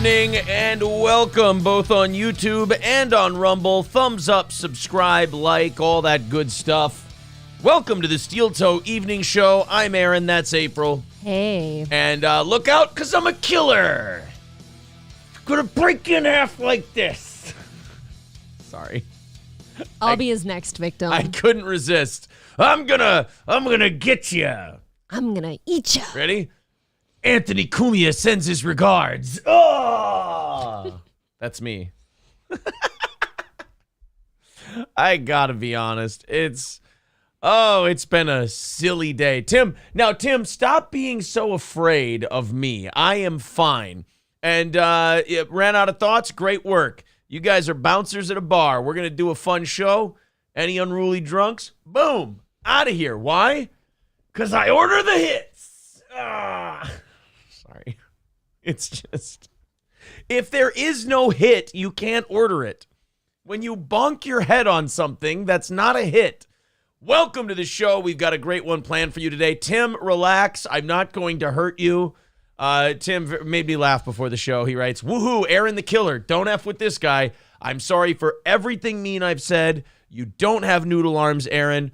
evening and welcome both on YouTube and on Rumble. Thumbs up, subscribe, like, all that good stuff. Welcome to the Steel Toe Evening Show. I'm Aaron, that's April. Hey. And look out, because I'm a killer. I'm gonna break you in half like this. Sorry. I'll be his next victim. I couldn't resist. I'm gonna get you. I'm gonna eat you. Ready? Anthony Cumia sends his regards. Oh! That's me. I gotta be honest. It's been a silly day. Tim, stop being so afraid of me. I am fine. And it ran out of thoughts. Great work. You guys are bouncers at a bar. We're gonna do a fun show. Any unruly drunks? Boom. Out of here. Why? Because I order the hits. Sorry. It's just, if there is no hit, you can't order it. When you bonk your head on something, that's not a hit. Welcome to the show. We've got a great one planned for you today. Tim, relax. I'm not going to hurt you. Tim made me laugh before the show. He writes, woohoo, Aaron the Killer. Don't F with this guy. I'm sorry for everything mean I've said. You don't have noodle arms, Aaron.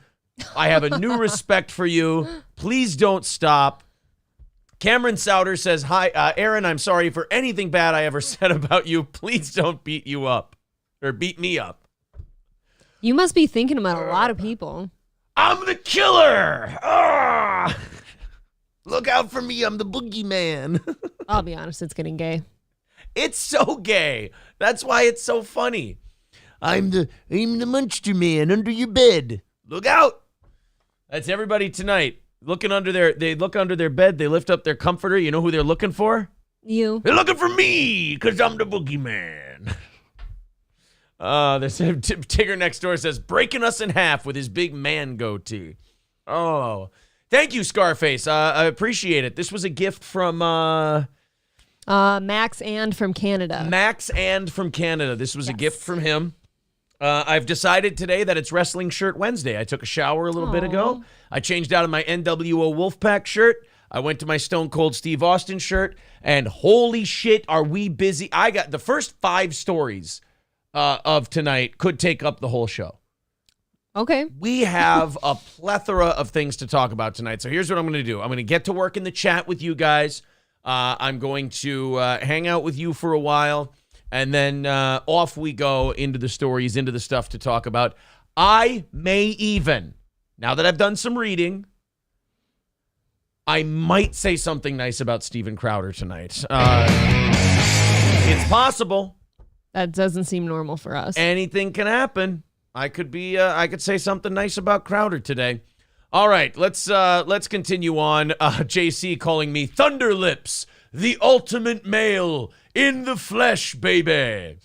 I have a new respect for you. Please don't stop. Cameron Souter says, hi, Aaron, I'm sorry for anything bad I ever said about you. Please don't beat me up. You must be thinking about a lot of people. I'm the killer. Look out for me. I'm the boogeyman. I'll be honest, it's getting gay. It's so gay. That's why it's so funny. I'm the monster man under your bed. Look out. That's everybody tonight. They look under their bed. They lift up their comforter. You know who they're looking for? You. They're looking for me because I'm the boogeyman. Tigger next door says, breaking us in half with his big man goatee. Oh, thank you, Scarface. I appreciate it. This was a gift from Max and from Canada. This was a gift from him. I've decided today that it's Wrestling Shirt Wednesday. I took a shower a little bit ago. I changed out of my NWO Wolfpack shirt. I went to my Stone Cold Steve Austin shirt. And holy shit, are we busy. I got the first 5 stories of tonight could take up the whole show. Okay. We have a plethora of things to talk about tonight. So here's what I'm going to do. I'm going to get to work in the chat with you guys. I'm going to hang out with you for a while. And then off we go into the stories, into the stuff to talk about. I may even, now that I've done some reading, I might say something nice about Steven Crowder tonight. It's possible. That doesn't seem normal for us. Anything can happen. I could say something nice about Crowder today. All right, let's continue on. JC calling me Thunder Lips, the ultimate male in the flesh, baby.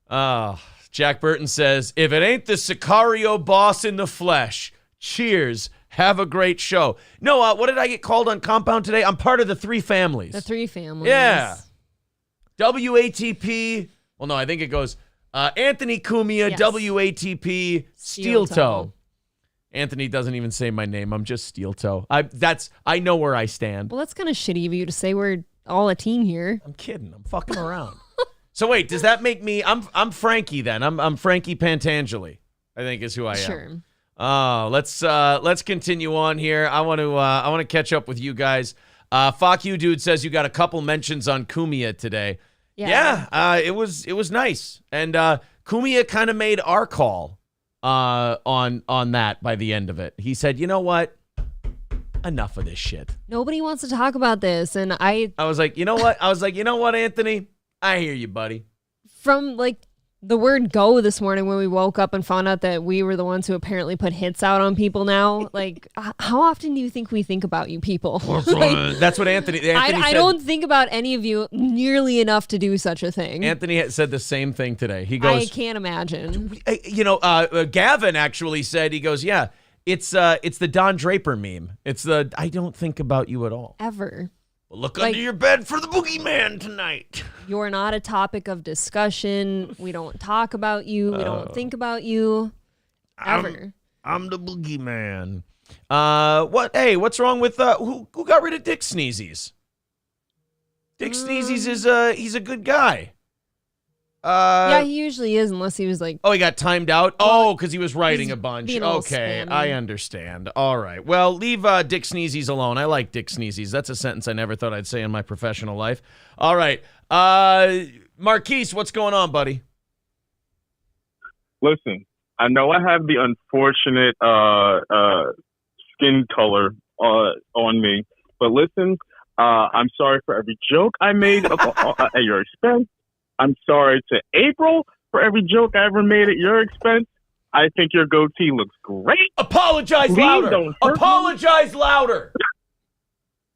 Jack Burton says, if it ain't the Sicario boss in the flesh, cheers. Have a great show. No, what did I get called on Compound today? I'm part of the 3 families. The 3 families. Yeah. WATP. Well, no, I think it goes Anthony Cumia, yes. WATP, Steel Toe. Anthony doesn't even say my name. I'm just Steel Toe. I know where I stand. Well, that's kind of shitty of you to say we're all a team here. I'm kidding. I'm fucking around. So wait, does that make me? I'm Frankie then. I'm Frankie Pantangeli, I think is who I am. Sure. Let's continue on here. I want to catch up with you guys. Fuck you, dude says you got a couple mentions on Cumia today. Yeah. It was nice, and Cumia kind of made our call on that by the end of it. He said, you know what? Enough of this shit. Nobody wants to talk about this, and I was like, you know what, Anthony? I hear you, buddy. From the word go this morning when we woke up and found out that we were the ones who apparently put hits out on people now. How often do you think we think about you people? That's what Anthony said. I don't think about any of you nearly enough to do such a thing. Anthony said the same thing today. He goes, I can't imagine. Gavin actually said, he goes, yeah, it's the Don Draper meme. It's the, I don't think about you at all. Ever. Look under your bed for the boogeyman tonight. You're not a topic of discussion. We don't talk about you. We don't think about you. Ever. I'm the boogeyman. What's wrong with who got rid of Dick Sneezies? Dick Sneezy's he's a good guy. Yeah, he usually is, unless he was like. Oh, he got timed out? Oh, because he was writing a bunch. Okay, spammy. I understand. All right. Well, leave Dick Sneezy's alone. I like Dick Sneezy's. That's a sentence I never thought I'd say in my professional life. All right. Marquise, what's going on, buddy? Listen, I know I have the unfortunate skin color on me, but listen, I'm sorry for every joke I made at your expense. I'm sorry to April for every joke I ever made at your expense. I think your goatee looks great. Apologize Please louder. don't hurt Apologize louder.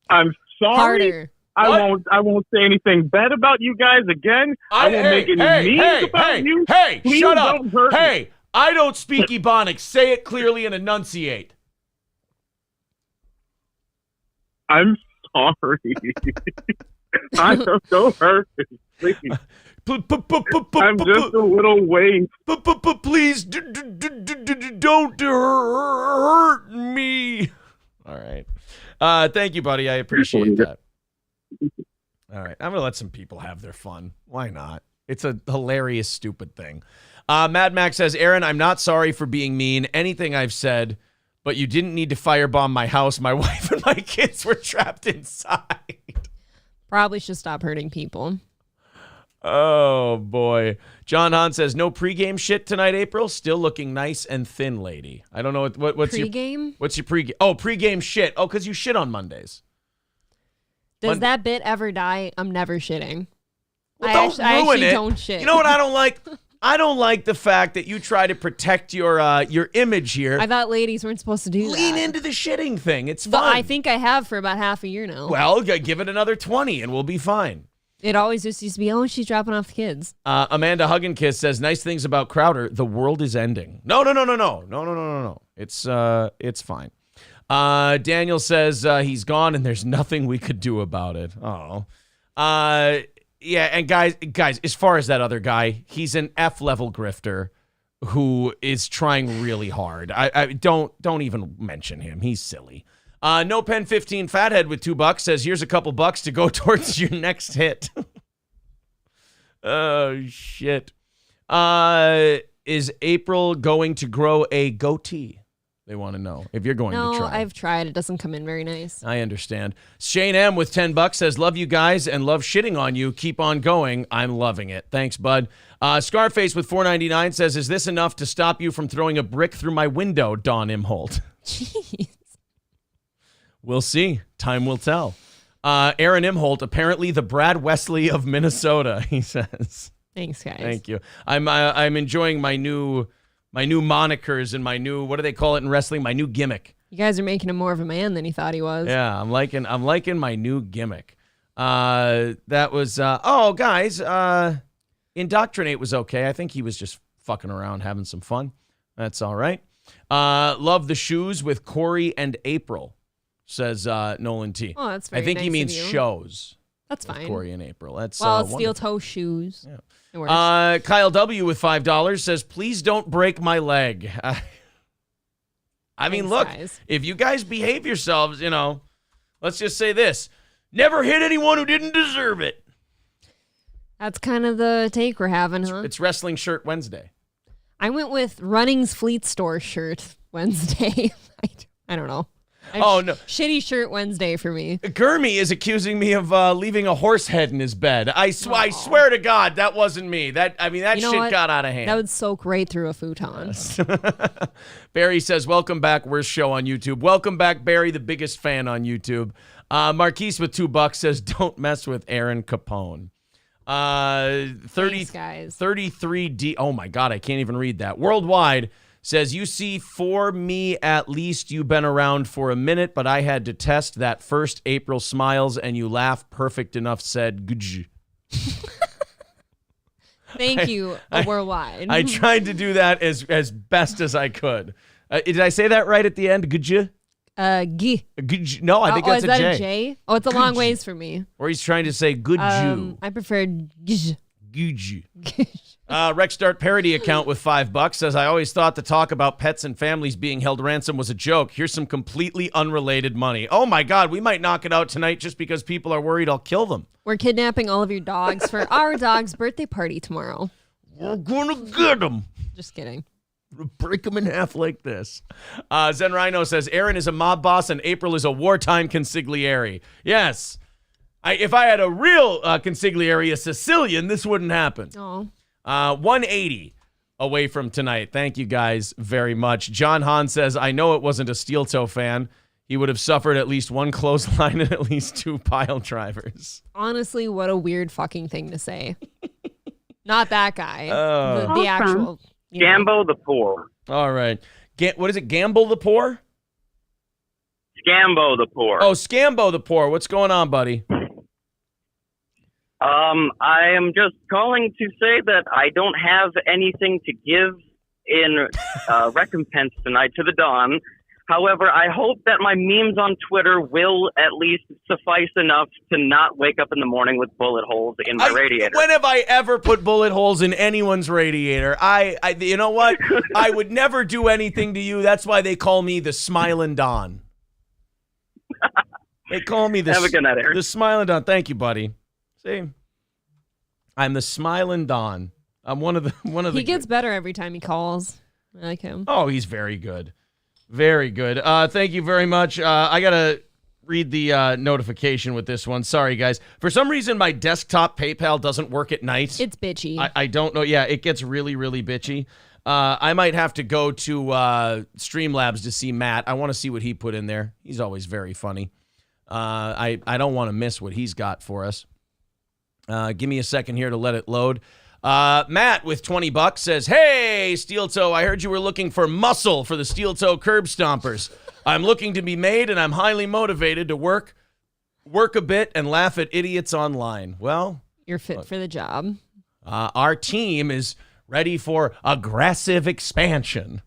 I'm sorry. Harder. I won't say anything bad about you guys again. I won't make any memes about you. Hey, Please shut up. don't hurt me. Hey, I don't speak Ebonics. Say it clearly and enunciate. I'm sorry. I'm so hurt. Please. I'm just a little waif. Please don't hurt me. All right. Thank you, buddy. I appreciate that. All right. I'm going to let some people have their fun. Why not? It's a hilarious, stupid thing. Mad Max says, Aaron, I'm not sorry for being mean. Anything I've said, but you didn't need to firebomb my house. My wife and my kids were trapped inside. Probably should stop hurting people. Oh, boy. John Hahn says, no pregame shit tonight, April. Still looking nice and thin, lady. I don't know what's pregame? What's your pregame? Oh, pregame shit. Oh, because you shit on Mondays. Does that bit ever die? I'm never shitting. Well, I actually don't shit. You know what I don't like? I don't like the fact that you try to protect your image here. I thought ladies weren't supposed to do that. Lean into the shitting thing. It's But fun. I think I have for about half a year now. Well, give it another 20 and we'll be fine. It always just used to be, she's dropping off the kids. Amanda Hugginkiss says, nice things about Crowder. The world is ending. No. It's fine. Daniel says he's gone and there's nothing we could do about it. Oh. Yeah, and guys, as far as that other guy, he's an F-level grifter who is trying really hard. I don't even mention him. He's silly. No Pen 15 Fathead with $2 says, here's a couple bucks to go towards your next hit. Oh, shit. Is April going to grow a goatee? They want to know if you're going to try. No, I've tried. It doesn't come in very nice. I understand. Shane M with $10 says, love you guys and love shitting on you. Keep on going. I'm loving it. Thanks, bud. Scarface with $4.99 says, is this enough to stop you from throwing a brick through my window, Don Imholt? Jeez. We'll see. Time will tell. Aaron Imholt, apparently the Brad Wesley of Minnesota, he says. Thanks, guys. Thank you. I'm enjoying my new monikers and my new, what do they call it in wrestling? My new gimmick. You guys are making him more of a man than he thought he was. Yeah, I'm liking my new gimmick. That was guys, Indoctrinate was okay. I think he was just fucking around having some fun. That's all right. Love the shoes with Corey and April, says Nolan T. Oh, that's very I think nice he means of you. Shows. That's fine. Corey and April. That's it's steel wonderful. toe shoes. Yeah. It works. Kyle W with $5 says, please don't break my leg. I mean, Thanks, look, guys. if you guys behave yourselves, let's just say this. Never hit anyone who didn't deserve it. That's kind of the take we're having, huh? It's Wrestling Shirt Wednesday. I went with Running's Fleet Store shirt Wednesday. I don't know. Oh, no. Shitty shirt Wednesday for me. Gurmy is accusing me of leaving a horse head in his bed. I swear to God, that wasn't me. That shit what? got out of hand. That would soak right through a futon. Barry says, welcome back. Worst show on YouTube. Welcome back, Barry, the biggest fan on YouTube. Marquise with $2 says, don't mess with Aaron Capone. 33D. Oh my God, I can't even read that. Worldwide says, you see, for me at least, you've been around for a minute, but I had to test that first April smiles and you laugh perfect enough, said Guj. Thank you, Worldwide. I tried to do that as best as I could. Did I say that right at the end? Guj? G. No, I think that's a J. J? Oh, it's a long ways for me. Or he's trying to say good Jew. I prefer G. Gucci. Rexstart parody account with $5 says, I always thought the talk about pets and families being held ransom was a joke. Here's some completely unrelated money. Oh my God, we might knock it out tonight just because people are worried I'll kill them. We're kidnapping all of your dogs for our dog's birthday party tomorrow. We're gonna get them. Just kidding. Break them in half like this. Zen Rhino says, Aaron is a mob boss and April is a wartime consigliere. Yes. If I had a real consigliere, a Sicilian, this wouldn't happen. Oh. 180 away from tonight. Thank you guys very much. John Hahn says, I know it wasn't a steel toe fan. He would have suffered at least one clothesline and at least 2 pile drivers. Honestly, what a weird fucking thing to say. Not that guy. The Awesome. actual. Gambo the poor. All right. What is it? Gamble the poor? Scambo the poor. Oh, Scambo the poor. What's going on, buddy? I am just calling to say that I don't have anything to give in recompense tonight to the Don. However, I hope that my memes on Twitter will at least suffice enough to not wake up in the morning with bullet holes in my radiator. When have I ever put bullet holes in anyone's radiator? You know what? I would never do anything to you. That's why they call me the Smiling Don. They call me Have a good night, Aaron. the Smiling Don. Thank you, buddy. See, I'm the Smiling Don. I'm one of the. He gets better every time he calls. I like him. Oh, he's very good. Very good. Thank you very much. I got to read the notification with this one. Sorry, guys. For some reason, my desktop PayPal doesn't work at night. It's bitchy. I don't know. Yeah, it gets really, really bitchy. I might have to go to Streamlabs to see Matt. I want to see what he put in there. He's always very funny. I don't want to miss what he's got for us. Give me a second here to let it load. Matt with $20 says, hey, Steel Toe, I heard you were looking for muscle for the Steel Toe Curb Stompers. I'm looking to be made, and I'm highly motivated to work a bit and laugh at idiots online. Well, You're fit for the job. our team is ready for aggressive expansion,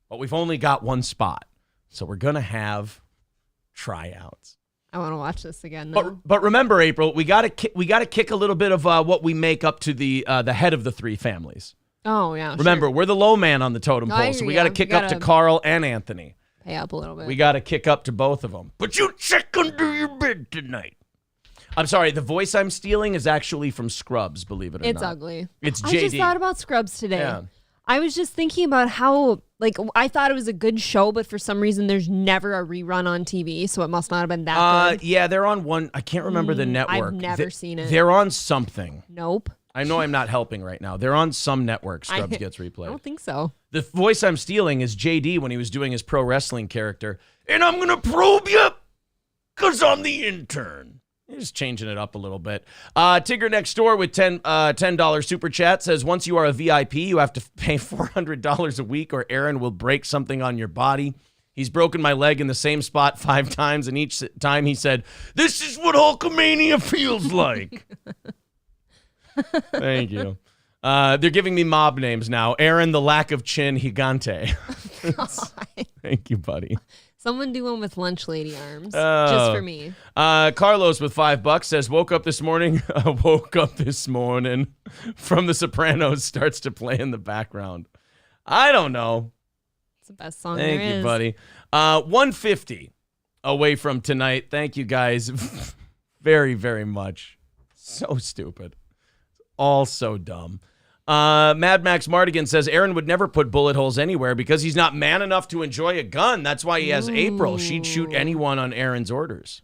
but we've only got one spot, so we're going to have tryouts. I want to watch this again, though. But remember, April, we got to kick a little bit of what we make up to the head of the 3 families. Oh, yeah. Remember, sure. we're the low man on the totem No, I pole, so hear we ya. got to kick You up to gotta- Carl and Anthony. Pay up a little bit. We got to kick up to both of them. But you check under your bed tonight. I'm sorry, the voice I'm stealing is actually from Scrubs, believe it or It's not. ugly. It's I JD. just thought about Scrubs today. Yeah. I was just thinking about how, I thought it was a good show, but for some reason there's never a rerun on TV, so it must not have been that good. Yeah, they're on one. I can't remember the network. I've never seen it. They're on something. Nope. I know I'm not helping right now. They're on some network. Scrubs gets I replayed. don't think so. The voice I'm stealing is JD when he was doing his pro wrestling character. And I'm going to probe you because I'm the intern. Just changing it up a little bit. Tigger next door with $10 super chat says, once you are a VIP, you have to pay $400 a week or Aaron will break something on your body. He's broken my leg in the same spot 5 times, and each time he said, this is what Hulkamania feels like. Thank you. They're giving me mob names now. Aaron, the lack of chin, Gigante. Thank you, buddy. Someone do one with lunch lady arms, just for me. Carlos with $5 says, woke up this morning from The Sopranos starts to play in the background. I don't know. It's the best song Thank there you, is. buddy. 150 away from tonight. Thank you, guys, very, very much. So stupid. All so dumb. Mad Max Mardigan says Aaron would never put bullet holes anywhere because he's not man enough to enjoy a gun. That's why he has April. She'd shoot anyone on Aaron's orders.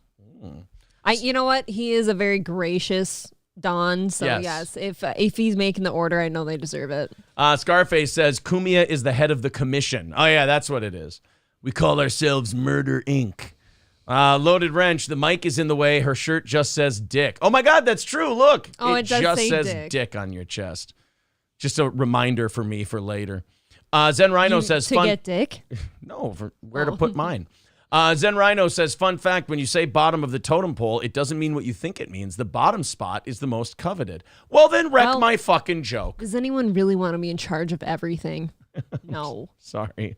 You know what? He is a very gracious Don. So Yes. yes, if he's making the order, I know they deserve it. Scarface says Kumia is the head of the commission. Oh yeah, that's what it is. We call ourselves Murder Inc. Loaded Wrench, the mic is in the way. Her shirt just says dick. Oh my God, that's true. Look. Oh, it does just say says dick. on your chest. Just a reminder for me for later. Zen Rhino says to get dick. No, for where to put mine. Zen Rhino says, fun fact, when you say bottom of the totem pole, it doesn't mean what you think it means. The bottom spot is the most coveted. Well, then wreck my fucking joke. Does anyone really want to be in charge of everything? No. Sorry.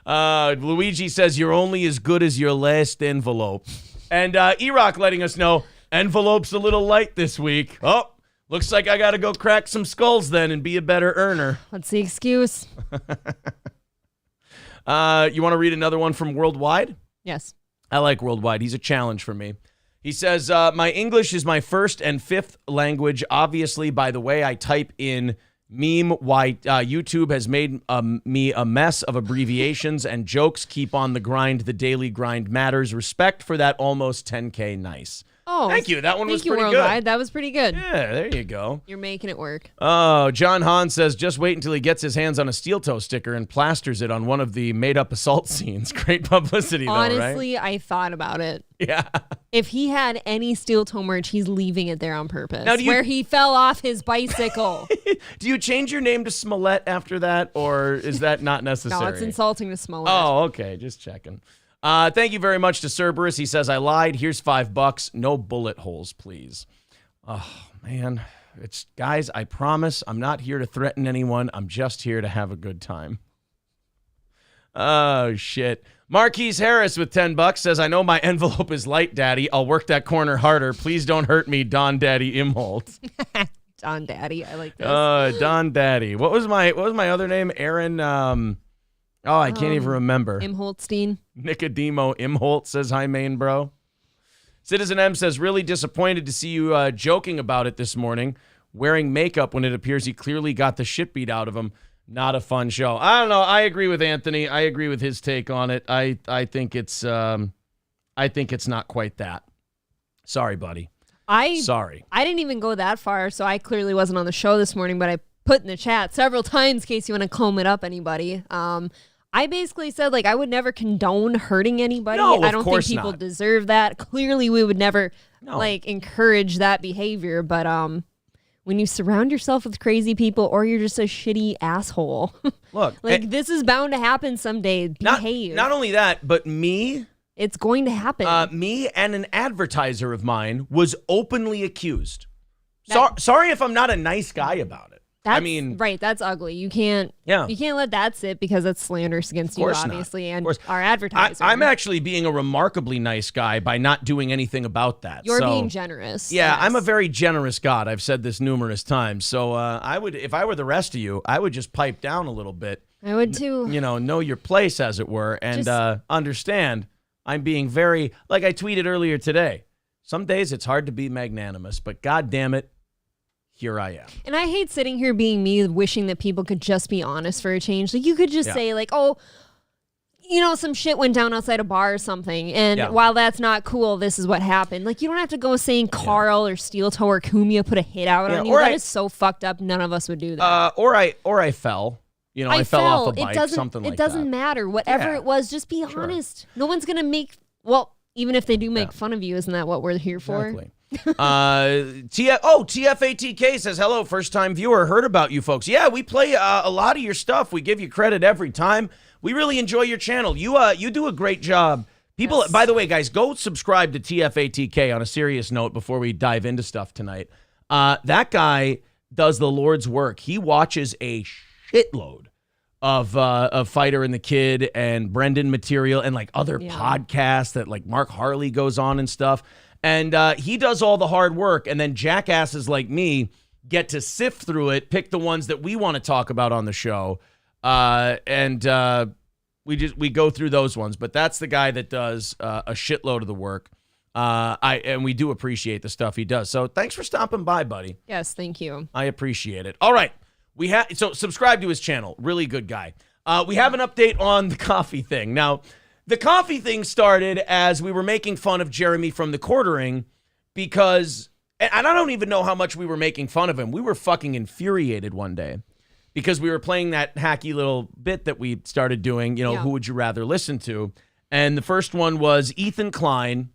Luigi says, you're only as good as your last envelope. And E-Rock letting us know, envelope's a little light this week. Oh, Looks like I got to go crack some skulls then and be a better earner. What's the excuse? You want to read another one from Worldwide? Yes. I like Worldwide. He's a challenge for me. He says, my English is my first and fifth language. Obviously, by the way I type in meme, why YouTube has made me a mess of abbreviations and jokes. Keep on the grind. The daily grind matters. Respect for that almost 10K. Nice. Oh, thank you. That one was pretty Worldwide. good. That was pretty good. Yeah, there you go. You're making it work. Oh, John Hahn says, just wait until he gets his hands on a steel toe sticker and plasters it on one of the made-up assault scenes. Great publicity, Honestly, though, right? I thought about it. Yeah. If he had any steel toe merch, he's leaving it there on purpose. Now, where he fell off his bicycle. Do you change your name to Smollett after that, or is that not necessary? No, it's insulting to Smollett. Oh, okay. Just checking. Thank you very much to Cerberus. He says, I lied. Here's $5. No bullet holes, please. Oh, man. Guys, I promise I'm not here to threaten anyone. I'm just here to have a good time. Oh, shit. Marquise Harris with $10 says, I know my envelope is light, Daddy. I'll work that corner harder. Please don't hurt me, Don Daddy Imholt. Don Daddy. I like this. Don Daddy. What was my other name? Aaron, I can't even remember. Imholtstein. Nicodemo Imholt says, hi, main bro. Citizen M says, really disappointed to see you joking about it this morning, wearing makeup when it appears he clearly got the shit beat out of him. Not a fun show. I don't know. I agree with Anthony. I agree with his take on it. I think it's not quite that. Sorry, buddy. Sorry. I didn't even go that far, so I clearly wasn't on the show this morning, but I put in the chat several times in case you want to comb it up, anybody. I basically said, like, I would never condone hurting anybody. No, I don't think course people not. deserve that. Clearly, we would never, encourage that behavior. But when you surround yourself with crazy people or you're just a shitty asshole, look, this is bound to happen someday. Behave. Not only that, but me... It's going to happen. Me and an advertiser of mine was openly accused. Sorry if I'm not a nice guy about it. Right, that's ugly. You can't let that sit because that's slanderous against you, obviously, and our advertiser. I'm actually being a remarkably nice guy by not doing anything about that. You're being generous. Yeah, yes. I'm a very generous God. I've said this numerous times. So I would, if I were the rest of you, I would just pipe down a little bit. I would too. Know your place, as it were, and understand I'm being very, like I tweeted earlier today, some days it's hard to be magnanimous, but God damn it, here I am. And I hate sitting here being me, wishing that people could just be honest for a change. Like, you could just say, like, oh, some shit went down outside a bar or something. And while that's not cool, this is what happened. Like, you don't have to go saying Carl or Steel Toe or Cumia put a hit out on you. That is so fucked up. None of us would do that. Or I fell. I fell off a bike, something like that. It doesn't matter. Whatever it was, just be honest. No one's going to make, even if they do make fun of you, isn't that what we're here for? Exactly. TFATK says, hello, first-time viewer. Heard about you folks. Yeah, we play a lot of your stuff. We give you credit every time. We really enjoy your channel. You do a great job. People, by the way, guys, go subscribe to TFATK on a serious note before we dive into stuff tonight. That guy does the Lord's work. He watches a shitload of Fighter and the Kid and Brendan material and like other podcasts that like Mark Harley goes on and stuff. And he does all the hard work, and then jackasses like me get to sift through it, pick the ones that we want to talk about on the show, and we go through those ones. But that's the guy that does a shitload of the work. And we do appreciate the stuff he does. So thanks for stopping by, buddy. Yes, thank you. I appreciate it. All right, so subscribe to his channel. Really good guy. We have an update on the coffee thing now. The coffee thing started as we were making fun of Jeremy from the Quartering because, and I don't even know how much we were making fun of him. We were fucking infuriated one day because we were playing that hacky little bit that we started doing, who would you rather listen to? And the first one was Ethan Klein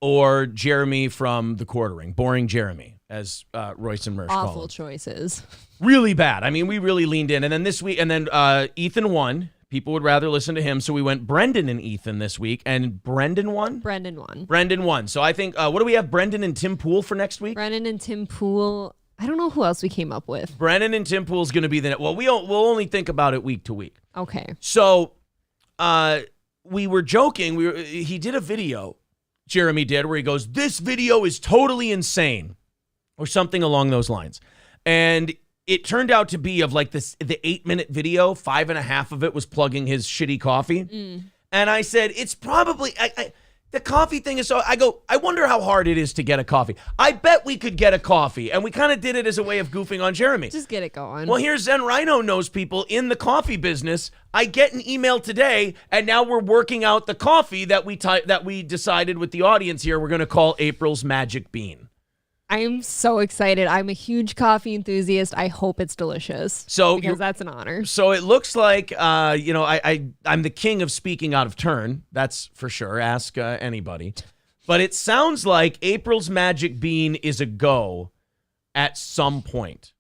or Jeremy from the Quartering. Boring Jeremy, as Royce and Mersch call him. Awful choices. Really bad. I mean, we really leaned in. And then this week, Ethan won. People would rather listen to him, so we went Brendan and Ethan this week, and Brendan won? Brendan won. Brendan won. So I think, what do we have, Brendan and Tim Pool for next week? Brendan and Tim Pool. I don't know who else we came up with. Brendan and Tim Pool's going to be we'll only think about it week to week. Okay. So we were joking. He did a video, Jeremy did, where he goes, this video is totally insane. or something along those lines. And it turned out to be of like the 8-minute video, 5.5 of it was plugging his shitty coffee. And I said, it's probably, the coffee thing is so, I wonder how hard it is to get a coffee. I bet we could get a coffee. And we kind of did it as a way of goofing on Jeremy. Just get it going. Well, here's Zen Rhino knows people in the coffee business. I get an email today, and now we're working out the coffee that we decided with the audience here we're going to call April's Magic Bean. I am so excited. I'm a huge coffee enthusiast. I hope it's delicious. Because that's an honor. So it looks like, I'm the king of speaking out of turn. That's for sure. Ask anybody. But it sounds like April's Magic Bean is a go at some point.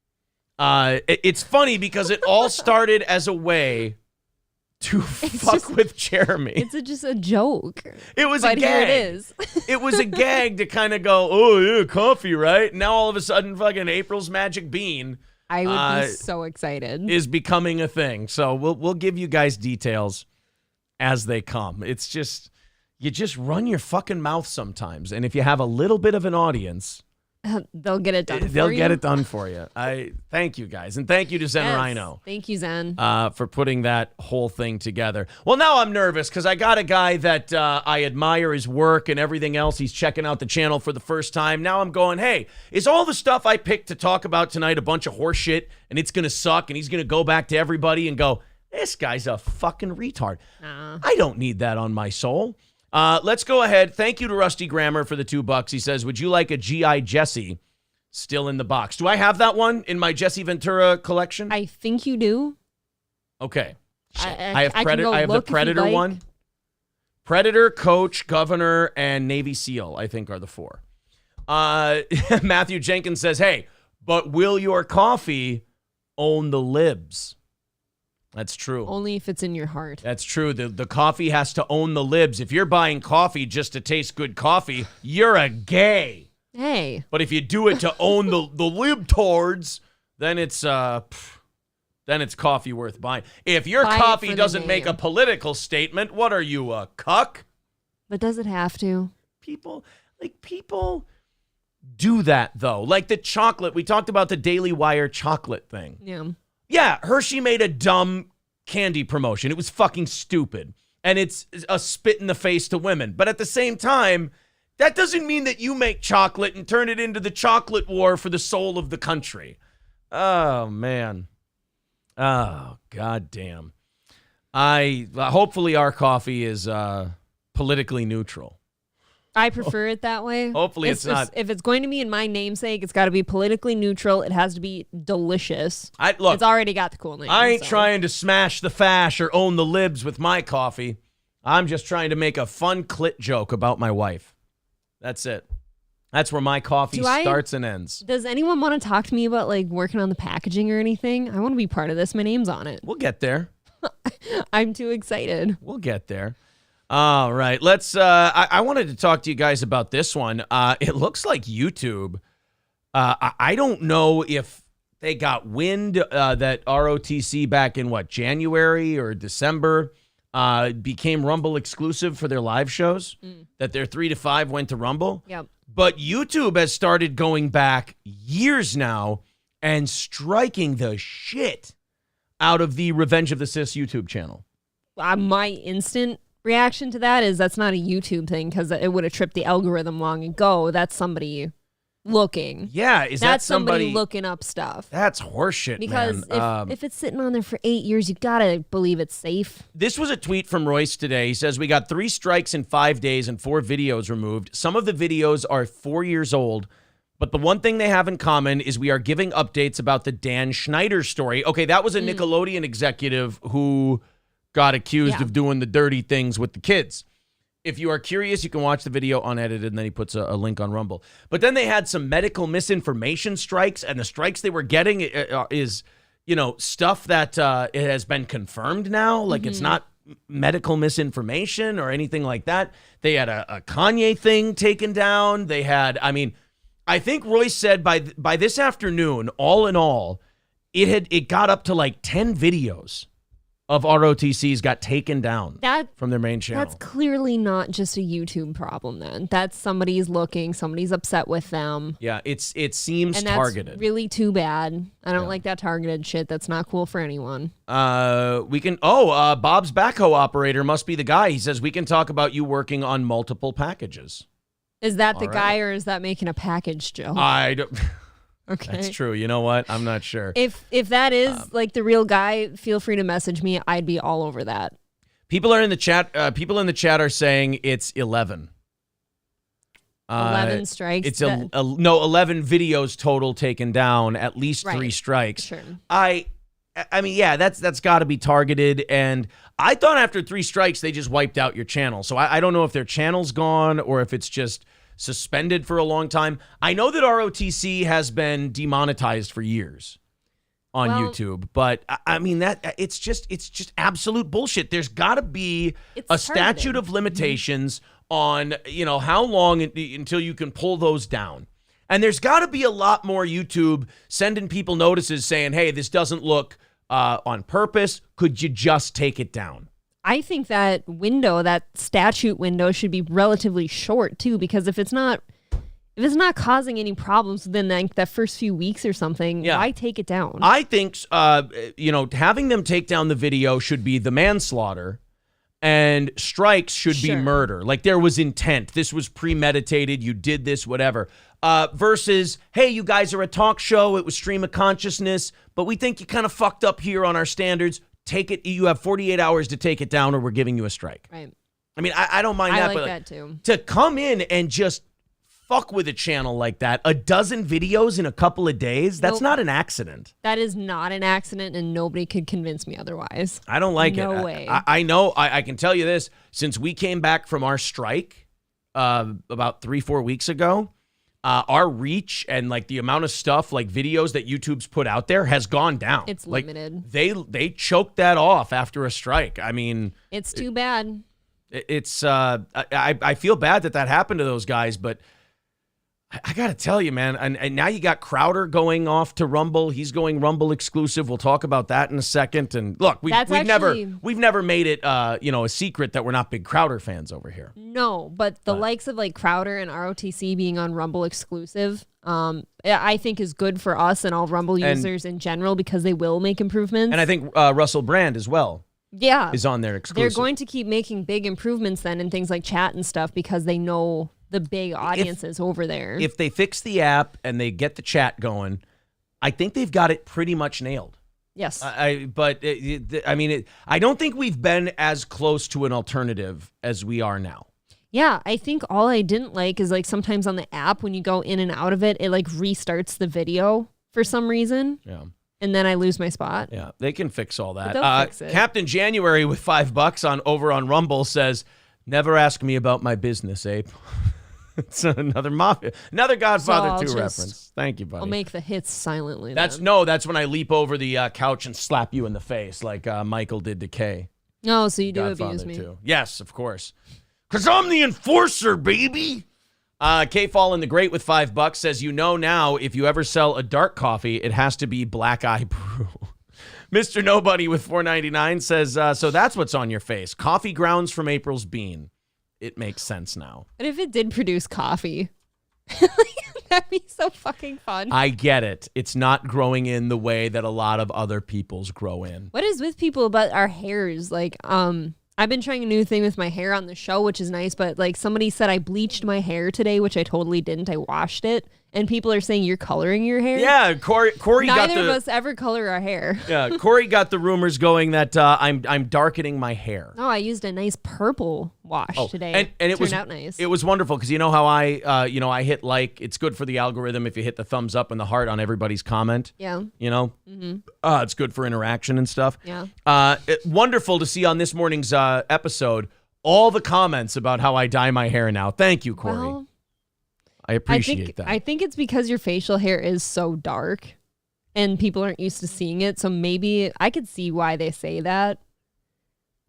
It's funny because it all started as a way to fuck with Jeremy. It's just a joke. It was a gag. Here it is. It was a gag to kind of go, oh, yeah, coffee, right? Now all of a sudden, fucking April's Magic Bean. I would be so excited. Is becoming a thing. So we'll give you guys details as they come. It's just, you just run your fucking mouth sometimes. And if you have a little bit of an audience, they'll get it done for you. They'll get it done for you. I thank you guys. And thank you to Zen Rhino. Thank you, Zen. For putting that whole thing together. Well, now I'm nervous because I got a guy that I admire his work and everything else. He's checking out the channel for the first time. Now I'm going, hey, is all the stuff I picked to talk about tonight a bunch of horse shit and it's going to suck and he's going to go back to everybody and go, this guy's a fucking retard. I don't need that on my soul. Let's go ahead. Thank you to Rusty Grammar for the $2. He says, would you like a G.I. Jesse still in the box? Do I have that one in my Jesse Ventura collection? I think you do. Okay. I have the Predator one. Predator, Coach, Governor, and Navy SEAL, I think, are the 4. Matthew Jenkins says, hey, but will your coffee own the libs? That's true. Only if it's in your heart. That's true. The coffee has to own the libs. If you're buying coffee just to taste good coffee, you're a gay. Hey. But if you do it to own the libtards, then it's coffee worth buying. If your coffee doesn't make a political statement, what are you, a cuck? But does it have to? People do that though. Like the chocolate. We talked about the Daily Wire chocolate thing. Yeah. Yeah, Hershey made a dumb candy promotion. It was fucking stupid. And it's a spit in the face to women. But at the same time, that doesn't mean that you make chocolate and turn it into the chocolate war for the soul of the country. Oh, man. Oh, goddamn. Hopefully our coffee is politically neutral. I prefer it that way. Hopefully it's not. If it's going to be in my namesake, it's got to be politically neutral. It has to be delicious. Look, it's already got the cool name. I ain't trying to smash the fash or own the libs with my coffee. I'm just trying to make a fun clit joke about my wife. That's it. That's where my coffee starts and ends. Does anyone want to talk to me about like working on the packaging or anything? I want to be part of this. My name's on it. We'll get there. I'm too excited. We'll get there. All right, let's. I wanted to talk to you guys about this one. It looks like YouTube. I don't know if they got wind that ROTC back in January or December became Rumble exclusive for their live shows. That their 3 to 5 went to Rumble. Yep. But YouTube has started going back years now and striking the shit out of the Revenge of the Sis YouTube channel. My instant reaction to that is that's not a YouTube thing because it would have tripped the algorithm long ago. That's somebody looking. Yeah, that's somebody looking up stuff. That's horseshit, because man. If it's sitting on there for 8 years, you gotta believe it's safe. This was a tweet from Royce today. He says, we got 3 strikes in 5 days and 4 videos removed. Some of the videos are 4 years old, but the one thing they have in common is we are giving updates about the Dan Schneider story. Okay, that was a Nickelodeon executive who got accused of doing the dirty things with the kids. If you are curious, you can watch the video unedited, and then he puts a link on Rumble. But then they had some medical misinformation strikes, and the strikes they were getting is, stuff that it has been confirmed now. Like it's not medical misinformation or anything like that. They had a Kanye thing taken down. They had, I think Royce said by this afternoon, all in all, it got up to like 10 videos of ROTCs got taken down from their main channel. That's clearly not just a YouTube problem then. That's somebody's upset with them. Yeah, it seems targeted. That's really too bad. I don't like that targeted shit. That's not cool for anyone. Bob's backhoe operator must be the guy. He says, we can talk about you working on multiple packages. Is that the guy, or is that making a package joke? I don't... Okay. That's true. You know what? I'm not sure. If that is like the real guy, feel free to message me. I'd be all over that. People are in the chat. People in the chat are saying it's 11. 11 strikes. It's 11 videos total taken down. At least 3 strikes. Sure. I mean, yeah, that's got to be targeted. And I thought after 3 strikes they just wiped out your channel. So I don't know if their channel's gone or if it's just suspended for a long time. I know that ROTC has been demonetized for years on YouTube, but I mean that it's just absolute bullshit. There's got to be a statute of limitations on, how long until you can pull those down. And there's got to be a lot more YouTube sending people notices saying, "Hey, this doesn't look on purpose. Could you just take it down?" I think that statute window should be relatively short too, because if it's not causing any problems within that first few weeks or something, why take it down? I think, having them take down the video should be the manslaughter, and strikes should be murder. Like there was intent. This was premeditated. You did this, whatever. Versus, hey, you guys are a talk show. It was stream of consciousness, but we think you kind of fucked up here on our standards. Take it. You have 48 hours to take it down, or we're giving you a strike. Right. I mean, I don't mind that, like but that too. To come in and just fuck with a channel like that, a dozen videos in a couple of days, that's not an accident. That is not an accident, and nobody could convince me otherwise. I don't like it. No way. I know. I can tell you this. Since we came back from our strike about 3-4 weeks ago, our reach and like the amount of stuff, like videos that YouTube's put out there, has gone down. It's limited. They choked that off after a strike. I mean, it's too bad. It's I feel bad that happened to those guys, but I gotta tell you, man, and now you got Crowder going off to Rumble. He's going Rumble exclusive. We'll talk about that in a second. And look, we've never made it a secret that we're not big Crowder fans over here. No, but the likes of like Crowder and ROTC being on Rumble exclusive, I think is good for us and all Rumble users in general, because they will make improvements. And I think Russell Brand as well. Yeah, is on there exclusive. They're going to keep making big improvements then in things like chat and stuff, because they know the big audiences over there. If they fix the app and they get the chat going, I think they've got it pretty much nailed. Yes. I don't think we've been as close to an alternative as we are now. Yeah, I think all I didn't like is like sometimes on the app when you go in and out of it, it like restarts the video for some reason. Yeah. And then I lose my spot. Yeah, they can fix all that. They'll fix it. Captain January with $5 over on Rumble says, "Never ask me about my business, Ape." It's another Godfather 2 reference. Thank you, buddy. I'll make the hits silently. That's when I leap over the couch and slap you in the face like Michael did to Kay. Oh, so you do Godfather abuse me. 2. Yes, of course. Because I'm the enforcer, baby. K-Fall the Great with $5 says, now if you ever sell a dark coffee, it has to be Black Eye Brew. Mr. Nobody with $4.99 says, so that's what's on your face. Coffee grounds from April's bean. It makes sense now. But if it did produce coffee, that'd be so fucking fun. I get it. It's not growing in the way that a lot of other people's grow in. What is with people about our hairs? Like, I've been trying a new thing with my hair on the show, which is nice, but like somebody said I bleached my hair today, which I totally didn't. I washed it. And people are saying you're coloring your hair. Yeah, Corey Neither of us ever color our hair. Yeah, Corey got the rumors going that I'm darkening my hair. Oh, I used a nice purple wash today. And it turned out nice. It was wonderful because you know how I hit like. It's good for the algorithm if you hit the thumbs up and the heart on everybody's comment. Yeah. It's good for interaction and stuff. Yeah. Wonderful to see on this morning's episode all the comments about how I dye my hair now. Thank you, Corey. Well, I appreciate that. I think it's because your facial hair is so dark and people aren't used to seeing it. So maybe I could see why they say that.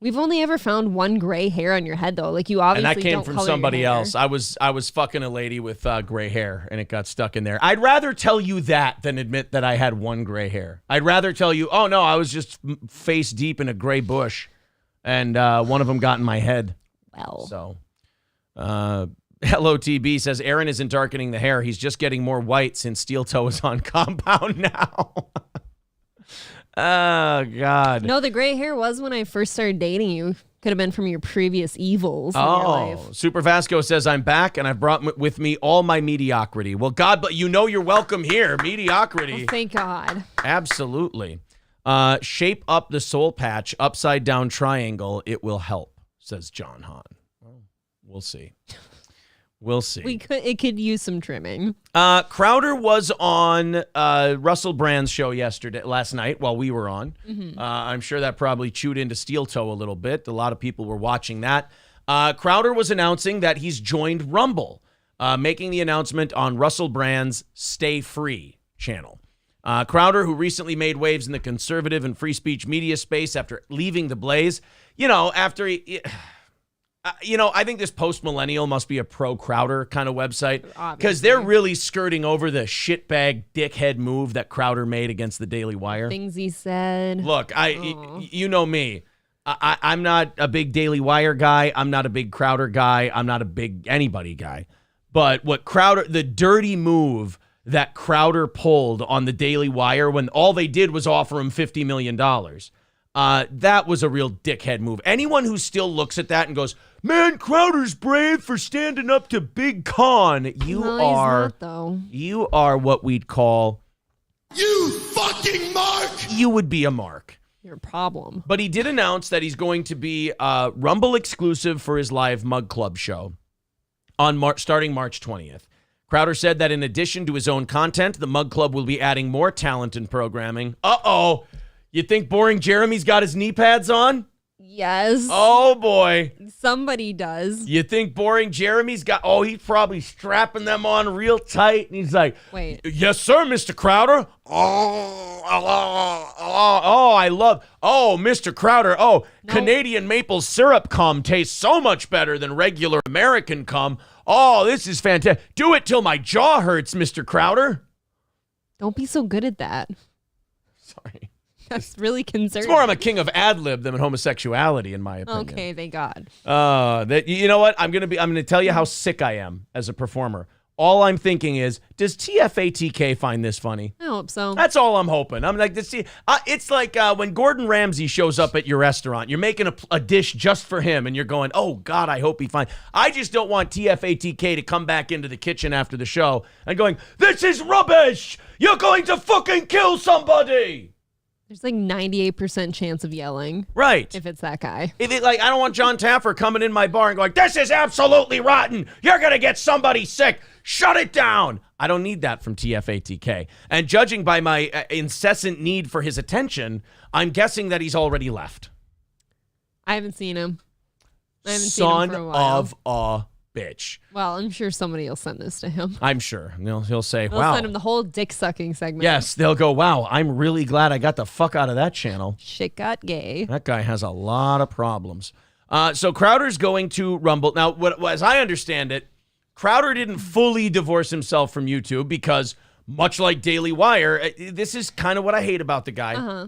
We've only ever found one gray hair on your head, though. Like, you obviously and that came don't from color somebody your hair. else. I was fucking a lady with gray hair, and it got stuck in there. I'd rather tell you that than admit that I had one gray hair. I'd rather tell you, oh, no, I was just face deep in a gray bush, and one of them got in my head. Well. So, Hello TB says, Aaron isn't darkening the hair. He's just getting more white since Steel Toe is on compound now. Oh, God. No, the gray hair was when I first started dating you. Could have been from your previous evils in your life. Super Vasco says, I'm back, and I've brought with me all my mediocrity. Well, God, but you know you're welcome here. Mediocrity. Oh, thank God. Absolutely. Shape up the soul patch, upside down triangle. It will help, says John Hahn. Well, we'll see. We'll see. It could use some trimming. Crowder was on Russell Brand's show last night while we were on. Mm-hmm. I'm sure that probably chewed into Steel Toe a little bit. A lot of people were watching that. Crowder was announcing that he's joined Rumble, making the announcement on Russell Brand's Stay Free channel. Crowder, who recently made waves in the conservative and free speech media space after leaving The Blaze, after he I think this post-millennial must be a pro-Crowder kind of website because they're really skirting over the shitbag dickhead move that Crowder made against the Daily Wire. Things he said. Look, you know me. I'm not a big Daily Wire guy. I'm not a big Crowder guy. I'm not a big anybody guy. But the dirty move that Crowder pulled on the Daily Wire when all they did was offer him $50 million, that was a real dickhead move. Anyone who still looks at that and goes, man, Crowder's brave for standing up to Big Con. You are what we'd call... You fucking mark! You would be a mark. You're a problem. But he did announce that he's going to be Rumble exclusive for his live Mug Club show on starting March 20th. Crowder said that in addition to his own content, the Mug Club will be adding more talent and programming. Uh-oh. You think Boring Jeremy's got his knee pads on? Yes. Oh, boy. Somebody does. You think Boring Jeremy's got... Oh, he's probably strapping them on real tight. And he's like, wait. Yes, sir, Mr. Crowder. I love... Oh, Mr. Crowder. Oh, no. Canadian maple syrup cum tastes so much better than regular American cum. Oh, this is fantastic. Do it till my jaw hurts, Mr. Crowder. Don't be so good at that. Sorry. That's really concerning. It's more I'm a king of ad-lib than homosexuality, in my opinion. Okay, thank God. You know what? I'm gonna tell you how sick I am as a performer. All I'm thinking is, does TFATK find this funny? I hope so. That's all I'm hoping. I'm like, it's like when Gordon Ramsay shows up at your restaurant. You're making a dish just for him, and you're going, oh, God, I hope he finds. I just don't want TFATK to come back into the kitchen after the show and going, this is rubbish! You're going to fucking kill somebody! There's like 98% chance of yelling. Right. If it's that guy. I don't want John Taffer coming in my bar and going, this is absolutely rotten. You're going to get somebody sick. Shut it down. I don't need that from TFATK. And judging by my incessant need for his attention, I'm guessing that he's already left. I haven't seen him. I haven't seen him for a while. Son of a bitch. Well, I'm sure somebody will send this to him. I'm sure. He'll say, they'll wow. Send him the whole dick-sucking segment. Yes, they'll go, wow, I'm really glad I got the fuck out of that channel. Shit got gay. That guy has a lot of problems. So Crowder's going to Rumble. Now, as I understand it, Crowder didn't fully divorce himself from YouTube because, much like Daily Wire, this is kind of what I hate about the guy. Uh-huh.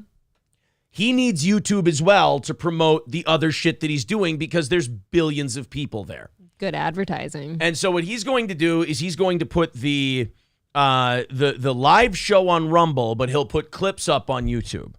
He needs YouTube as well to promote the other shit that he's doing because there's billions of people there. Good advertising. And so what he's going to do is he's going to put the live show on Rumble, but he'll put clips up on YouTube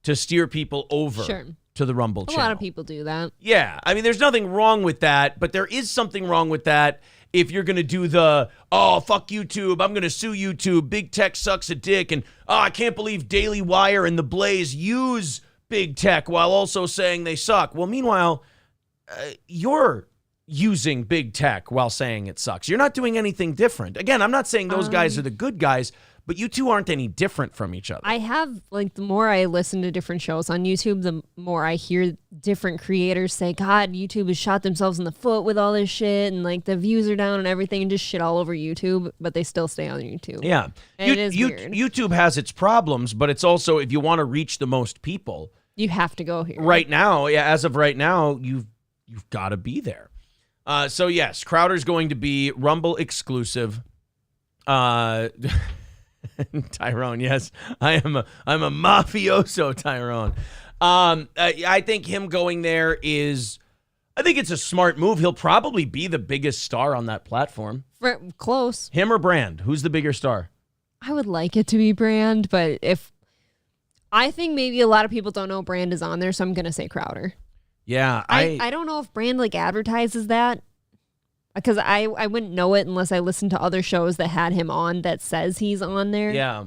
to steer people over to the Rumble channel. A lot of people do that. Yeah. I mean, there's nothing wrong with that, but there is something wrong with that if you're going to do fuck YouTube, I'm going to sue YouTube, big tech sucks a dick, and I can't believe Daily Wire and The Blaze use big tech while also saying they suck. Well, meanwhile, you're using big tech while saying it sucks. You're not doing anything different. Again, I'm not saying those guys are the good guys, but you two aren't any different from each other. I have, the more I listen to different shows on YouTube, the more I hear different creators say, God, YouTube has shot themselves in the foot with all this shit, and the views are down and everything, and just shit all over YouTube, but they still stay on YouTube. Yeah. And it is weird. YouTube has its problems, but it's also, if you want to reach the most people, You have to go here. Right now, as of right now, you've got to be there. So yes, Crowder's going to be Rumble exclusive. Tyrone, yes, I'm a mafioso, Tyrone. I think him going there I think it's a smart move. He'll probably be the biggest star on that platform. Close. Him or Brand? Who's the bigger star? I would like it to be Brand, but I think maybe a lot of people don't know Brand is on there, so I'm going to say Crowder. Yeah. I don't know if Brand advertises that, because I wouldn't know it unless I listened to other shows that had him on that says he's on there. Yeah.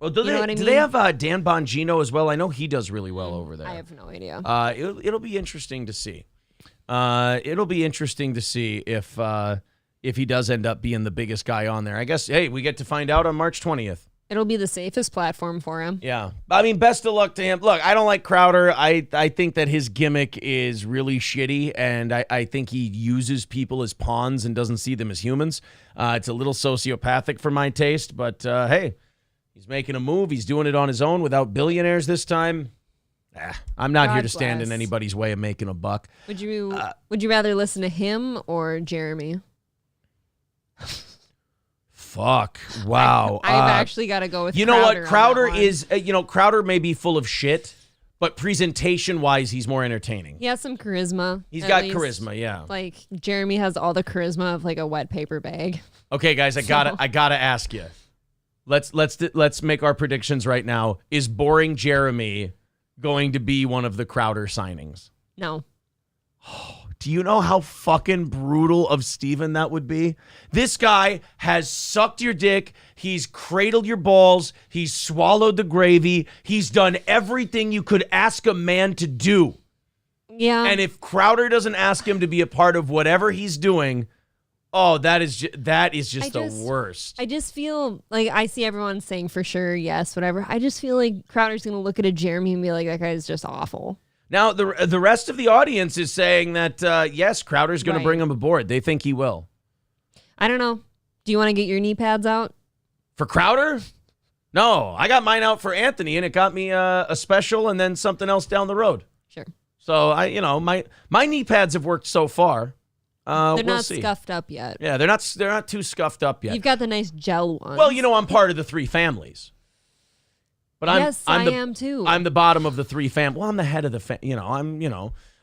Well, do know what I mean? they have Dan Bongino as well? I know he does really well over there. I have no idea. It'll be interesting to see. It'll be interesting to see if he does end up being the biggest guy on there. I guess, hey, we get to find out on March 20th. It'll be the safest platform for him. Yeah. I mean, best of luck to him. Look, I don't like Crowder. I think that his gimmick is really shitty, and I think he uses people as pawns and doesn't see them as humans. It's a little sociopathic for my taste, but hey, he's making a move. He's doing it on his own without billionaires this time. I'm not here to stand in anybody's way of making a buck. Would you rather listen to him or Jeremy? Fuck. Wow. I've actually got to go with Crowder. You know what? Crowder is, Crowder may be full of shit, but presentation-wise, he's more entertaining. He has some charisma. He's got charisma, yeah. Like, Jeremy has all the charisma of, a wet paper bag. Okay, guys, I gotta ask you. Let's make our predictions right now. Is boring Jeremy going to be one of the Crowder signings? No. Do you know how fucking brutal of Steven that would be? This guy has sucked your dick. He's cradled your balls. He's swallowed the gravy. He's done everything you could ask a man to do. Yeah. And if Crowder doesn't ask him to be a part of whatever he's doing, that is just the worst. I just feel like I see everyone saying for sure, yes, whatever. I just feel like Crowder's going to look at a Jeremy and be like, that guy's just awful. Now, the rest of the audience is saying that, yes, Crowder's going to bring him aboard. They think he will. I don't know. Do you want to get your knee pads out? For Crowder? No, I got mine out for Anthony, and it got me a special and then something else down the road. Sure. So, my knee pads have worked so far. They're not scuffed up yet. Yeah, they're not too scuffed up yet. You've got the nice gel ones. Well, I'm part of the three families. But I am too. I'm the bottom of the three families. Well, I'm the head of the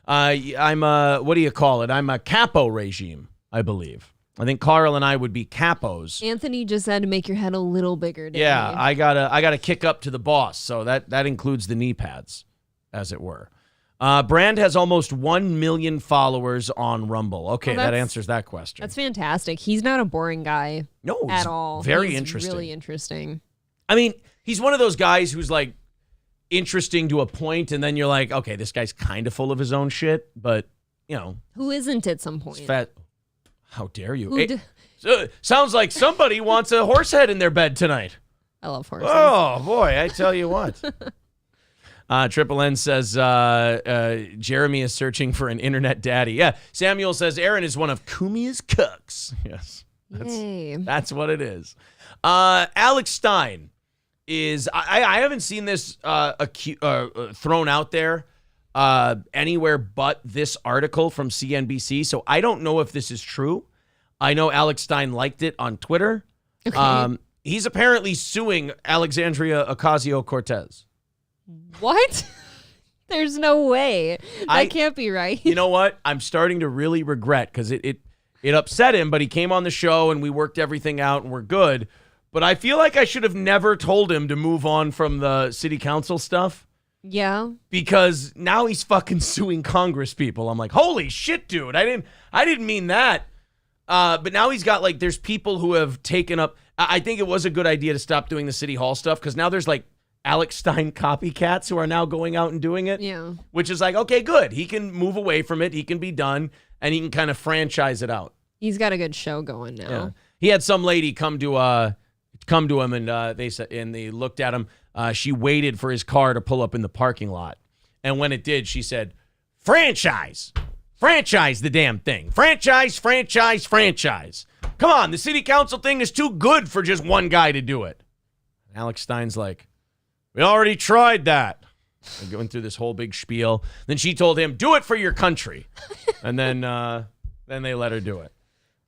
I'm what do you call it? I'm a capo regime, I believe. I think Carl and I would be capos. Anthony just had to make your head a little bigger. Yeah, I gotta kick up to the boss. So that includes the knee pads, as it were. Brand has almost 1 million followers on Rumble. Okay, that answers that question. That's fantastic. He's not a boring guy. No, at all. Very interesting. Really interesting. I mean, he's one of those guys who's interesting to a point, and then you're like, okay, this guy's kind of full of his own shit, but who isn't at some point? Fat. How dare you? Sounds like somebody wants a horse head in their bed tonight. I love horses. Oh boy, I tell you what. Triple N says Jeremy is searching for an internet daddy. Yeah, Samuel says Aaron is one of Kumia's cooks. Yes, that's what it is. Alex Stein is I haven't seen this thrown out there anywhere but this article from CNBC, so I don't know if this is true. I know Alex Stein liked it on Twitter. Okay. He's apparently suing Alexandria Ocasio-Cortez. What? There's no way. That can't be right. You know what? I'm starting to really regret, because it upset him, but he came on the show and we worked everything out and we're good. But I feel like I should have never told him to move on from the city council stuff. Yeah. Because now he's fucking suing Congress people. I'm like, holy shit, dude. I didn't mean that. But now he's got there's people who have taken up. I think it was a good idea to stop doing the city hall stuff, because now there's Alex Stein copycats who are now going out and doing it. Yeah. Which is okay, good. He can move away from it. He can be done, and he can kind of franchise it out. He's got a good show going now. Yeah. He had some lady come to him, and they looked at him. She waited for his car to pull up in the parking lot, and when it did, she said, "Franchise the damn thing. Franchise. Come on, the city council thing is too good for just one guy to do it." Alex Stein's like, "We already tried that." Going through this whole big spiel. Then she told him, do it for your country. And then they let her do it.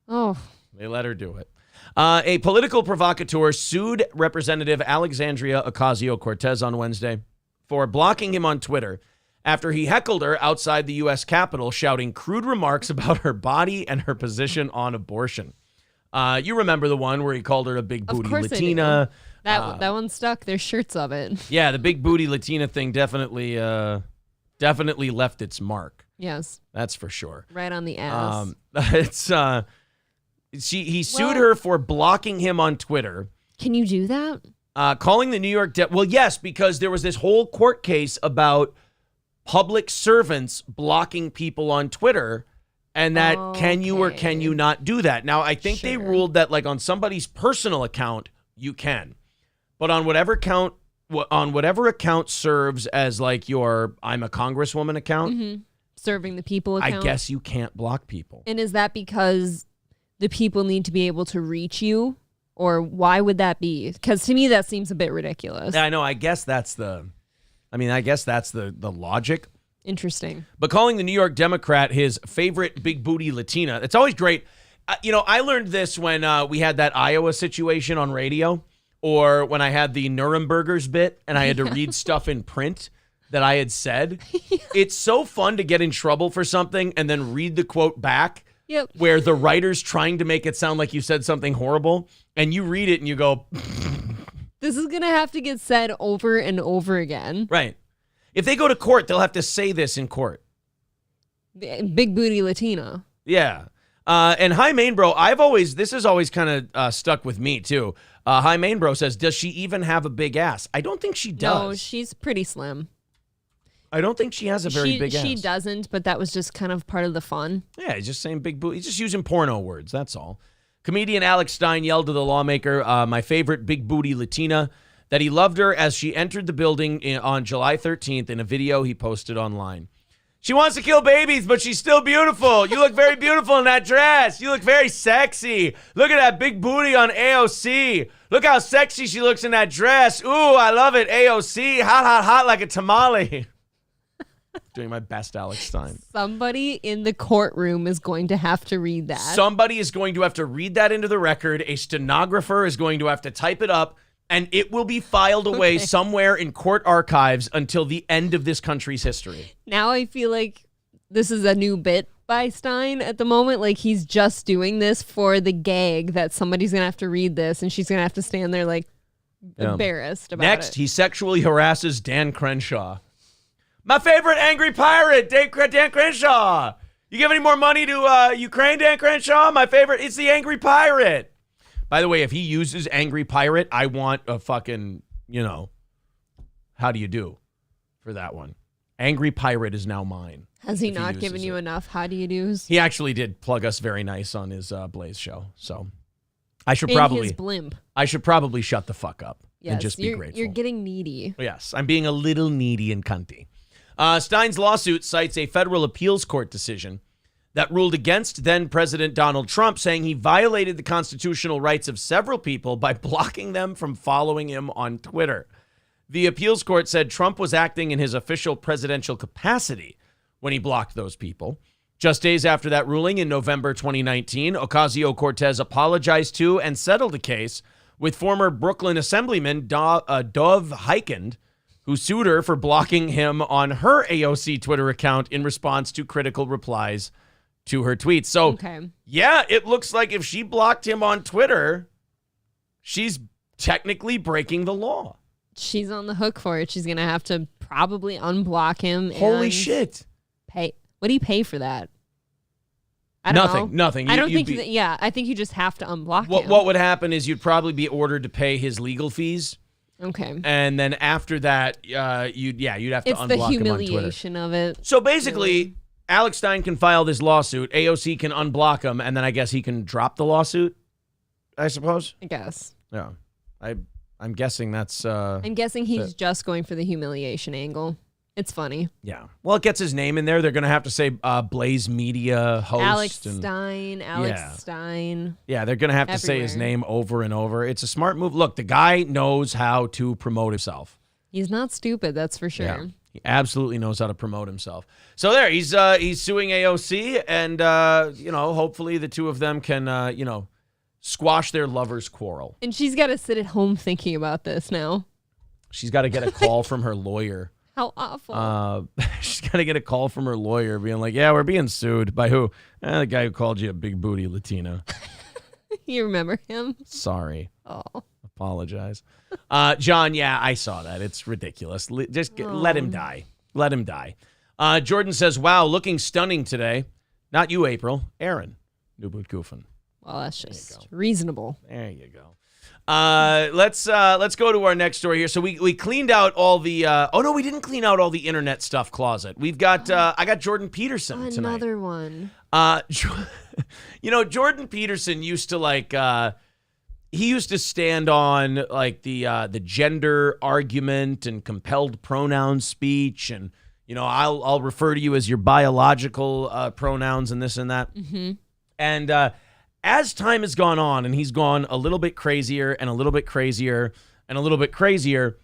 Oh. They let her do it. A political provocateur sued Representative Alexandria Ocasio-Cortez on Wednesday for blocking him on Twitter after he heckled her outside the U.S. Capitol, shouting crude remarks about her body and her position on abortion. You remember the one where he called her a big booty Latina. That one stuck. There's shirts of it. Yeah, the big booty Latina thing definitely left its mark. Yes. That's for sure. Right on the ass. He sued her for blocking him on Twitter. Can you do that? Calling the New York well, yes, because there was this whole court case about public servants blocking people on Twitter, and that can you or can you not do that? Now, I think they ruled that like on somebody's personal account, you can. But on whatever account serves as like your I'm a Congresswoman account, serving the people account, I guess you can't block people. And is that because the people need to be able to reach you? Or why would that be? Because to me, that seems a bit ridiculous. Yeah, I know. I guess that's the logic. Interesting. But calling the New York Democrat his favorite big booty Latina, it's always great. I learned this when we had that Iowa situation on radio, or when I had the Nurembergers bit and I had to read stuff in print that I had said. It's so fun to get in trouble for something and then read the quote back. Yep. Where the writer's trying to make it sound like you said something horrible, and you read it and you go, this is going to have to get said over and over again. Right. If they go to court, they'll have to say this in court. Big booty Latina. Yeah. And Hi Main Bro, this has always kind of stuck with me too. Hi Main Bro says, does she even have a big ass? I don't think she does. No, she's pretty slim. I don't think she has a very big ass. She doesn't, but that was just kind of part of the fun. Yeah, he's just saying big booty. He's just using porno words, that's all. Comedian Alex Stein yelled to the lawmaker, my favorite big booty Latina, that he loved her as she entered the building on July 13th in a video he posted online. She wants to kill babies, but she's still beautiful. You look very beautiful in that dress. You look very sexy. Look at that big booty on AOC. Look how sexy she looks in that dress. Ooh, I love it. AOC, hot, hot, hot like a tamale. Doing my best Alex Stein. Somebody in the courtroom is going to have to read that. Somebody is going to have to read that into the record. A stenographer is going to have to type it up, and it will be filed away somewhere in court archives until the end of this country's history. Now I feel like this is a new bit by Stein at the moment. Like he's just doing this for the gag that somebody's going to have to read this, and she's going to have to stand there like embarrassed about it. Next, he sexually harasses Dan Crenshaw. My favorite angry pirate, Dan Crenshaw. You give any more money to Ukraine, Dan Crenshaw? My favorite, it's the angry pirate. By the way, if he uses angry pirate, I want a fucking, how do you do for that one? Angry pirate is now mine. Has he not given you enough how do you do's? He actually did plug us very nice on his Blaze show. So I should probably shut the fuck up and just be grateful. You're getting needy. Yes, I'm being a little needy and cunty. Stein's lawsuit cites a federal appeals court decision that ruled against then-President Donald Trump, saying he violated the constitutional rights of several people by blocking them from following him on Twitter. The appeals court said Trump was acting in his official presidential capacity when he blocked those people. Just days after that ruling in November 2019, Ocasio-Cortez apologized to and settled the case with former Brooklyn Assemblyman Dov Hikind, who sued her for blocking him on her AOC Twitter account in response to critical replies to her tweets. So, yeah, it looks like if she blocked him on Twitter, she's technically breaking the law. She's on the hook for it. She's going to have to probably unblock him. Holy shit. Pay. What do you pay for that? I don't know. Nothing. I don't think, I think you just have to unblock him. What would happen is you'd probably be ordered to pay his legal fees. Okay. And then after that, you'd have to unblock him on Twitter. It's the humiliation of it. So basically, Alex Stein can file this lawsuit, AOC can unblock him, and then I guess he can drop the lawsuit, I suppose? I guess. Yeah. I'm guessing that's... I'm guessing he's just going for the humiliation angle. It's funny. Yeah. Well, it gets his name in there. They're going to have to say Blaze Media host. Alex Stein. Yeah, they're going to have to say his name over and over. It's a smart move. Look, the guy knows how to promote himself. He's not stupid, that's for sure. Yeah. He absolutely knows how to promote himself. So there, he's suing AOC, and hopefully the two of them can squash their lovers' quarrel. And she's got to sit at home thinking about this now. She's got to get a call from her lawyer. How awful. She's got to get a call from her lawyer being like, yeah, we're being sued. By who? The guy who called you a big booty Latina. You remember him? Sorry. Oh. Apologize. John, yeah, I saw that. It's ridiculous. Let him die. Let him die. Jordan says, wow, looking stunning today. Not you, April. Aaron. New boot goofing. Well, that's just reasonable. There you go. Let's go to our next story here. So we cleaned out all the we didn't clean out all the internet stuff closet. We've got I got Jordan Peterson tonight. Another one. Jordan Peterson used to he used to stand on like the gender argument and compelled pronoun speech, and I'll refer to you as your biological pronouns and this and that. Mm-hmm. And as time has gone on, and he's gone a little bit crazier and a little bit crazier and a little bit crazier,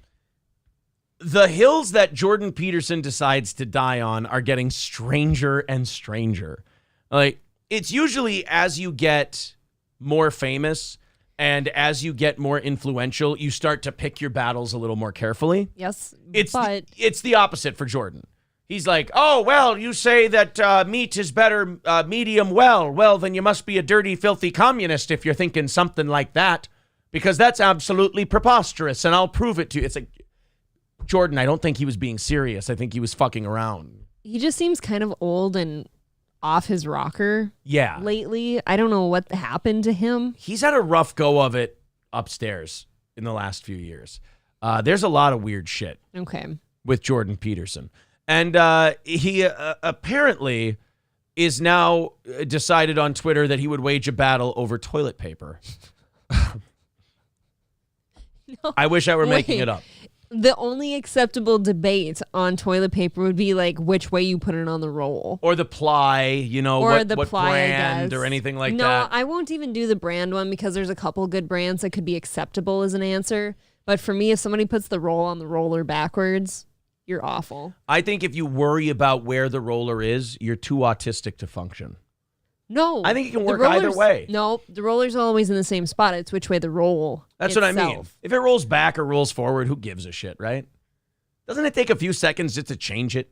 the hills that Jordan Peterson decides to die on are getting stranger and stranger. Like, it's usually as you get more famous and as you get more influential, you start to pick your battles a little more carefully. Yes, it's the opposite for Jordan. He's like, oh, well, you say that meat is better medium well. Well, then you must be a dirty, filthy communist if you're thinking something like that, because that's absolutely preposterous, and I'll prove it to you. It's like, Jordan, I don't think he was being serious. I think he was fucking around. He just seems kind of old and off his rocker. Yeah. Lately. I don't know what happened to him. He's had a rough go of it upstairs in the last few years. There's a lot of weird shit with Jordan Peterson. And he apparently is now decided on Twitter that he would wage a battle over toilet paper. No, I wish I were making it up. The only acceptable debate on toilet paper would be like which way you put it on the roll. Or the ply, or what ply, brand or anything like that. No, I won't even do the brand one because there's a couple good brands that could be acceptable as an answer. But for me, if somebody puts the roll on the roller backwards, you're awful. I think if you worry about where the roller is, you're too autistic to function. No. I think it can work either way. No, the roller's always in the same spot. It's which way the roll That's itself. what I mean. If it rolls back or rolls forward, who gives a shit, right? Doesn't it take a few seconds just to change it?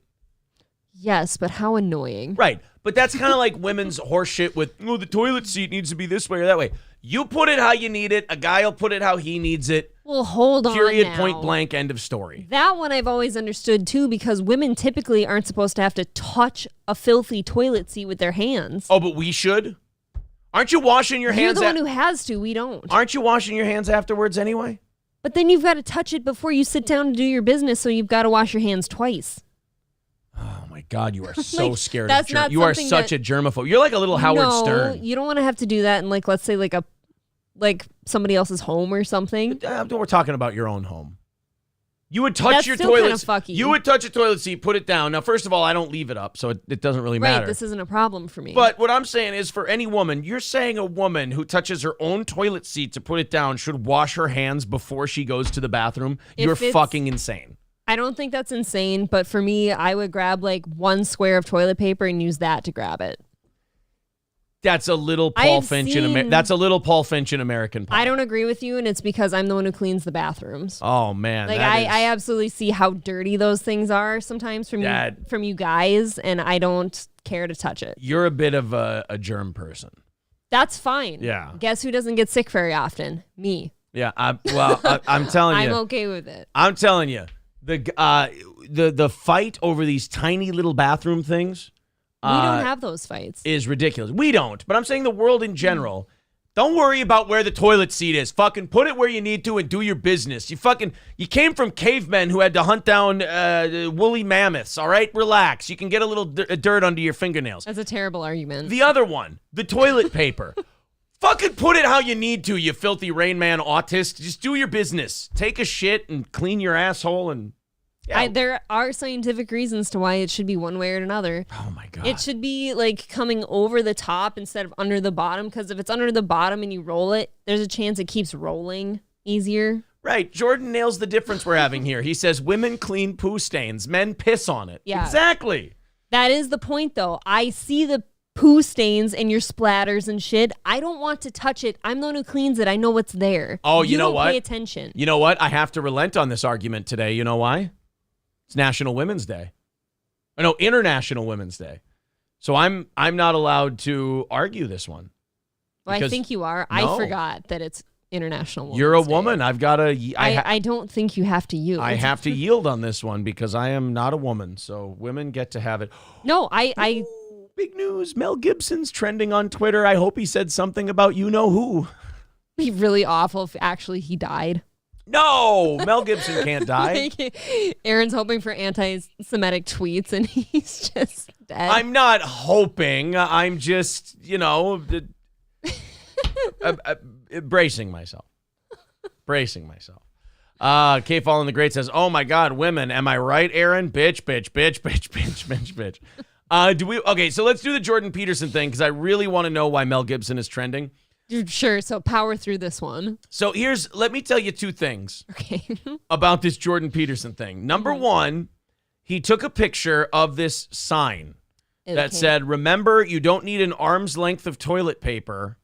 Yes, but how annoying. Right. But that's kind of like women's horse shit with, the toilet seat needs to be this way or that way. You put it how you need it. A guy will put it how he needs it. Well, hold on Period, now. point blank, end of story. That one I've always understood, too, because women typically aren't supposed to have to touch a filthy toilet seat with their hands. Oh, but we should? Aren't you washing your hands? You're the one who has to. We don't. Aren't you washing your hands afterwards anyway? But then you've got to touch it before you sit down to do your business, so you've got to wash your hands twice. Oh, my God, you are so scared that's of not you are such a germaphobe. You're like a little Howard Stern. No, you don't want to have to do that in, like, let's say, like somebody else's home or something. We're talking about your own home. You would touch your still toilet. Kind of fucky. You would touch a toilet seat, put it down. Now, first of all, I don't leave it up, so it doesn't really matter. Right, this isn't a problem for me. But what I'm saying is, for any woman, you're saying a woman who touches her own toilet seat to put it down should wash her hands before she goes to the bathroom. You're fucking insane. I don't think that's insane, but for me, I would grab like one square of toilet paper and use that to grab it. That's a little Paul Finch that's a little Paul Finch in American Pie. I don't agree with you, and it's because I'm the one who cleans the bathrooms. Oh man, like I absolutely see how dirty those things are sometimes from you guys, and I don't care to touch it. You're a bit of a germ person. That's fine. Yeah. Guess who doesn't get sick very often? Me. Yeah. I'm telling you. I'm okay with it. I'm telling you, the fight over these tiny little bathroom things. We don't have those fights. Is ridiculous. We don't, but I'm saying the world in general. Don't worry about where the toilet seat is. Fucking put it where you need to and do your business. You came from cavemen who had to hunt down woolly mammoths, all right? Relax. You can get a little dirt under your fingernails. That's a terrible argument. The other one, the toilet paper. Fucking put it how you need to, you filthy Rain Man autist. Just do your business. Take a shit and clean your asshole and... Yeah. There are scientific reasons to why it should be one way or another. Oh, my God. It should be like coming over the top instead of under the bottom, because if it's under the bottom and you roll it, there's a chance it keeps rolling easier. Right. Jordan nails the difference we're having here. He says women clean poo stains, men piss on it. Yeah. Exactly. That is the point, though. I see the poo stains and your splatters and shit. I don't want to touch it. I'm the one who cleans it. I know what's there. Oh, you know what? Pay attention. You know what? I have to relent on this argument today. You know why? It's National Women's Day. No, International Women's Day. So I'm not allowed to argue this one. Well, I think you are. No. I forgot that it's International Women's You're a Day. woman. I've got to. I don't think you have to yield. I have to yield on this one because I am not a woman. So women get to have it. No, Ooh, big news. Mel Gibson's trending on Twitter. I hope he said something about you know who. It'd be really awful if actually he died. No, Mel Gibson can't die. Aaron's hoping for anti-Semitic tweets, and he's just dead. I'm not hoping. I'm just, bracing myself. K Fallen the Great says, "Oh my God, women! Am I right, Aaron? Bitch, bitch, bitch, bitch, bitch, bitch, bitch." Okay, so let's do the Jordan Peterson thing because I really want to know why Mel Gibson is trending. Sure. So power through this one. So let me tell you two things about this Jordan Peterson thing. Number one, he took a picture of this sign that said, "Remember, you don't need an arm's length of toilet paper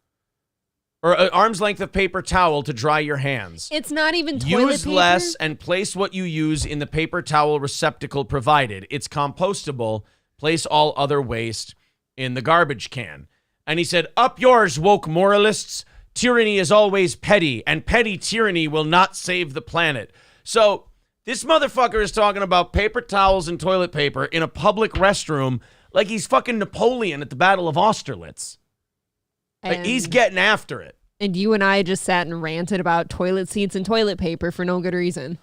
or an arm's length of paper towel to dry your hands. It's not even toilet Use paper. less and place what you use in the paper towel receptacle provided. It's compostable. Place all other waste in the garbage can." And he said, "Up yours, woke moralists. Tyranny is always petty, and petty tyranny will not save the planet." So this motherfucker is talking about paper towels and toilet paper in a public restroom like he's fucking Napoleon at the Battle of Austerlitz. Like he's getting after it. And you and I just sat and ranted about toilet seats and toilet paper for no good reason.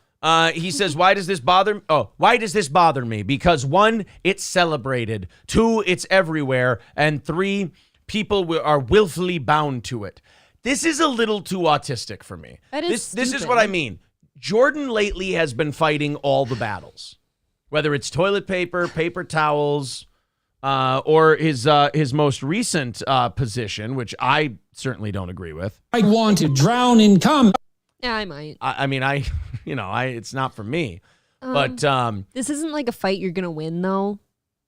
He says, why does this bother me? Because 1, it's celebrated. 2, it's everywhere. And 3, people are willfully bound to it. This is a little too autistic for me. This is what I mean. Jordan lately has been fighting all the battles, whether it's toilet paper, paper towels, or his most recent position, which I certainly don't agree with. I want to drown in cum. Yeah, I might. It's not for me. But this isn't like a fight you're gonna win, though.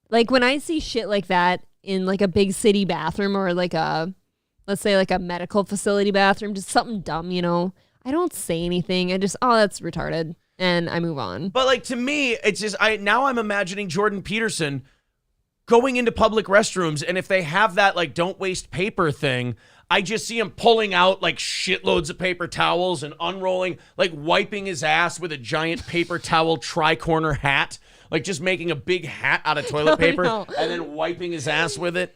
Like when I see shit like that in like a big city bathroom or like let's say like a medical facility bathroom, just something dumb, I don't say anything. I just, that's retarded. And I move on. But like to me, it's just, now I'm imagining Jordan Peterson going into public restrooms. And if they have that like don't waste paper thing, I just see him pulling out like shitloads of paper towels and unrolling, like wiping his ass with a giant paper towel tri-corner hat. Like just making a big hat out of toilet paper and then wiping his ass with it.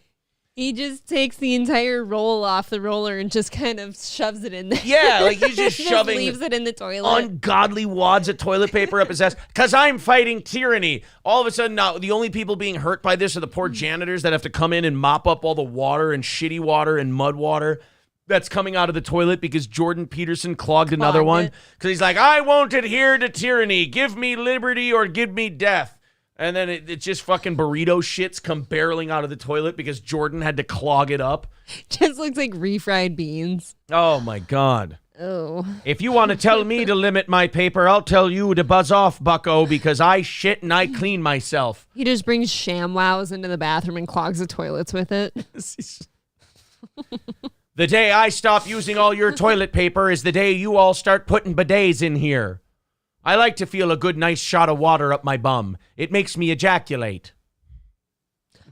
He just takes the entire roll off the roller and just kind of shoves it in there. Yeah, like he's just shoving leaves it in the toilet. Ungodly wads of toilet paper up his ass. Because I'm fighting tyranny. All of a sudden now, the only people being hurt by this are the poor janitors that have to come in and mop up all the water and shitty water and mud water that's coming out of the toilet because Jordan Peterson clogged another one. Because he's like, I won't adhere to tyranny. Give me liberty or give me death. And then it just fucking burrito shits come barreling out of the toilet because Jordan had to clog it up. Just looks like refried beans. Oh, my God. Oh. If you want to tell me to limit my paper, I'll tell you to buzz off, bucko, because I shit and I clean myself. He just brings ShamWows into the bathroom and clogs the toilets with it. The day I stop using all your toilet paper is the day you all start putting bidets in here. I like to feel a good, nice shot of water up my bum. It makes me ejaculate.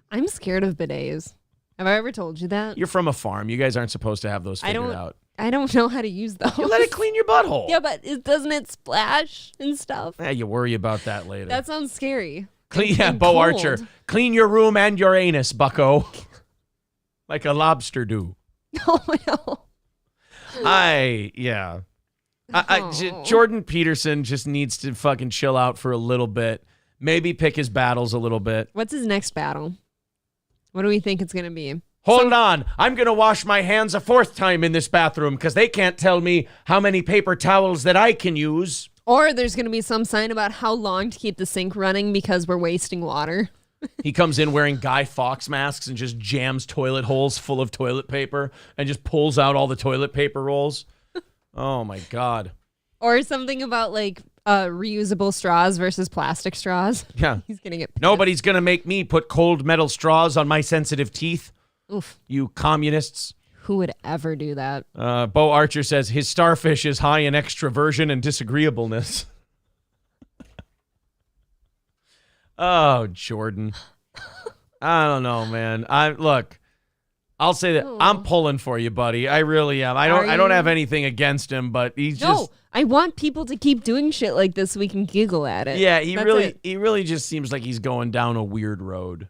I'm scared of bidets. Have I ever told you that? You're from a farm. You guys aren't supposed to have those figured out. I don't know how to use those. You let it clean your butthole. Yeah, but doesn't it splash and stuff? Yeah, you worry about that later. That sounds scary. Bo Archer. Clean your room and your anus, bucko. Like a lobster do. Oh, no. Jordan Peterson just needs to fucking chill out for a little bit. Maybe pick his battles a little bit. What's his next battle? What do we think it's going to be? Hold on. I'm going to wash my hands a 4th time in this bathroom because they can't tell me how many paper towels that I can use. Or there's going to be some sign about how long to keep the sink running because we're wasting water. He comes in wearing Guy Fawkes masks and just jams toilet holes full of toilet paper and just pulls out all the toilet paper rolls. Oh, my God. Or something about like reusable straws versus plastic straws. Yeah. He's gonna get pissed. Nobody's going to make me put cold metal straws on my sensitive teeth. Oof. You communists. Who would ever do that? Bo Archer says his starfish is high in extroversion and disagreeableness. Oh, Jordan. I don't know, man. I'll say that I'm pulling for you, buddy. I really am. I don't have anything against him, but he's just. I want people to keep doing shit like this so we can giggle at it. Yeah, he really just seems like he's going down a weird road.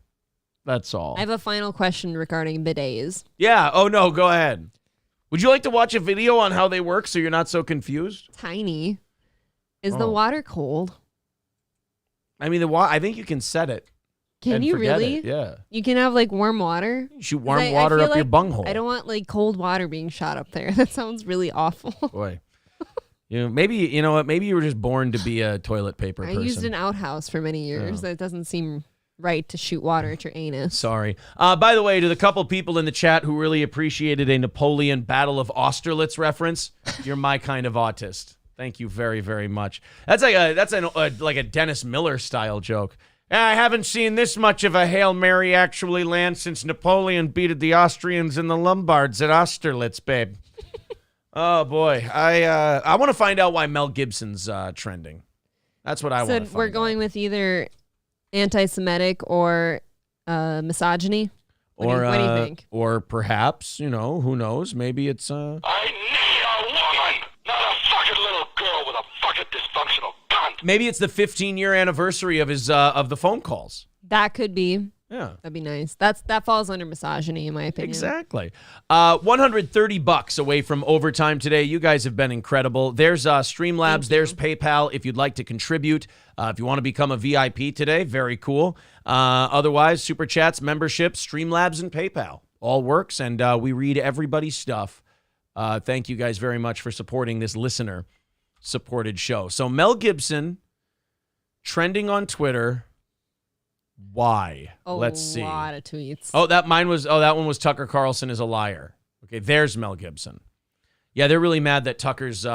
That's all. I have a final question regarding bidets. Yeah. Oh no, go ahead. Would you like to watch a video on how they work so you're not so confused? Tiny. Is the water cold? I mean, I think you can set it. Can you really? Yeah. You can have like warm water? You shoot warm water up your bunghole. I don't want like cold water being shot up there. That sounds really awful. Boy. Maybe you know what? Maybe you were just born to be a toilet paper person. I used an outhouse for many years. That doesn't seem right to shoot water at your anus. Sorry. By the way, to the couple people in the chat who really appreciated a Napoleon Battle of Austerlitz reference, you're my kind of autist. Thank you very, very much. That's like a Dennis Miller style joke. I haven't seen this much of a Hail Mary actually land since Napoleon beated the Austrians and the Lombards at Austerlitz, babe. Oh, boy. I want to find out why Mel Gibson's trending. That's what I want to find out. So we're going with either anti-Semitic or misogyny? What do you think? Or perhaps, who knows? Maybe it's... I need a woman, not a fucking little girl with a fucking dysfunctional cunt. Maybe it's the 15-year anniversary of his of the phone calls. That could be. Yeah. That'd be nice. That falls under misogyny, in my opinion. Exactly. $130 away from overtime today. You guys have been incredible. There's Streamlabs. There's PayPal if you'd like to contribute. If you want to become a VIP today, very cool. Otherwise, Super Chats, memberships, Streamlabs, and PayPal. All works, and we read everybody's stuff. Thank you guys very much for supporting this listener-supported show. So Mel Gibson, trending on Twitter... Why? Let's see. A lot of tweets. That one was Tucker Carlson is a liar. Okay, there's Mel Gibson. Yeah, they're really mad that Tucker's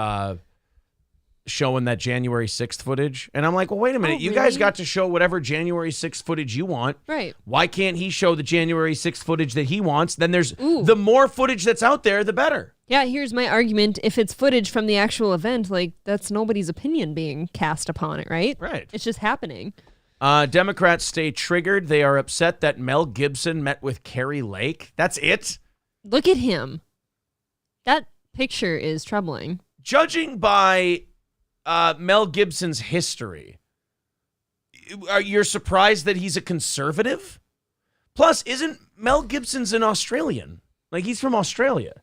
showing that January 6th footage. And I'm like, well, wait a minute. You guys got to show whatever January 6th footage you want. Right. Why can't he show the January 6th footage that he wants? Then there's the more footage that's out there, the better. Yeah, here's my argument. If it's footage from the actual event, like that's nobody's opinion being cast upon it, right? Right. It's just happening. Democrats stay triggered. They are upset that Mel Gibson met with Carrie Lake. That's it? Look at him. That picture is troubling. Judging by Mel Gibson's history, you're surprised that he's a conservative? Plus, isn't Mel Gibson's an Australian? Like, he's from Australia.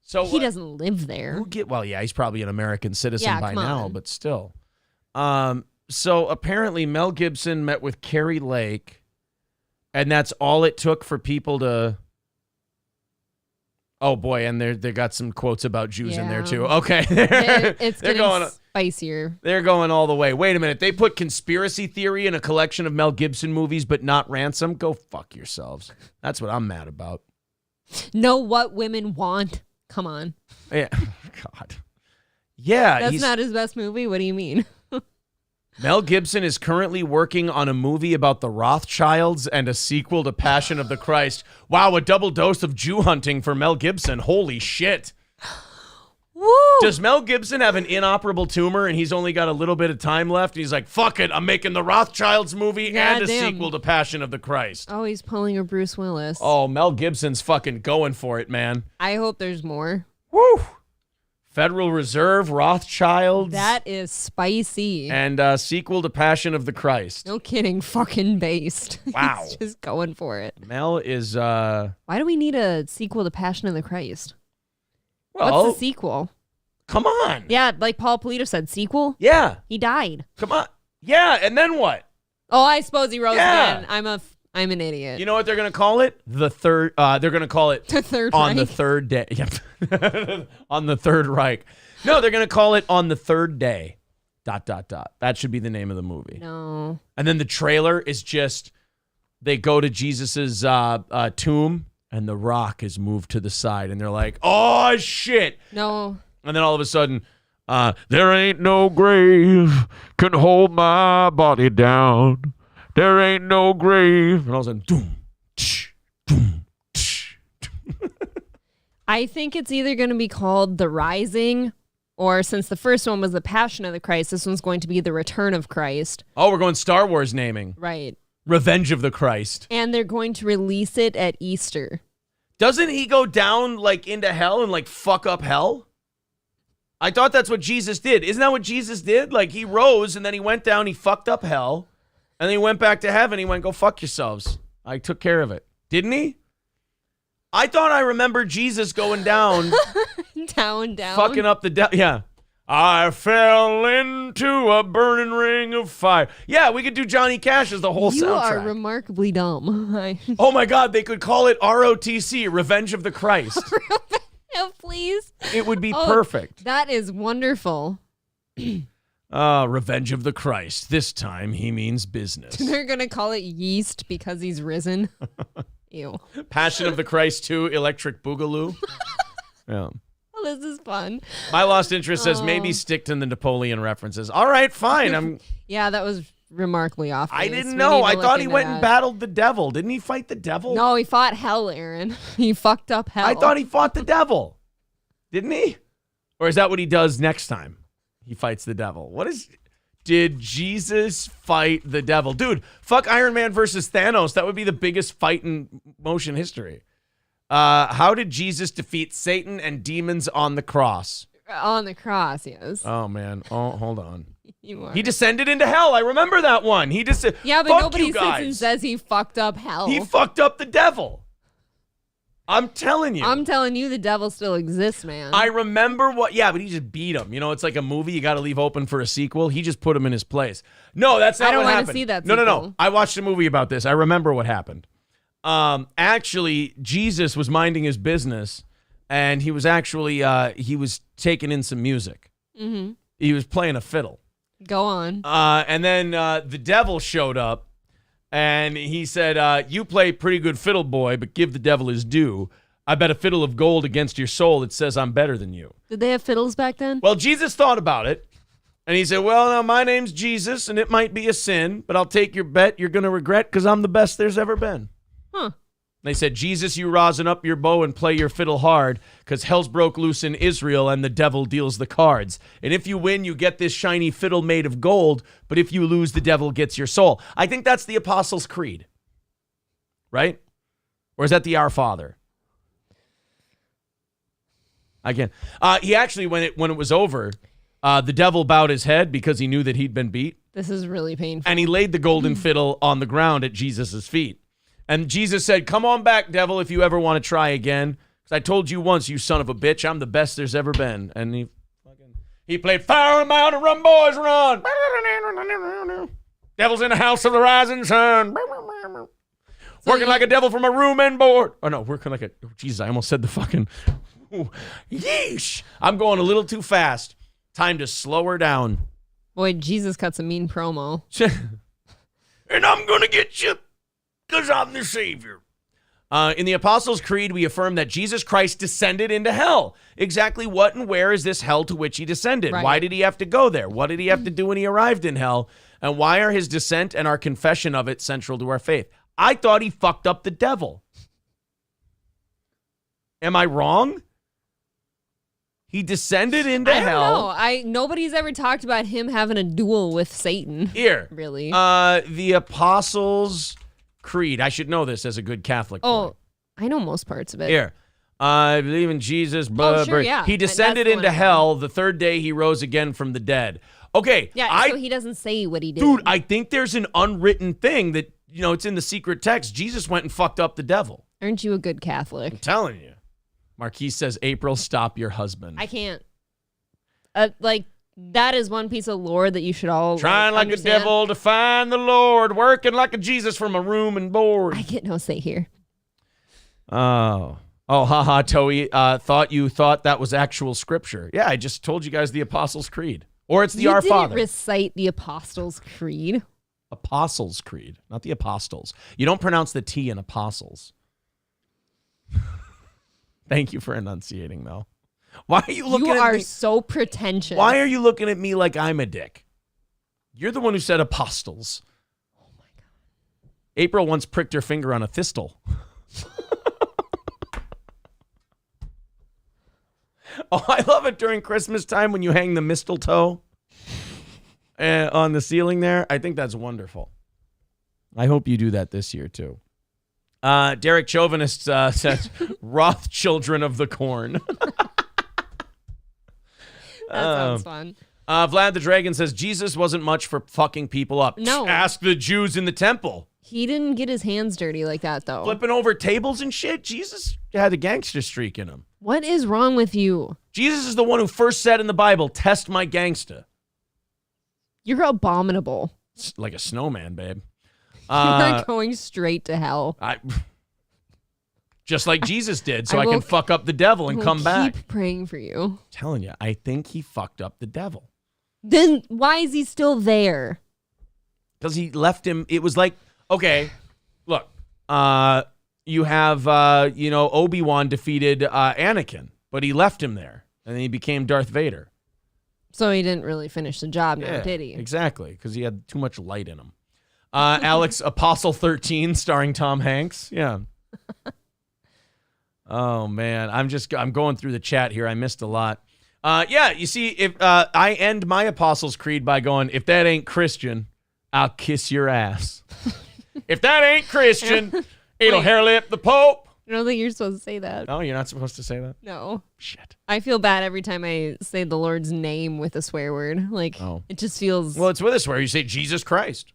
So he doesn't live there. Well, yeah, he's probably an American citizen by now, but still. So apparently Mel Gibson met with Carrie Lake, and that's all it took for people to... Oh, boy, and they got some quotes about Jews in there, too. Okay. It's getting spicier. They're going all the way. Wait a minute. They put conspiracy theory in a collection of Mel Gibson movies, but not Ransom? Go fuck yourselves. That's what I'm mad about. Know what women want. Come on. Yeah. God. Yeah. That's not his best movie? What do you mean? Mel Gibson is currently working on a movie about the Rothschilds and a sequel to Passion of the Christ. Wow, a double dose of Jew hunting for Mel Gibson. Holy shit. Woo! Does Mel Gibson have an inoperable tumor and he's only got a little bit of time left? And he's like, fuck it, I'm making the Rothschilds movie and a sequel to Passion of the Christ. Oh, he's pulling a Bruce Willis. Oh, Mel Gibson's fucking going for it, man. I hope there's more. Woo! Federal Reserve, Rothschilds. That is spicy. And sequel to Passion of the Christ. No kidding, fucking based. Wow. He's just going for it. Mel is... Why do we need a sequel to Passion of the Christ? Well, what's the sequel? Come on. Yeah, like Paul Polito said, sequel? Yeah. He died. Come on. Yeah, and then what? Oh, I suppose he rose again. I'm an idiot. You know what they're going to call it? The third... they're going to call it... The Third on Reich? the third day. Yep. On the Third Reich. No, they're going to call it On the Third Day. ... That should be the name of the movie. No. And then the trailer is just... They go to Jesus's tomb, and the rock is moved to the side, and they're like, oh, shit. No. And then all of a sudden, There ain't no grave can hold my body down. There ain't no grave. And all of a sudden, doom, tsh, doom, tsh. I think it's either going to be called The Rising, or since the first one was The Passion of the Christ, this one's going to be The Return of Christ. Oh, we're going Star Wars naming. Right. Revenge of the Christ. And they're going to release it at Easter. Doesn't he go down like into hell and like fuck up hell? I thought that's what Jesus did. Isn't that what Jesus did? Like he rose and then he went down, he fucked up hell, and then he went back to heaven. He went, go fuck yourselves. I took care of it. Didn't he? I thought I remember Jesus going down. down. Fucking up the devil. Yeah. I fell into a burning ring of fire. Yeah, we could do Johnny Cash as the whole you soundtrack. You are remarkably dumb. Oh my God, they could call it ROTC, Revenge of the Christ. No, please. It would be perfect. That is wonderful. Revenge of the Christ. This time he means business. They're going to call it Yeast because he's risen. Ew. Passion of the Christ 2, Electric Boogaloo. Yeah. Well, this is fun. My lost interest says maybe stick to the Napoleon references. All right, fine. Yeah, that was remarkably off. I didn't know. I thought he went and battled the devil. Didn't he fight the devil? No, he fought hell, Aaron. He fucked up hell. I thought he fought the devil. Didn't he? Or is that what he does next time? He fights the devil. Did Jesus fight the devil? Dude, fuck Iron Man versus Thanos. That would be the biggest fight in motion history. How did Jesus defeat Satan and demons on the cross? On the cross, yes. Oh, man. Oh, hold on. You are. He descended into hell. I remember that one. Yeah, but nobody sits and says he fucked up hell. He fucked up the devil. I'm telling you. I'm telling you the devil still exists, man. I remember but he just beat him. You know, it's like a movie. You got to leave open for a sequel. He just put him in his place. No, that's not what happened. I don't want to see that sequel. No. I watched a movie about this. I remember what happened. Actually, Jesus was minding his business, and he was actually, he was taking in some music. Mm-hmm. He was playing a fiddle. Go on. And then the devil showed up, and he said, you play pretty good fiddle, boy, but give the devil his due. I bet a fiddle of gold against your soul that says I'm better than you. Did they have fiddles back then? Well, Jesus thought about it, and he said, well, now, my name's Jesus, and it might be a sin, but I'll take your bet you're going to regret because I'm the best there's ever been. Huh. They said, Jesus, you rosin up your bow and play your fiddle hard, because hell's broke loose in Israel and the devil deals the cards. And if you win, you get this shiny fiddle made of gold, but if you lose, the devil gets your soul. I think that's the Apostles' Creed. Right? Or is that the Our Father? I can't. He actually, when it was over, the devil bowed his head because he knew that he'd been beat. This is really painful. And he laid the golden fiddle on the ground at Jesus' feet. And Jesus said, come on back, devil, if you ever want to try again. Because I told you once, you son of a bitch, I'm the best there's ever been. And he played Fire 'em out and Run, Boys, Run. Devil's in the house of the rising sun. Working like a devil from a room and board. Oh, no, working like Jesus, I almost said the fucking... Yeesh. I'm going a little too fast. Time to slow her down. Boy, Jesus cuts a mean promo. And I'm going to get you. Because I'm the Savior. In the Apostles' Creed, we affirm that Jesus Christ descended into hell. Exactly what and where is this hell to which he descended? Right. Why did he have to go there? What did he have to do when he arrived in hell? And why are his descent and our confession of it central to our faith? I thought he fucked up the devil. Am I wrong? He descended into hell. I don't know. Nobody's ever talked about him having a duel with Satan. Here. Really? The Apostles' Creed. I should know this as a good Catholic boy. Oh, I know most parts of it. Here. I believe in Jesus. Sure, yeah. He descended into hell. The third day he rose again from the dead. Okay. Yeah, so he doesn't say what he did. Dude, I think there's an unwritten thing that, it's in the secret text. Jesus went and fucked up the devil. Aren't you a good Catholic? I'm telling you. Marquise says, April, stop your husband. I can't. That is one piece of lore that you should all trying like understand. a devil to find the Lord, working like a Jesus from a room and board. I get no say here. Oh, haha, Toei, thought that was actual scripture. Yeah, I just told you guys the Apostles' Creed. Or it's the Our Father. You didn't recite the Apostles' Creed. Apostles' Creed, not the Apostles. You don't pronounce the T in Apostles. Thank you for enunciating, Mel. Why are you looking at me? You are so pretentious. Why are you looking at me like I'm a dick? You're the one who said apostles. Oh my God. April once pricked her finger on a thistle. Oh, I love it during Christmas time when you hang the mistletoe on the ceiling there. I think that's wonderful. I hope you do that this year, too. Derek Chauvinist says, Roth children of the corn. That sounds fun. Vlad the Dragon says, Jesus wasn't much for fucking people up. No. Ask the Jews in the temple. He didn't get his hands dirty like that, though. Flipping over tables and shit. Jesus had a gangster streak in him. What is wrong with you? Jesus is the one who first said in the Bible, test my gangsta. You're abominable. It's like a snowman, babe. You're not going straight to hell. Just like Jesus did, so I can fuck up the devil and come back. Keep praying for you. I'm telling you, I think he fucked up the devil. Then why is he still there? Because he left him. It was like, okay, look, you have, Obi-Wan defeated Anakin, but he left him there, and then he became Darth Vader. So he didn't really finish the job now, did he? Exactly, because he had too much light in him. Alex, Apostle 13, starring Tom Hanks. Yeah. Oh, man. I'm going through the chat here. I missed a lot. You see, if I end my Apostles' Creed by going, if that ain't Christian, I'll kiss your ass. If that ain't Christian, it'll hair lip the Pope. I don't think you're supposed to say that. Oh, you're not supposed to say that? No. Shit. I feel bad every time I say the Lord's name with a swear word. It just feels... Well, it's with a swear. You say Jesus Christ.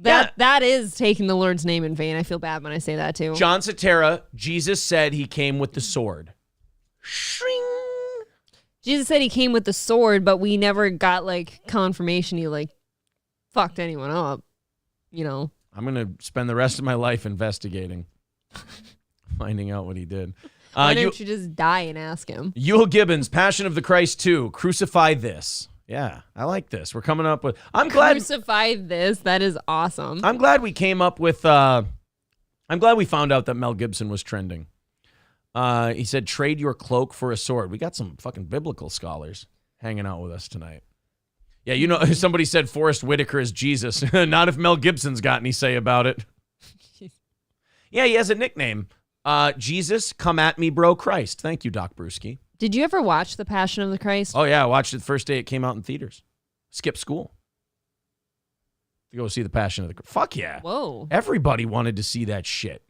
That is taking the Lord's name in vain. I feel bad when I say that, too. John Cetera, Jesus said he came with the sword. Shring. Jesus said he came with the sword, but we never got, confirmation he, fucked anyone up. I'm going to spend the rest of my life investigating. Finding out what he did. Why don't you just die and ask him? Yul Gibbons, Passion of the Christ 2, Crucify This. Yeah, I like this. We're coming up with... Crucify this. That is awesome. I'm glad we came up with... I'm glad we found out that Mel Gibson was trending. He said, trade your cloak for a sword. We got some fucking biblical scholars hanging out with us tonight. Yeah, somebody said Forrest Whitaker is Jesus. Not if Mel Gibson's got any say about it. Yeah, he has a nickname. Jesus, come at me, bro, Christ. Thank you, Doc Brewski. Did you ever watch The Passion of the Christ? Oh, yeah, I watched it the first day it came out in theaters. Skipped school to go see The Passion of the Christ. Fuck yeah. Whoa. Everybody wanted to see that shit.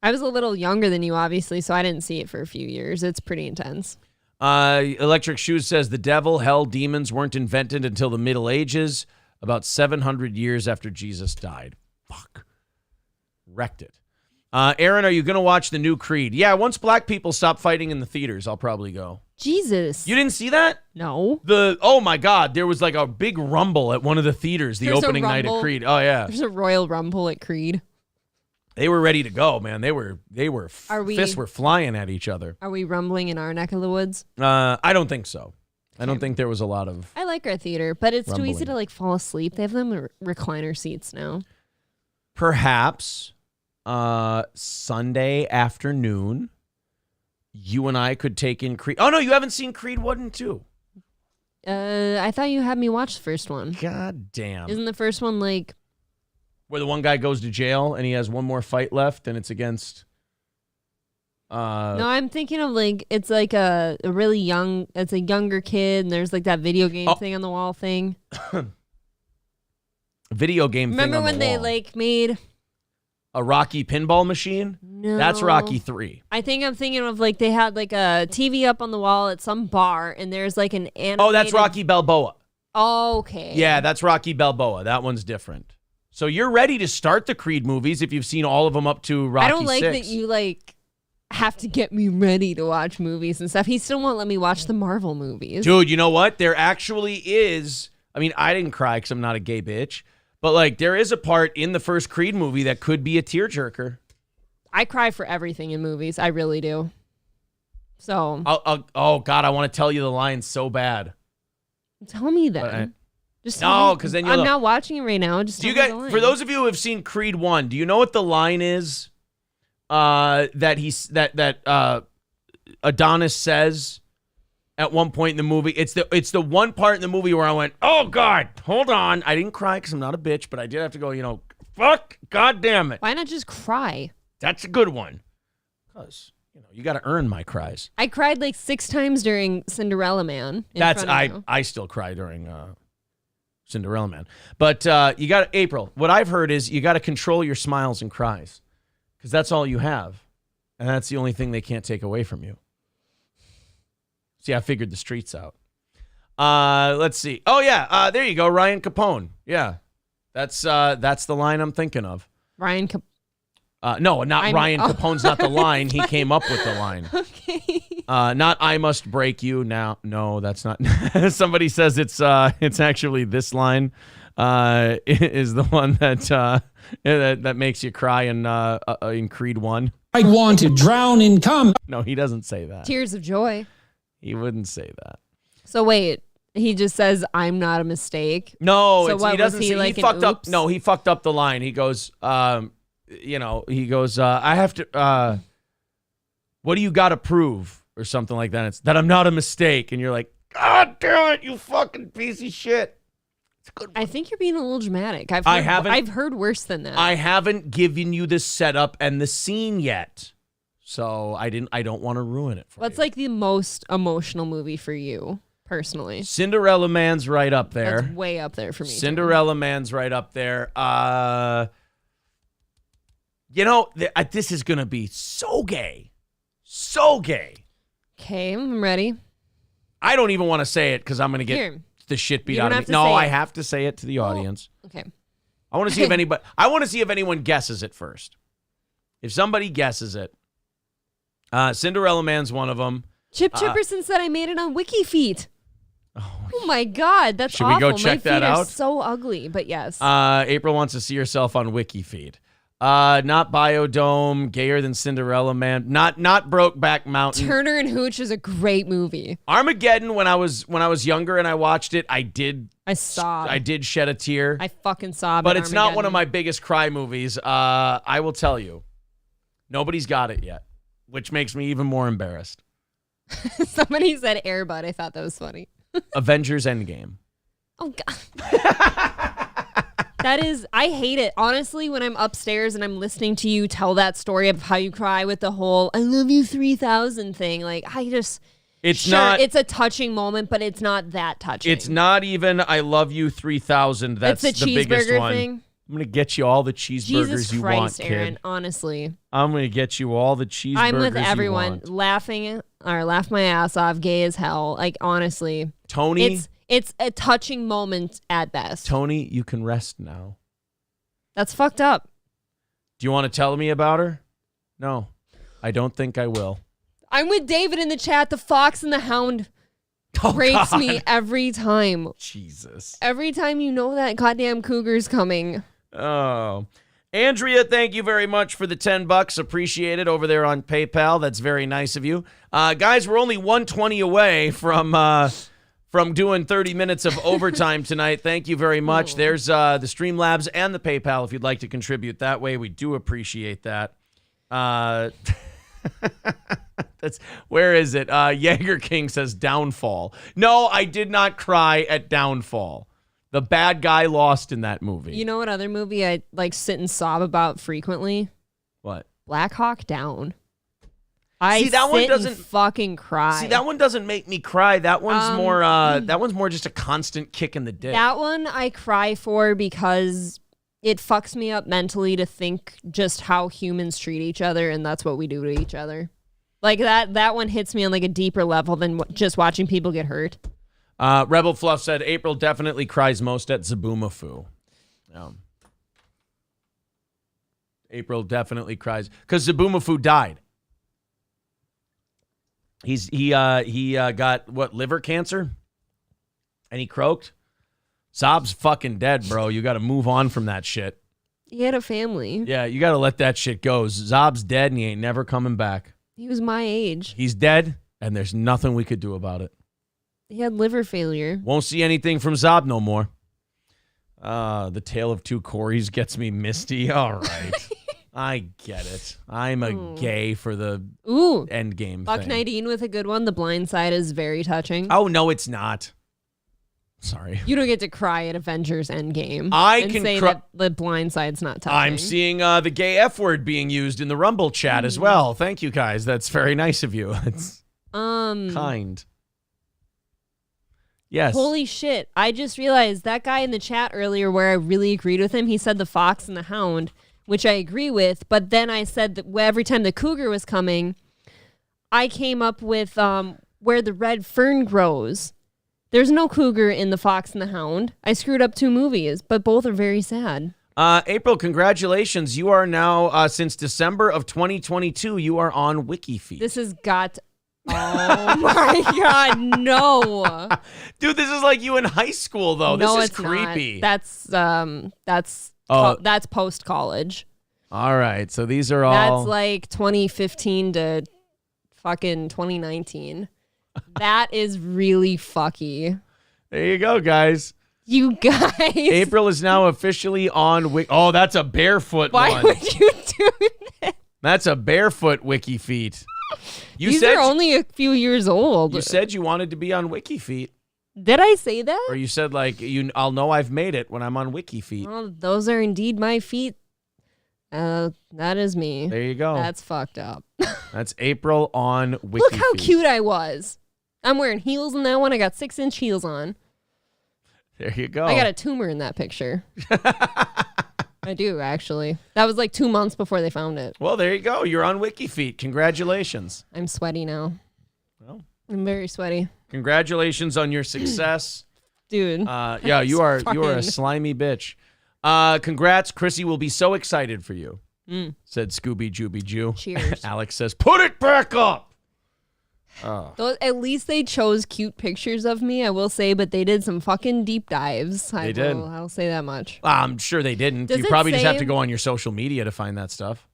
I was a little younger than you, obviously, so I didn't see it for a few years. It's pretty intense. Electric Shoes says the devil, hell, demons weren't invented until the Middle Ages, about 700 years after Jesus died. Fuck. Wrecked it. Aaron, are you going to watch the new Creed? Yeah, once black people stop fighting in the theaters, I'll probably go. Jesus. You didn't see that? No. Oh my God, there was like a big rumble at one of the theaters the opening night of Creed. Oh yeah. There's a Royal Rumble at Creed. They were ready to go, man. Fists were flying at each other. Are we rumbling in our neck of the woods? I don't think so. I don't think there was a lot of I like our theater, but it's rumbling. Too easy to fall asleep. They have them recliner seats now. Perhaps Sunday afternoon, you and I could take in Creed. Oh, no, you haven't seen Creed 1 and 2. I thought you had me watch the first one. God damn. Isn't the first one where the one guy goes to jail and he has one more fight left and it's against... No, I'm thinking of it's like a really young, it's a younger kid and there's that video game thing on the wall thing. Video game Remember thing on when the they wall. made... A Rocky pinball machine? No. That's Rocky 3. I think I'm thinking of they had a TV up on the wall at some bar and there's an animated... Oh, that's Rocky Balboa. Oh, okay. Yeah, that's Rocky Balboa. That one's different. So you're ready to start the Creed movies if you've seen all of them up to Rocky 6. I don't like that you have to get me ready to watch movies and stuff. He still won't let me watch the Marvel movies. Dude, you know what? There actually is... I mean, I didn't cry because I'm not a gay bitch. But, there is a part in the first Creed movie that could be a tearjerker. I cry for everything in movies. I really do. So. Oh, God, I want to tell you the line so bad. Tell me then. No, because then you'll... I'm not watching it right now. Just tell me the line. For those of you who have seen Creed 1, do you know what the line is that Adonis says at one point in the movie. It's the one part in the movie where I went, oh, God, hold on. I didn't cry because I'm not a bitch, but I did have to go, fuck, God damn it. Why not just cry? That's a good one. Because, you got to earn my cries. I cried like 6 times during Cinderella Man. I still cry during Cinderella Man. But you got April. What I've heard is you got to control your smiles and cries because that's all you have. And that's the only thing they can't take away from you. See, I figured the streets out. Let's see. Oh, yeah. There you go. Ryan Capone. Yeah. That's the line I'm thinking of. Ryan Capone. No, not Ryan Capone's not the line. He came up with the line. Okay. Not I must break you now. No, that's not. Somebody says it's actually this line is the one that makes you cry in Creed 1. I want to drown in cum. No, he doesn't say that. Tears of joy. He wouldn't say that. So wait, he just says I'm not a mistake. No, so he doesn't. Like he fucked up. No, he fucked up the line. He goes, I have to. What do you got to prove, or something like that? It's that I'm not a mistake, and you're like, God damn it, you fucking piece of shit. It's a good one. I think you're being a little dramatic. I've heard worse than that. I haven't given you the setup and the scene yet. So I don't want to ruin it for you. What's like the most emotional movie for you, personally? Cinderella Man's right up there. That's way up there for me. Cinderella Man's right up there. This is going to be so gay. So gay. Okay, I'm ready. I don't even want to say it because I'm going to get the shit beat out of me. No, I have to say it to the audience. Okay. I want to see if anyone guesses it first. If somebody guesses it, Cinderella Man's one of them. Chip Chipperson said I made it on WikiFeet. Oh my God, that's awful. Should we go check that out? My feet are so ugly, but yes. April wants to see herself on WikiFeed. Not Biodome, Gayer Than Cinderella Man, not Brokeback Mountain. Turner and Hooch is a great movie. Armageddon. When I was younger and I watched it, I sobbed. I did shed a tear. I fucking sobbed. But it's not one of my biggest cry movies. I will tell you, nobody's got it yet, which makes me even more embarrassed. Somebody said Air Bud. I thought that was funny. Avengers Endgame. Oh God. I hate it. Honestly, when I'm upstairs and I'm listening to you tell that story of how you cry with the whole I love you 3000 thing, like it's a touching moment, but it's not that touching. It's not even I love you 3000. That's it's the biggest one. Thing. I'm going to get you all the cheeseburgers you want, kid. Aaron, honestly. I'm going to get you all the cheeseburgers I'm with everyone you want. laughing or laugh my ass off, gay as hell. Like, honestly. Tony. It's a touching moment at best. Tony, you can rest now. That's fucked up. Do you want to tell me about her? No, I don't think I will. I'm with David in the chat. The Fox and the Hound breaks me every time. Jesus. Every time you know that goddamn cougar's coming. Oh. Andrea, thank you very much for the $10. Appreciate it over there on PayPal. That's very nice of you. Guys, we're only 120 away from doing 30 minutes of overtime tonight. Thank you very much. There's the Streamlabs and the PayPal if you'd like to contribute that way. We do appreciate that. Where is it? Jaeger King says Downfall. No, I did not cry at Downfall. The bad guy lost in that movie. You know what other movie I sit and sob about frequently? What? Black Hawk Down. One doesn't fucking cry. See, that one doesn't make me cry. That one's more. That one's more just a constant kick in the dick. That one I cry for because it fucks me up mentally to think just how humans treat each other, and that's what we do to each other. Like that one hits me on a deeper level than just watching people get hurt. Rebel Fluff said April definitely cries most at Zaboomafoo. April definitely cries because Zaboomafoo died. He got liver cancer, and he croaked. Zob's fucking dead, bro. You got to move on from that shit. He had a family. Yeah, you got to let that shit go. Zob's dead, and he ain't never coming back. He was my age. He's dead, and there's nothing we could do about it. He had liver failure. Won't see anything from Zob no more. The Tale of Two Corys gets me misty. All right. I get it. I'm a gay for the end game Buck thing. 19 with a good one. The Blind Side is very touching. Oh, no, it's not. Sorry. You don't get to cry at Avengers Endgame. I and can say that the Blind Side's not touching. I'm seeing the gay F word being used in the Rumble chat as well. Thank you, guys. That's very nice of you. It's kind. Yes. Holy shit. I just realized that guy in the chat earlier where I really agreed with him, he said the Fox and the Hound, which I agree with. But then I said that every time the cougar was coming, I came up with where the red fern grows. There's no cougar in The Fox and the Hound. I screwed up 2 movies, but both are very sad. April, congratulations. You are now, since December of 2022, you are on WikiFeet. This has got... Oh, my God, no. Dude, this is like you in high school, though. No, this is it's creepy. Not. That's post-college. All right, so these are all... That's like 2015 to fucking 2019. That is really fucky. There you go, guys. You guys. April is now officially on Oh, that's a barefoot Why one. would you do that? That's a barefoot WikiFeet. These are only a few years old. You said you wanted to be on WikiFeet. Did I say that? Or you said, like, I'll know I've made it when I'm on WikiFeet. Well, those are indeed my feet. That is me. There you go. That's fucked up. That's April on WikiFeet. Look how cute I was. I'm wearing heels in that one. I got 6-inch heels on. There you go. I got a tumor in that picture. I do, actually. That was like 2 months before they found it. Well, there you go. You're on WikiFeet. Congratulations. I'm sweaty now. Well, I'm very sweaty. Congratulations on your success. Dude. Yeah, you are a slimy bitch. Congrats. Chrissy will be so excited for you, said Scooby Jooby Jew. Cheers. Alex says, put it back up. At least they chose cute pictures of me, I will say, but they did some fucking deep dives. They did. I'll say that much. I'm sure they didn't. Does you it probably just say- have to go on your social media to find that stuff.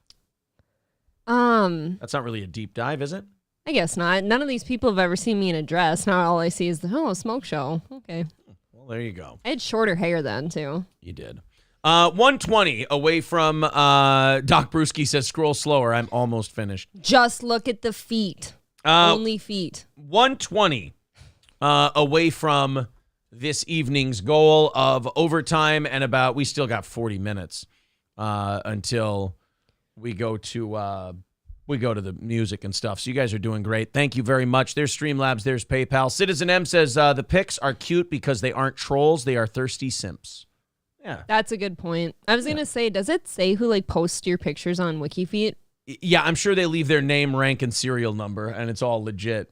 That's not really a deep dive, is it? I guess not. None of these people have ever seen me in a dress. Now all I see is the smoke show. Okay. Well, there you go. I had shorter hair then too. You did. 120 away from Doc Brewski says scroll slower. I'm almost finished. Just look at the feet. Only feet. 120 away from this evening's goal of overtime and we still got 40 minutes until we go to the music and stuff. So you guys are doing great. Thank you very much. There's Streamlabs. There's PayPal. Citizen M says the pics are cute because they aren't trolls. They are thirsty simps. Yeah. That's a good point. I was going to say, does it say who posts your pictures on WikiFeet? Yeah, I'm sure they leave their name, rank, and serial number, and it's all legit.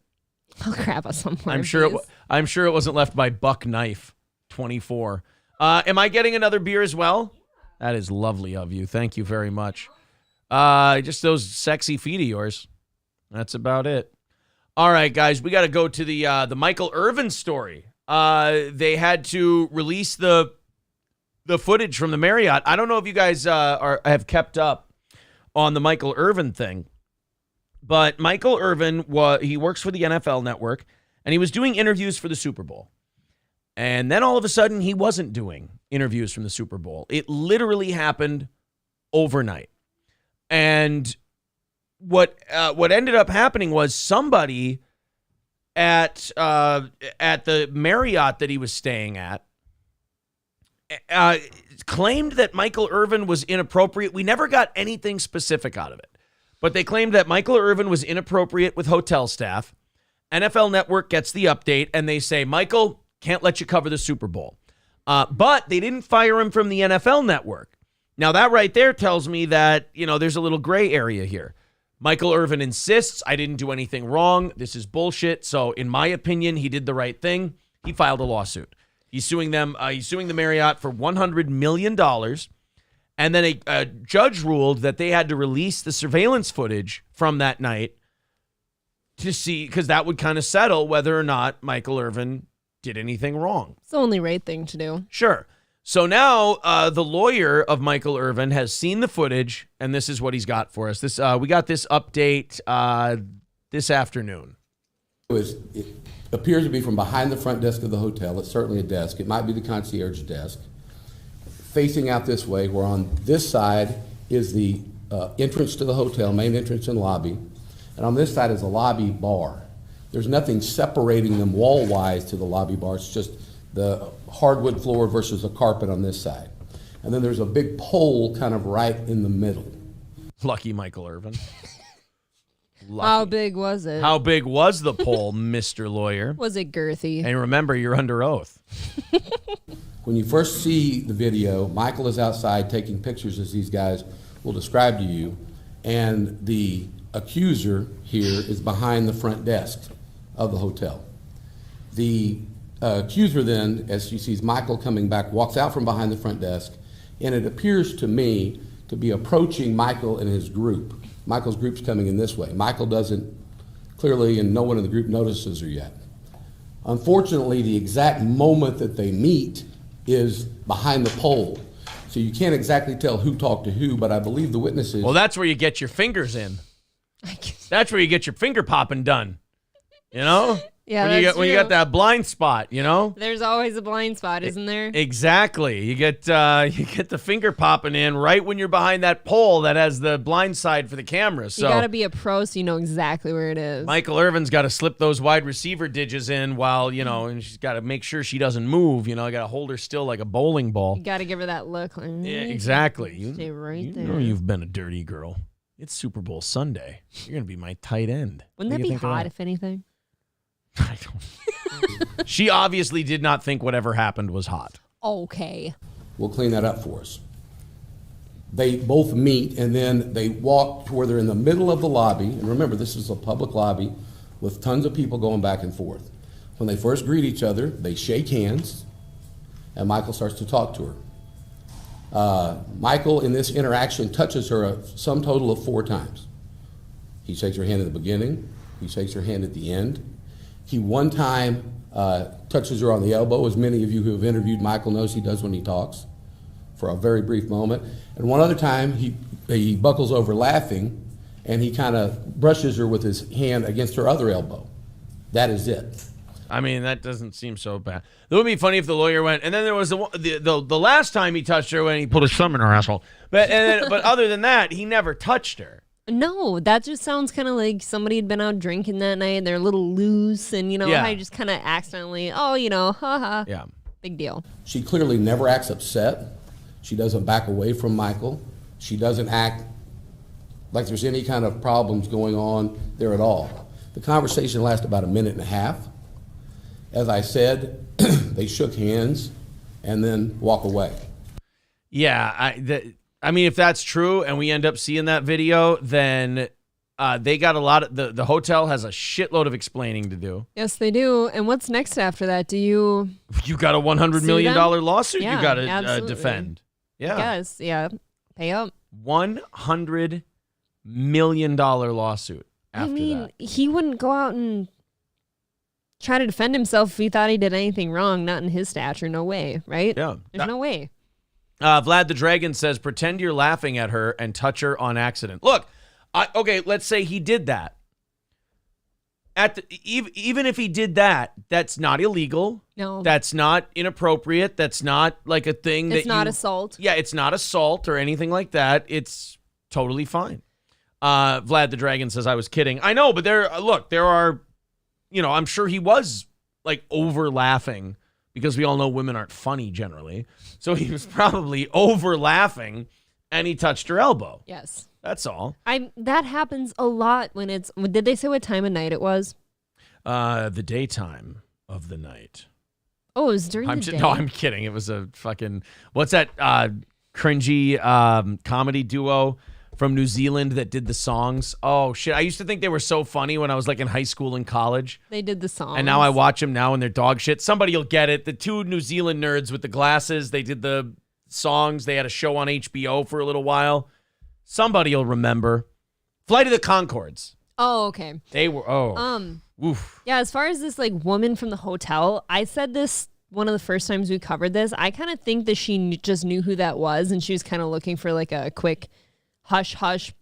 I'll grab us some more. I'm sure it wasn't left by Buck Knife 24. Am I getting another beer as well? That is lovely of you. Thank you very much. Just those sexy feet of yours. That's about it. All right, guys, we got to go to the Michael Irvin story. They had to release the footage from the Marriott. I don't know if you guys have kept up on the Michael Irvin thing, but Michael Irvin he works for the NFL Network, and he was doing interviews for the Super Bowl. And then all of a sudden, he wasn't doing interviews from the Super Bowl. It literally happened overnight. And what ended up happening was somebody at the Marriott that he was staying at claimed that Michael Irvin was inappropriate. We never got anything specific out of it, but they claimed that Michael Irvin was inappropriate with hotel staff. NFL Network gets the update, and they say, Michael, can't let you cover the Super Bowl. But they didn't fire him from the NFL Network. Now, that right there tells me that, there's a little gray area here. Michael Irvin insists, I didn't do anything wrong. This is bullshit. So, in my opinion, he did the right thing. He filed a lawsuit. He's suing them. He's suing the Marriott for $100 million. And then a judge ruled that they had to release the surveillance footage from that night to see, because that would kind of settle whether or not Michael Irvin did anything wrong. It's the only right thing to do. Sure. So now the lawyer of Michael Irvin has seen the footage, and this is what he's got for us. We got this update this afternoon. It appears to be from behind the front desk of the hotel. It's certainly a desk. It might be the concierge desk. Facing out this way, where on this side is the entrance to the hotel, main entrance and lobby. And on this side is a lobby bar. There's nothing separating them wall-wise to the lobby bar. It's just the hardwood floor versus a carpet on this side. And then there's a big pole kind of right in the middle. Lucky Michael Irvin. Lucky. How big was it? How big was the pole, Mr. Lawyer? Was it girthy? And remember, you're under oath. When you first see the video, Michael is outside taking pictures, as these guys will describe to you, and the accuser here is behind the front desk of the hotel. The accuser then, as she sees Michael coming back, walks out from behind the front desk, and it appears to me to be approaching Michael and his group. Michael's group's coming in this way. Michael doesn't clearly, and no one in the group notices her yet. Unfortunately, the exact moment that they meet is behind the pole. So you can't exactly tell who talked to who, but I believe the witnesses... Well, that's where you get your fingers in. That's where you get your finger popping done. You know? Yeah, when you got that blind spot, you know? There's always a blind spot, isn't there? Exactly. You get the finger popping in right when you're behind that pole that has the blind side for the camera. So you got to be a pro so you know exactly where it is. Michael Irvin's got to slip those wide receiver digits in while, and she's got to make sure she doesn't move. Got to hold her still like a bowling ball. You got to give her that look. Yeah, exactly. Stay right there. You know you've been a dirty girl. It's Super Bowl Sunday. You're going to be my tight end. Wouldn't that be hot, if anything? I don't. She obviously did not think whatever happened was hot. Okay. We'll clean that up for us. They both meet, and then they walk to where they're in the middle of the lobby. And remember, this is a public lobby with tons of people going back and forth. When they first greet each other, they shake hands, and Michael starts to talk to her. Michael, in this interaction, touches her a sum total of 4 times. He shakes her hand at the beginning. He shakes her hand at the end. He one time touches her on the elbow, as many of you who have interviewed Michael knows he does when he talks, for a very brief moment. And one other time, he buckles over laughing, and he kind of brushes her with his hand against her other elbow. That is it. I mean, that doesn't seem so bad. It would be funny if the lawyer went, and then there was the last time he touched her when he put his thumb in her asshole. But other than that, he never touched her. No, that just sounds kind of like somebody had been out drinking that night. They're a little loose, and I just kind of accidentally, haha. Yeah. Big deal. She clearly never acts upset. She doesn't back away from Michael. She doesn't act like there's any kind of problems going on there at all. The conversation lasted about 1.5 minutes. As I said, they shook hands and then walk away. Yeah, I mean, if that's true and we end up seeing that video, then they got a lot of the hotel has a shitload of explaining to do. Yes, they do. And what's next after that? You got a $100 million lawsuit you got to defend. Yeah. Yes. Yeah. Pay up. $100 million lawsuit after that. He wouldn't go out and try to defend himself if he thought he did anything wrong. Not in his stature. No way. Right? Yeah. There's no way. Vlad the Dragon says, pretend you're laughing at her and touch her on accident. Look, okay, let's say he did that. Even if he did that, that's not illegal. No. That's not inappropriate. That's not like a thing It's not assault. Yeah, it's not assault or anything like that. It's totally fine. Vlad the Dragon says, I was kidding. I know, but there are, I'm sure he was like over laughing, because we all know women aren't funny generally. So he was probably over laughing, and he touched her elbow. Yes. That's all. That happens a lot when it's... Did they say what time of night it was? The daytime of the night. Oh, it was during the day? No, I'm kidding. It was a fucking... What's that cringy comedy duo from New Zealand that did the songs? Oh, shit. I used to think they were so funny when I was like in high school and college. They did the songs. And now I watch them now and they're dog shit. Somebody will get it. The 2 New Zealand nerds with the glasses, they did the songs. They had a show on HBO for a little while. Somebody will remember. Flight of the Conchords. Oh, okay. They were, oof. Yeah, as far as this like woman from the hotel, I said this one of the first times we covered this. I kind of think that she just knew who that was, and she was kind of looking for like a quick hush,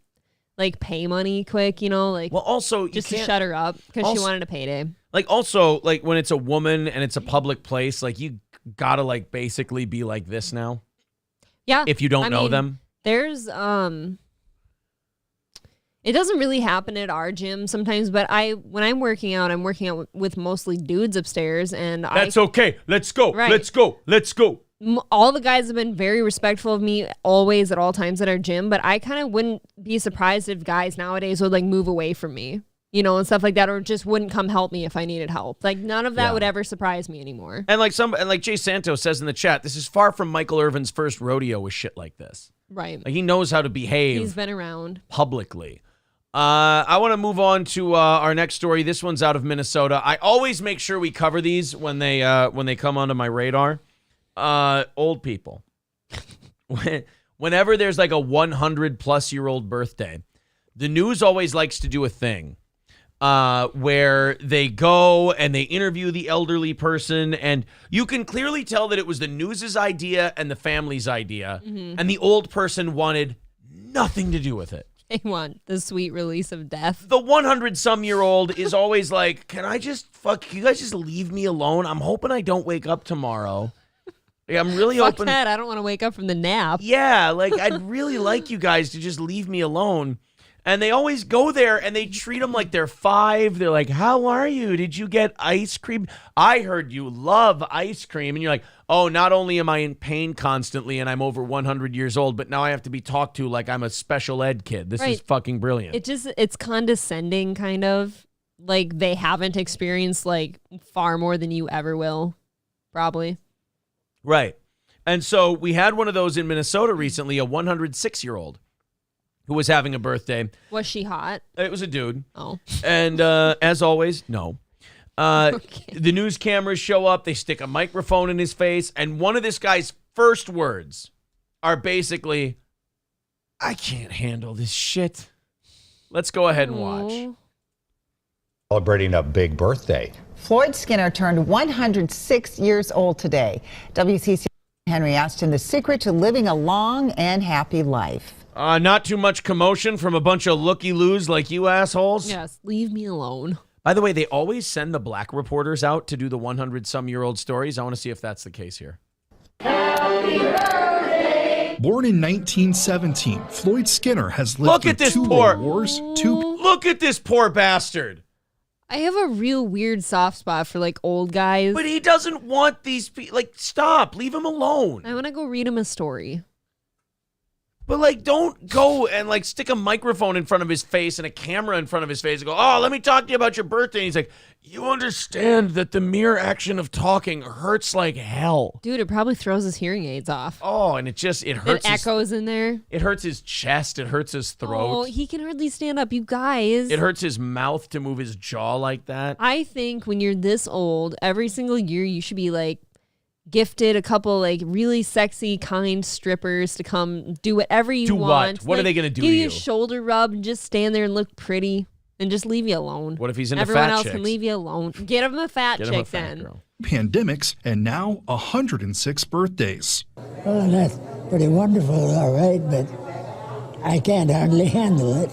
like pay money quick, like well, also just to shut her up because she wanted a payday. Like also, like when it's a woman and it's a public place, like you gotta like basically be like this now. Yeah. If you don't know them. There's It doesn't really happen at our gym sometimes, but when I'm working out with mostly dudes upstairs, and That's okay. Let's go. Right. Let's go. Let's go. All the guys have been very respectful of me always at all times at our gym, but I kind of wouldn't be surprised if guys nowadays would like move away from me, and stuff like that, or just wouldn't come help me if I needed help. Like none of that would ever surprise me anymore. And like Jay Santos says in the chat, this is far from Michael Irvin's first rodeo with shit like this. Right. Like he knows how to behave. He's been around publicly. I want to move on to our next story. This one's out of Minnesota. I always make sure we cover these when they come onto my radar. Old people. Whenever there's like a 100-plus-year-old birthday, the news always likes to do a thing where they go and they interview the elderly person, and you can clearly tell that it was the news's idea and the family's idea, and the old person wanted nothing to do with it. They want the sweet release of death. The 100-some-year-old is always like, can you guys just leave me alone? I'm hoping I don't wake up tomorrow. Like, I'm really Fuck hoping. that. I don't want to wake up from the nap. Yeah, like I'd really like you guys to just leave me alone. And they always go there and they treat them like they're 5. They're like, how are you? Did you get ice cream? I heard you love ice cream. And you're like, oh, not only am I in pain constantly and I'm over 100 years old, but now I have to be talked to like I'm a special ed kid. This is fucking brilliant. It's condescending, kind of. Like they haven't experienced like far more than you ever will, probably. Right. And so we had one of those in Minnesota recently, a 106-year-old. Who was having a birthday. Was she hot? It was a dude. Oh. And as always, no. Okay. The news cameras show up. They stick a microphone in his face. And one of this guy's first words are basically, I can't handle this shit. Let's go ahead and watch. Celebrating a big birthday. Floyd Skinner turned 106 years old today. WCC Henry asked him the secret to living a long and happy life. Not too much commotion from a bunch of looky-loos like you assholes. Yes, leave me alone. By the way, they always send the black reporters out to do the 100-some-year-old stories. I want to see if that's the case here. Happy birthday! Born in 1917, Floyd Skinner has lived through 2 world wars. Look at this poor bastard. I have a real weird soft spot for like old guys. But he doesn't want these people. Like, stop. Leave him alone. I want to go read him a story. But, like, don't go and, like, stick a microphone in front of his face and a camera in front of his face and go, oh, let me talk to you about your birthday. And he's like, you understand that the mere action of talking hurts like hell. Dude, it probably throws his hearing aids off. Oh, and it hurts. It echoes in there. It hurts his chest. It hurts his throat. Oh, he can hardly stand up, you guys. It hurts his mouth to move his jaw like that. I think when you're this old, every single year you should be, like, gifted a couple like really sexy, kind strippers to come do whatever you want. What? What are they going to do to you? you? Give you a shoulder rub and just stand there and look pretty and just leave you alone. What if he's into Everyone fat else chicks? can leave you alone. Get him a fat Get chick him a fat then. girl. Pandemics and now 106 birthdays. Well, that's pretty wonderful, all right, but I can't hardly handle it.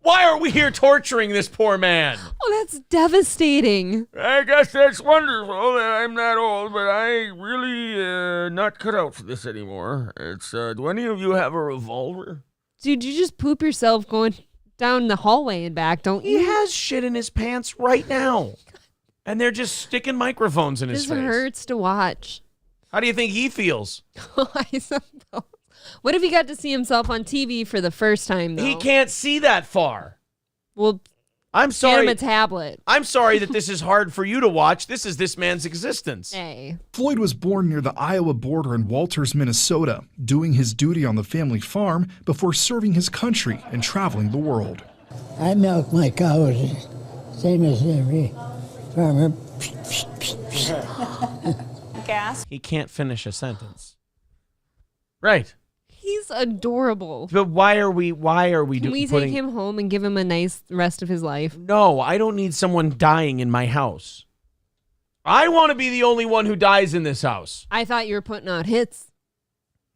Why are we here torturing this poor man? Oh, that's devastating. I guess that's wonderful that I'm that old, but I really not cut out for this anymore. It's do any of you have a revolver? Dude, you just poop yourself going down the hallway and back, don't you? He has shit in his pants right now. And they're just sticking microphones in his This face. hurts to watch. How do you think he feels? I suppose. What if he got to see himself on TV for the first time, though? He can't see that far. Well, I'm sorry. get him a tablet. I'm sorry that this is hard for you to watch. This is this man's existence. Hey. Floyd was born near the Iowa border in Walters, Minnesota, doing his duty on the family farm before serving his country and traveling the world. I milk my cows, same as every farmer. Gas. He can't finish a sentence. Right. He's adorable. But why are we Can we take him home and give him a nice rest of his life? No, I don't need someone dying in my house. I want to be the only one who dies in this house. I thought you were putting out hits.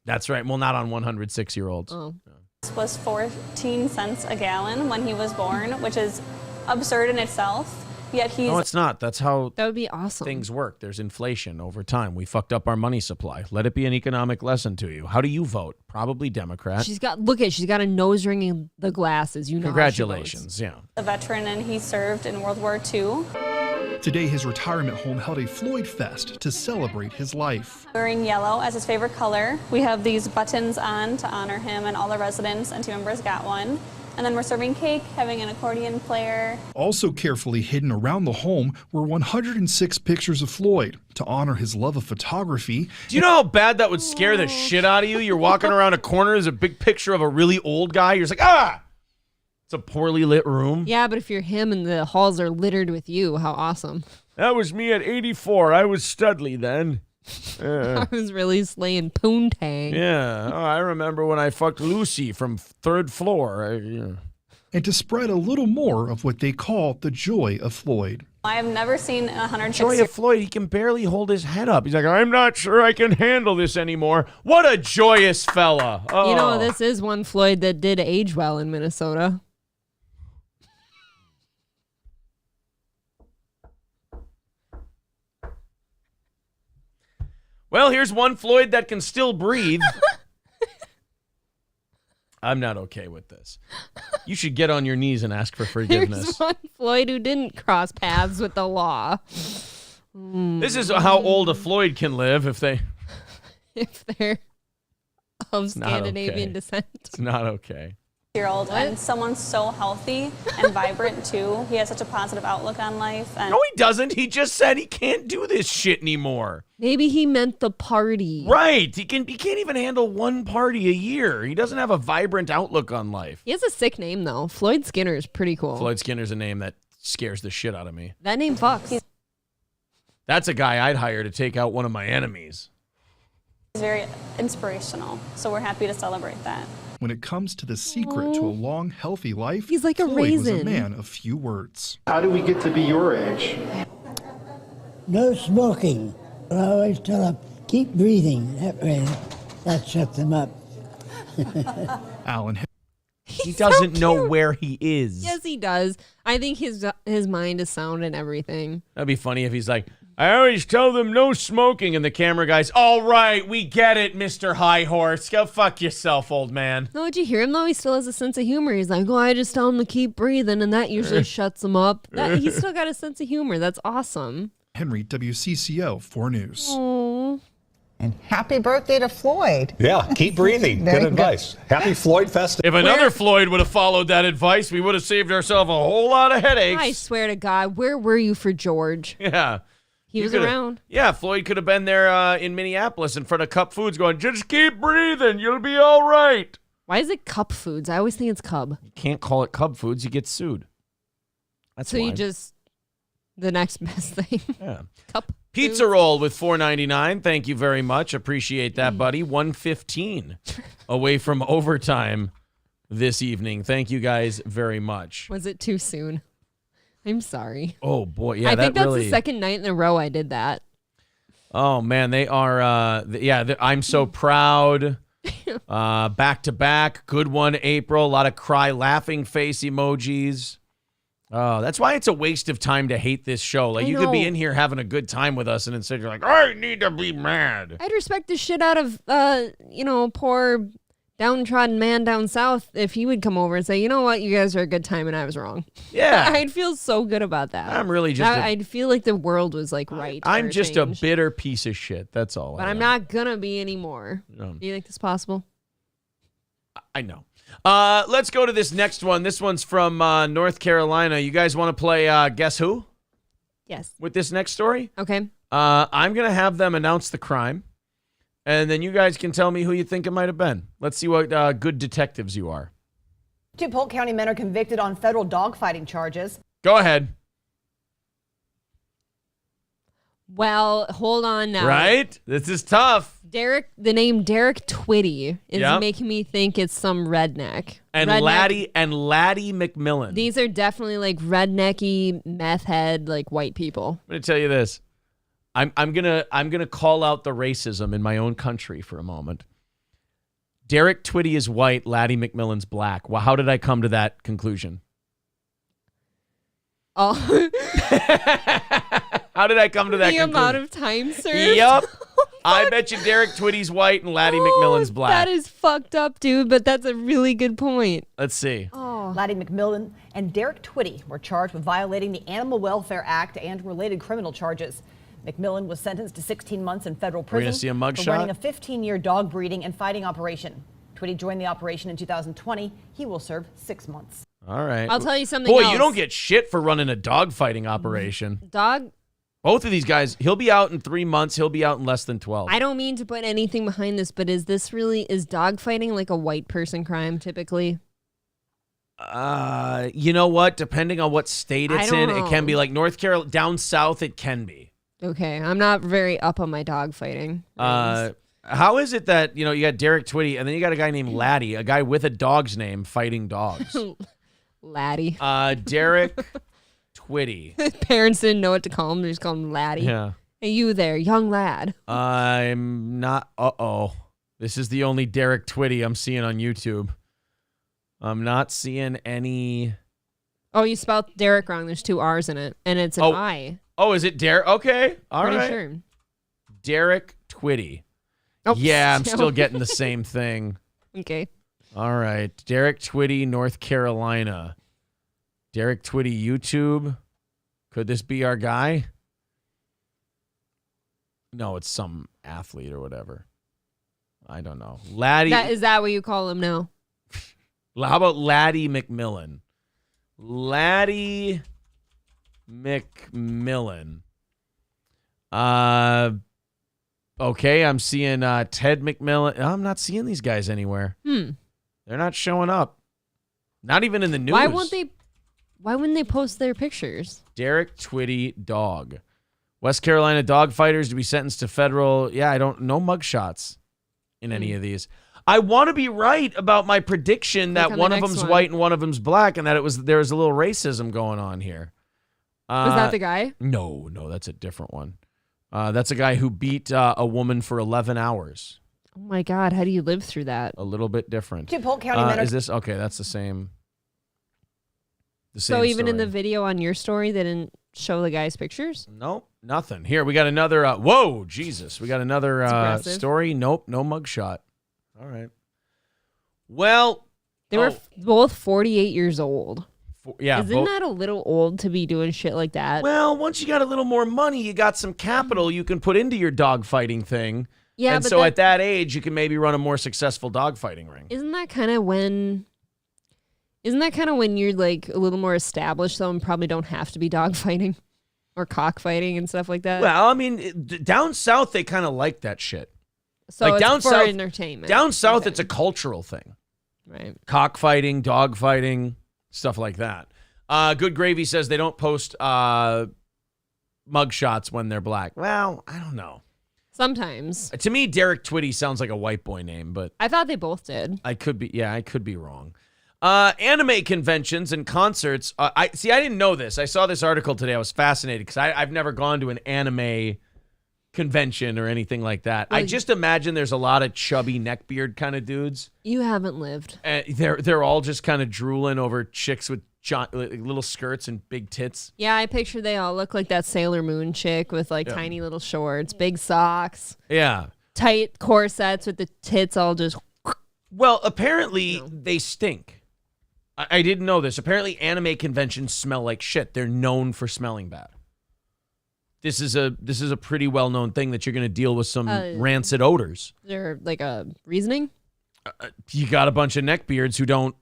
That's right. Well, not on 106-year-olds. Oh. This was 14 cents a gallon when he was born, which is absurd in itself. yet he's... No, it's not. That's how That would be awesome. things work. There's inflation over time. We fucked up our money supply. Let it be an economic lesson to you. How do you vote? Probably Democrat. She's got a nose ring and the glasses. You know. Congratulations. Yeah. a veteran and he served in World War II. Today, his retirement home held a Floyd Fest to celebrate his life. Wearing yellow as his favorite color. We have these buttons on to honor him, and all the residents and team members got one. And then we're serving cake, having an accordion player. Also carefully hidden around the home were 106 pictures of Floyd to honor his love of photography. Do you know how bad that would scare the shit out of you? You're walking around a corner, there's a big picture of a really old guy. You're just like, ah! It's a poorly lit room. Yeah, but if you're him and the halls are littered with you, how awesome. That was me at 84. I was Studley then. I was really slaying poontang. Yeah. Oh, I remember when I fucked Lucy from third floor. And to spread a little more of what they call the joy of Floyd. I have never seen 106 Joy of Floyd, he can barely hold his head up. He's like, I'm not sure I can handle this anymore. What a joyous fella. Oh. You know, this is one Floyd that did age well in Minnesota. Well, here's one Floyd that can still breathe. I'm not okay with this. You should get on your knees and ask for forgiveness. Here's one Floyd who didn't cross paths with the law. This is how old a Floyd can live if they're of Scandinavian descent. It's not okay. year-old, and someone's so healthy and vibrant too. He has such a positive outlook on life. And no, he doesn't. He just said he can't do this shit anymore. Maybe he meant the party. Right. He can't even handle one party a year. He doesn't have a vibrant outlook on life. He has a sick name though. Floyd Skinner is pretty cool. Floyd Skinner's a name that scares the shit out of me. That name fucks. That's a guy I'd hire to take out one of my enemies. He's very inspirational, so we're happy to celebrate that. When it comes to the secret to a long, healthy life, he's like a Floyd raisin. was a man of few words. How do we get to be your age? No smoking. I always tell them, keep breathing. That way, that shuts them up. Alan. He doesn't know where he is. Yes, he does. I think his mind is sound and everything. That'd be funny if he's like, I always tell them no smoking, and the camera guy's, all right, we get it, Mr. High Horse. Go fuck yourself, old man. No, did you hear him, though? He still has a sense of humor. He's like, oh, I just tell him to keep breathing, and that usually shuts him up. He's still got a sense of humor. That's awesome. Henry, WCCO 4 News. Aww. And happy birthday to Floyd. Yeah, keep breathing. Good advice. Happy Floyd Fest. If another Floyd would have followed that advice, we would have saved ourselves a whole lot of headaches. I swear to God, where were you for George? Yeah. He was around. Yeah, Floyd could have been there in Minneapolis in front of Cup Foods going, just keep breathing. You'll be all right. Why is it Cup Foods? I always think it's Cub. You can't call it Cub Foods. You get sued. That's so why. you just, the next best thing. Yeah. Cup Pizza Foods. roll with $4.99. Thank you very much. Appreciate that, buddy. 1:15 away from overtime this evening. Thank you guys very much. Was it too soon? I'm sorry. Oh, boy. Yeah, I think that's really... the second night in a row I did that. Oh, man. They are, I'm so proud. Back to back. Good one, April. A lot of cry laughing face emojis. Oh, that's why it's a waste of time to hate this show. Like, you could be in here having a good time with us, and instead you're like, I need to be mad. I'd respect the shit out of, poor downtrodden man down south if he would come over and say, you know what, you guys are a good time and I was wrong. Yeah. I'd feel so good about that. I'm really just I'd feel like the world was like right. I'm just a bitter piece of shit. That's all. But I'm not gonna be anymore. Do you think this is possible? I know. Let's go to this next one. This one's from North Carolina. You guys want to play Guess Who? Yes. With this next story? Okay. I'm going to have them announce the crime, and then you guys can tell me who you think it might have been. Let's see what good detectives you are. 2 Polk County men are convicted on federal dogfighting charges. Go ahead. Well, hold on now. Right? This is tough. The name Derek Twitty is making me think it's some redneck. And Laddie McMillan. These are definitely like rednecky, meth head, like white people. I'm going to tell you this. I'm gonna call out the racism in my own country for a moment. Derek Twitty is white,, Laddie McMillan's black. Well, how did I come to that conclusion? Oh, How did I come to that the conclusion? amount of time served. Yep. I bet you Derek Twitty's white and Laddie McMillan's black. That is fucked up, dude, but that's a really good point. Let's see. Laddie McMillan and Derek Twitty were charged with violating the Animal Welfare Act and related criminal charges. McMillan was sentenced to 16 months in federal prison We're gonna see a mugshot? for running a 15-year dog breeding and fighting operation. Twitty joined the operation in 2020. He will serve 6 months. All right. I'll tell you something Boy, else. you don't get shit for running a dog fighting operation. Dog, Both of these guys, he'll be out in 3 months. He'll be out in less than 12. I don't mean to put anything behind this, but is dog fighting like a white person crime typically? You know what? Depending on what state it's in, it can be like North Carolina. Down south, it can be. Okay, I'm not very up on my dog fighting. How is it that, you got Derek Twitty and then you got a guy named Laddie, a guy with a dog's name fighting dogs? Laddie. Derek Twitty. Parents didn't know what to call him. They just called him Laddie. Yeah. Hey, you there, young lad. I'm not. This is the only Derek Twitty I'm seeing on YouTube. I'm not seeing any. Oh, you spelled Derek wrong. There's 2 R's in it, and it's an I. Oh, is it Derek? Okay. All Pretty right. sure. Derek Twitty. Oh, yeah, I'm still getting the same thing. Okay. All right. Derek Twitty, North Carolina. Derek Twitty, YouTube. Could this be our guy? No, it's some athlete or whatever. I don't know. Laddie. Is that what you call him now? How about Laddie McMillan? Laddie McMillan. Okay, I'm seeing Ted McMillan. I'm not seeing these guys anywhere. They're not showing up. Not even in the news. Why wouldn't they post their pictures? Derek Twitty dog. West Carolina dog fighters to be sentenced to federal. Yeah, I don't know mugshots in any of these. I want to be right about my prediction that one of them's white and one of them's black, and that there was a little racism going on here. Was that the guy? No, that's a different one. That's a guy who beat a woman for 11 hours. Oh my God, how do you live through that? A little bit different. Polk County men is this okay? That's the same. So even in the video on your story, they didn't show the guy's pictures? Nope, nothing. Here, we got another. Whoa, Jesus. We got another story. Nope, no mugshot. All right. Well. They were both 48 years old. Yeah. Isn't that a little old to be doing shit like that? Well, once you got a little more money, you got some capital you can put into your dog fighting thing. Yeah, and but so at that age, you can maybe run a more successful dog fighting ring. Isn't that kind of when you're like a little more established though and probably don't have to be dog fighting or cockfighting and stuff like that? Well, I mean, down south, they kind of like that shit. So like it's down for south, entertainment. Down south, it's a cultural thing. Right. Cockfighting, dog fighting, stuff like that. Good Gravy says they don't post mugshots when they're black. Well, I don't know. Sometimes. To me, Derek Twitty sounds like a white boy name, but I thought they both did. I could be wrong. Anime conventions and concerts. I didn't know this. I saw this article today. I was fascinated because I've never gone to an anime convention or anything like that. Well, I just imagine there's a lot of chubby neckbeard kind of dudes. You haven't lived. They're all just kind of drooling over chicks with little skirts and big tits. Yeah, I picture they all look like that Sailor Moon chick with like tiny little shorts, big socks. Yeah. Tight corsets with the tits all just. Well, apparently they stink. I didn't know this. Apparently anime conventions smell like shit. They're known for smelling bad. This is a pretty well-known thing that you're going to deal with some rancid odors. Is there like a reasoning? You got a bunch of neckbeards who don't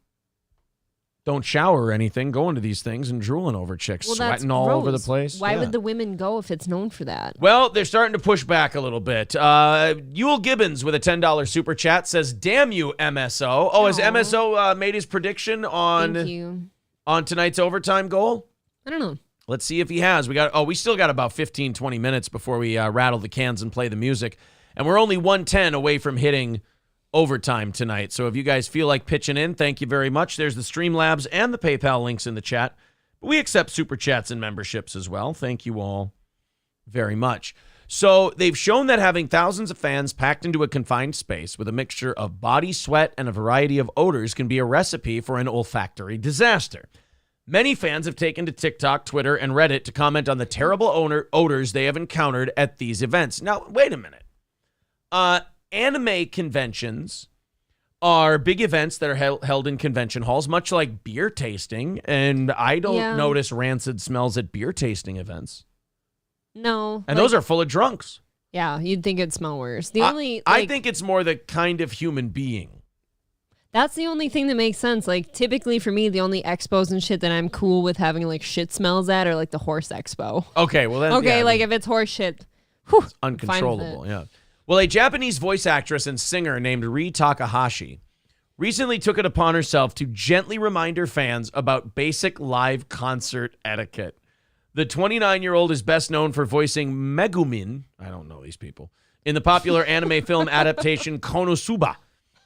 shower or anything, going to these things and drooling over chicks, sweating all over the place. Why would the women go if it's known for that? Well, they're starting to push back a little bit. Yul Gibbons with a $10 super chat says, "Damn you, MSO." Oh, has MSO made his prediction on tonight's overtime goal? I don't know. Let's see if he has. We still got about 15, 20 minutes before we rattle the cans and play the music. And we're only 110 away from hitting overtime tonight. So if you guys feel like pitching in, thank you very much. There's the Streamlabs and the PayPal links in the chat. But we accept super chats and memberships as well. Thank you all very much. So they've shown that having thousands of fans packed into a confined space with a mixture of body sweat and a variety of odors can be a recipe for an olfactory disaster. Many fans have taken to TikTok, Twitter, and Reddit to comment on the terrible odors they have encountered at these events. Now, wait a minute. Anime conventions are big events that are held in convention halls, much like beer tasting, and I don't notice rancid smells at beer tasting events. No. And those are full of drunks. Yeah, you'd think it'd smell worse. I think it's more the kind of human being. That's the only thing that makes sense. Like, typically for me, the only expos and shit that I'm cool with having, like, shit smells at are, like, the horse expo. Okay, well then... Okay, yeah, like, if it's horse shit, whew, it's uncontrollable, yeah. Well, a Japanese voice actress and singer named Rie Takahashi recently took it upon herself to gently remind her fans about basic live concert etiquette. The 29-year-old is best known for voicing Megumin, I don't know these people, in the popular anime film adaptation Konosuba,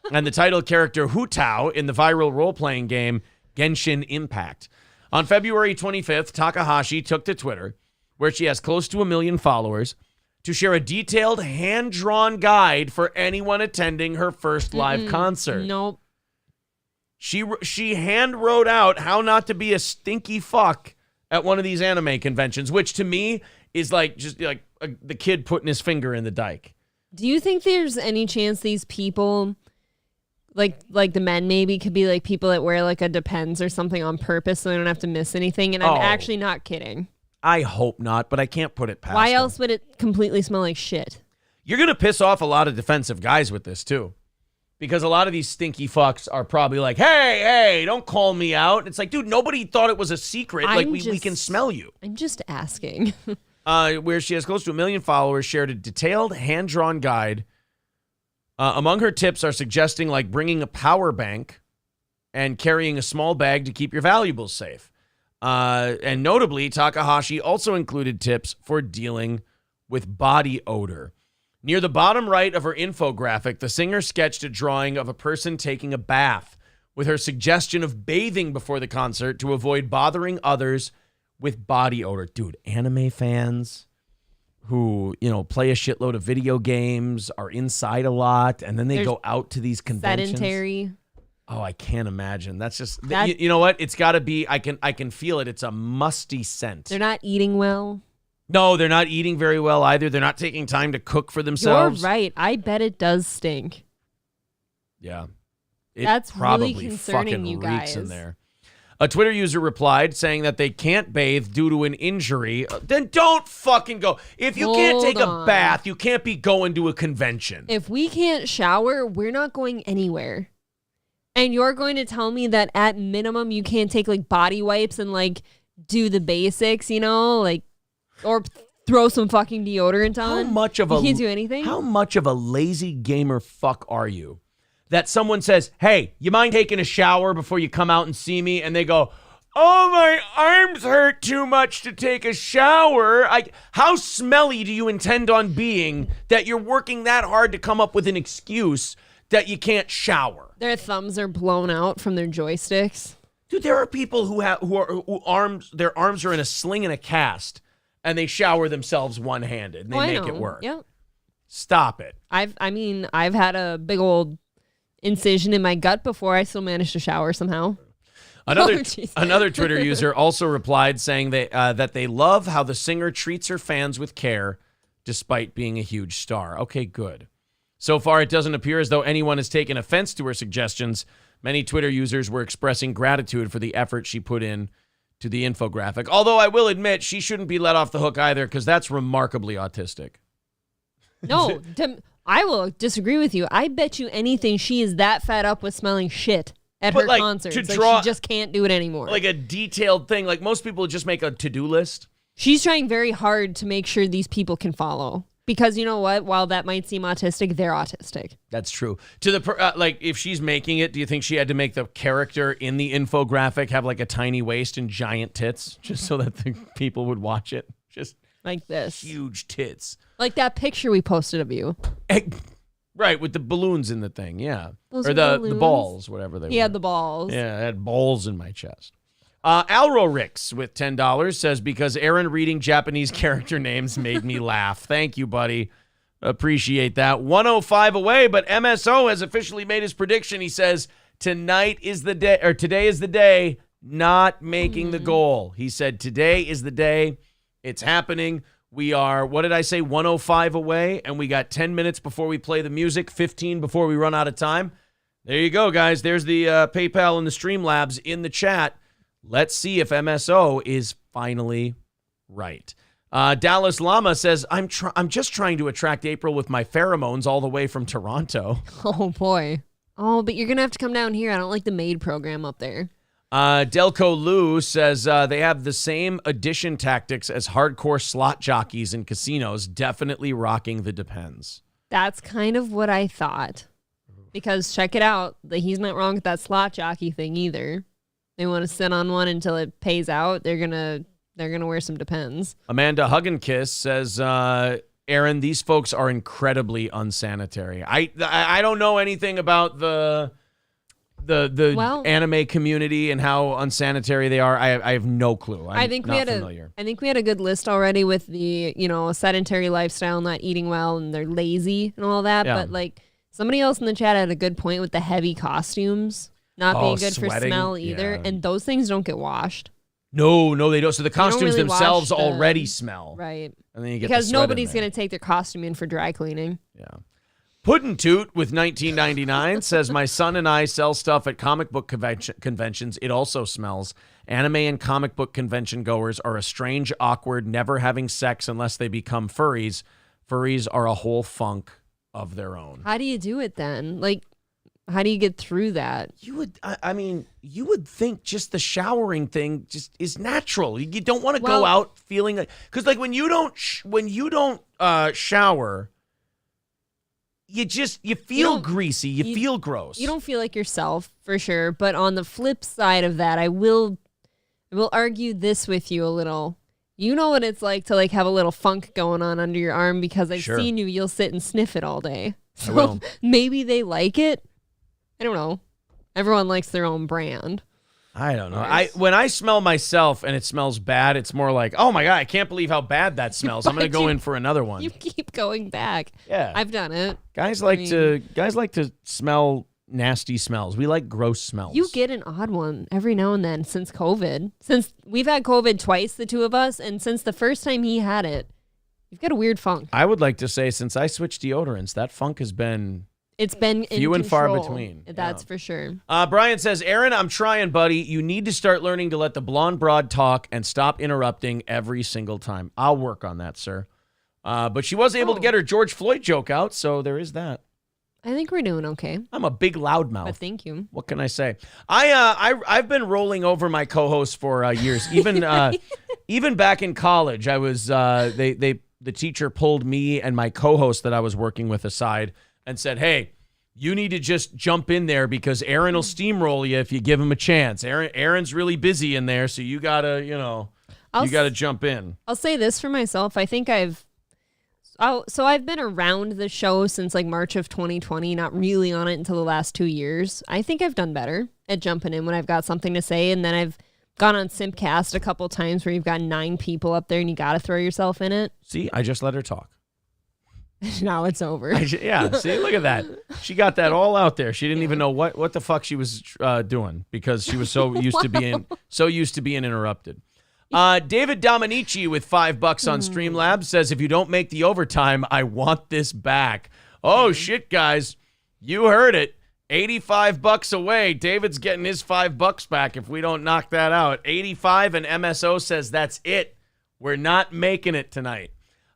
and the title character Hutao in the viral role-playing game Genshin Impact. On February 25th, Takahashi took to Twitter, where she has close to 1 million followers, to share a detailed hand-drawn guide for anyone attending her first live concert. Nope. She hand-wrote out how not to be a stinky fuck at one of these anime conventions, which to me is like just like the kid putting his finger in the dike. Do you think there's any chance these people... Like the men maybe could be like people that wear like a Depends or something on purpose so they don't have to miss anything? And I'm actually not kidding. I hope not, but I can't put it past Why them. else would it completely smell like shit? You're going to piss off a lot of defensive guys with this too. Because a lot of these stinky fucks are probably like, hey, don't call me out. It's like, dude, nobody thought it was a secret. Like, we can smell you. I'm just asking. Where she has close to 1 million followers, shared a detailed hand-drawn guide. Among her tips are suggesting like bringing a power bank and carrying a small bag to keep your valuables safe. And notably, Takahashi also included tips for dealing with body odor. Near the bottom right of her infographic, the singer sketched a drawing of a person taking a bath with her suggestion of bathing before the concert to avoid bothering others with body odor. Dude, anime fans who, play a shitload of video games, are inside a lot, and then they go out to these conventions. Sedentary. Oh, I can't imagine. That's just, you know what? It's got to be, I can feel it. It's a musty scent. They're not eating well. No, they're not eating very well either. They're not taking time to cook for themselves. You're right. I bet it does stink. Yeah. That's probably really concerning, fucking you reeks guys. in there. A Twitter user replied saying that they can't bathe due to an injury. Then don't fucking go. If you can't take a bath, you can't be going to a convention. If we can't shower, we're not going anywhere. And you're going to tell me that at minimum you can't take like body wipes and like do the basics, like, or throw some fucking deodorant on? You can't do anything? How much of a lazy gamer fuck are you? That someone says, hey, you mind taking a shower before you come out and see me? And they go, oh, my arms hurt too much to take a shower. How smelly do you intend on being that you're working that hard to come up with an excuse that you can't shower? Their thumbs are blown out from their joysticks. Dude, there are people their arms are in a sling and a cast, and they shower themselves one-handed, and they make it work. Yep. Stop it. I've had a big old incision in my gut before. I still managed to shower somehow. Another Twitter user also replied saying that they love how the singer treats her fans with care despite being a huge star. Okay, good. So far, it doesn't appear as though anyone has taken offense to her suggestions. Many Twitter users were expressing gratitude for the effort she put in to the infographic. Although I will admit she shouldn't be let off the hook either, because that's remarkably autistic. No, I will disagree with you. I bet you anything she is that fed up with smelling shit at her concerts. She just can't do it anymore. Like a detailed thing. Like most people just make a to-do list. She's trying very hard to make sure these people can follow. Because you know what? While that might seem autistic, they're autistic. That's true. To the if she's making it, do you think she had to make the character in the infographic have like a tiny waist and giant tits just so that the people would watch it? Just like this. Huge tits. Like that picture we posted of you. Right, with the balloons in the thing, yeah. Those or the balls, whatever they were. He had the balls. Yeah, I had balls in my chest. Alro Ricks with $10 says, because Aaron reading Japanese character names made me laugh. Thank you, buddy. Appreciate that. 105 away, but MSO has officially made his prediction. He says, today is the day not making the goal. He said, today is the day. It's happening. We are, what did I say, 105 away, and we got 10 minutes before we play the music, 15 before we run out of time. There you go, guys. There's the PayPal and the Streamlabs in the chat. Let's see if MSO is finally right. Dallas Llama says, I'm just trying to attract April with my pheromones all the way from Toronto. Oh, boy. Oh, but you're going to have to come down here. I don't like the maid program up there. Delco Lou says they have the same addition tactics as hardcore slot jockeys in casinos, definitely rocking the depends. That's kind of what I thought. Because check it out, he's not wrong with that slot jockey thing either. They want to sit on one until it pays out. They're gonna wear some depends. Amanda Hugginkiss says, Aaron, these folks are incredibly unsanitary. I don't know anything about the anime community and how unsanitary they are. I have no clue. I think we had a good list already with the, sedentary lifestyle, not eating well, and they're lazy and all that. Yeah. But somebody else in the chat had a good point with the heavy costumes not being good for smell either. Yeah. And those things don't get washed. No, they don't. So the costumes themselves already smell. Right. And then you get because nobody's going to take their costume in for dry cleaning. Yeah. Puddin' Toot with 1999 says, my son and I sell stuff at comic book conventions. It also smells. Anime and comic book convention goers are a strange, awkward, never having sex unless they become furries. Furries are a whole funk of their own. How do you do it then? How do you get through that? You would think just the showering thing just is natural. You don't want to go out feeling like, because when you don't shower, you feel greasy. You feel gross. You don't feel like yourself for sure. But on the flip side of that, I will argue this with you a little. You know what it's like to have a little funk going on under your arm because I've seen you. You'll sit and sniff it all day. So maybe they like it. I don't know. Everyone likes their own brand. I don't know. When I smell myself and it smells bad, it's more like, oh my God, I can't believe how bad that smells. I'm going to go in for another one. You keep going back. Yeah. I've done it. Guys like to smell nasty smells. We like gross smells. You get an odd one every now and then since COVID. Since we've had COVID twice, the two of us, and since the first time he had it, you've got a weird funk. I would like to say since I switched deodorants, that funk has been... It's been few and far between. That's for sure. Brian says, Aaron, I'm trying, buddy. You need to start learning to let the blonde broad talk and stop interrupting every single time. I'll work on that, sir. But she was able to get her George Floyd joke out, so there is that. I think we're doing okay. I'm a big loudmouth. But thank you. What can I say? I've been rolling over my co-host for years. Even back in college, I was the teacher pulled me and my co-host that I was working with aside and said, hey, you need to just jump in there because Aaron will steamroll you if you give him a chance. Aaron's really busy in there, so you gotta, jump in. I'll say this for myself. I think I've been around the show since March of 2020, not really on it until the last 2 years. I think I've done better at jumping in when I've got something to say, and then I've gone on Simpcast a couple times where you've got 9 people up there and you got to throw yourself in it. See, I just let her talk. Now it's over. See, look at that. She got that all out there. She didn't even know what the fuck she was doing because she was so used to being interrupted. David Dominici with $5 on Streamlabs says, if you don't make the overtime, I want this back. Oh shit, guys. You heard it. $85 away. David's getting his $5 back if we don't knock that out. 85 and MSO says that's it. We're not making it tonight.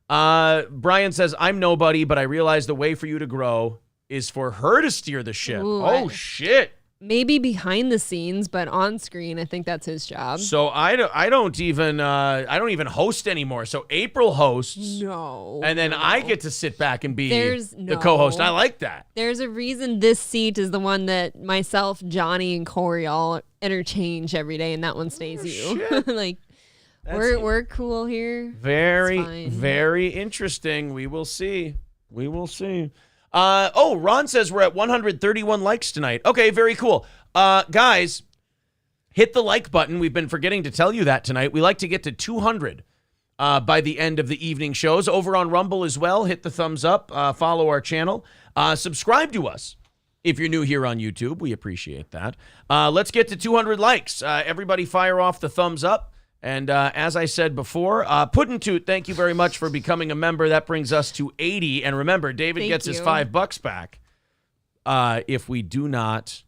Brian says, I'm nobody, but I realize the way for you to grow is for her to steer the ship. Ooh, shit. Maybe behind the scenes, but on screen, I think that's his job. So I don't even host anymore. So April hosts. No. And then I get to sit back and be the co-host. I like that. There's a reason this seat is the one that myself, Johnny, and Corey all interchange every day, and that one stays you. We're cool here. Very, very interesting. We will see. Ron says we're at 131 likes tonight. Okay, very cool. Guys, hit the like button. We've been forgetting to tell you that tonight. We like to get to 200 by the end of the evening shows. Over on Rumble as well. Hit the thumbs up. Follow our channel. Subscribe to us If you're new here on YouTube, we appreciate that. Let's get to 200 likes. Everybody fire off the thumbs up. And as I said before, Puddin' Toot, thank you very much for becoming a member. That brings us to 80. And remember, David gets his $5 back if we do not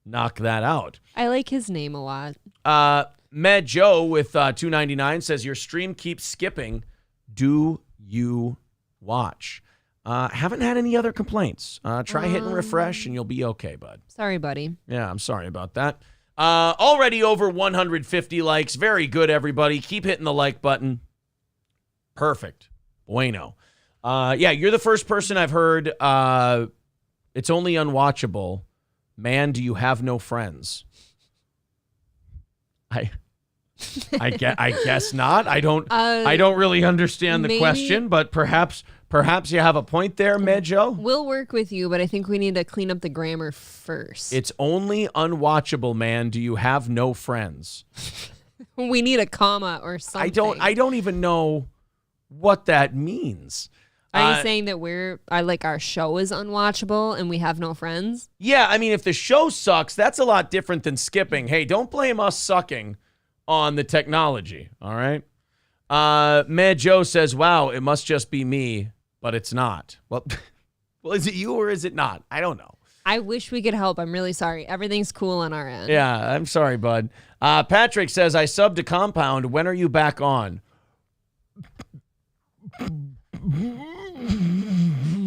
knock that out. I like his name a lot. Med Joe with $2.99 says, your stream keeps skipping. Do you watch? Haven't had any other complaints. Try hitting refresh and you'll be okay, bud. Sorry, buddy. Yeah, I'm sorry about that. Already over 150 likes. Very good, everybody. Keep hitting the like button. Perfect. Bueno. Yeah, you're the first person I've heard. It's only unwatchable. Man, do you have no friends? I guess not. I don't really understand the question, but perhaps you have a point there, Medjo. We'll work with you, but I think we need to clean up the grammar first. It's only unwatchable, man. Do you have no friends? We need a comma or something. I don't even know what that means. Are you saying that our show is unwatchable and we have no friends? Yeah, I mean, if the show sucks, that's a lot different than skipping. Hey, don't blame us sucking on the technology, all right? Mad Joe says, wow, it must just be me, but it's not. Well, is it you or is it not? I don't know. I wish we could help. I'm really sorry. Everything's cool on our end. Yeah, I'm sorry, bud. Patrick says, I subbed to Compound. When are you back on?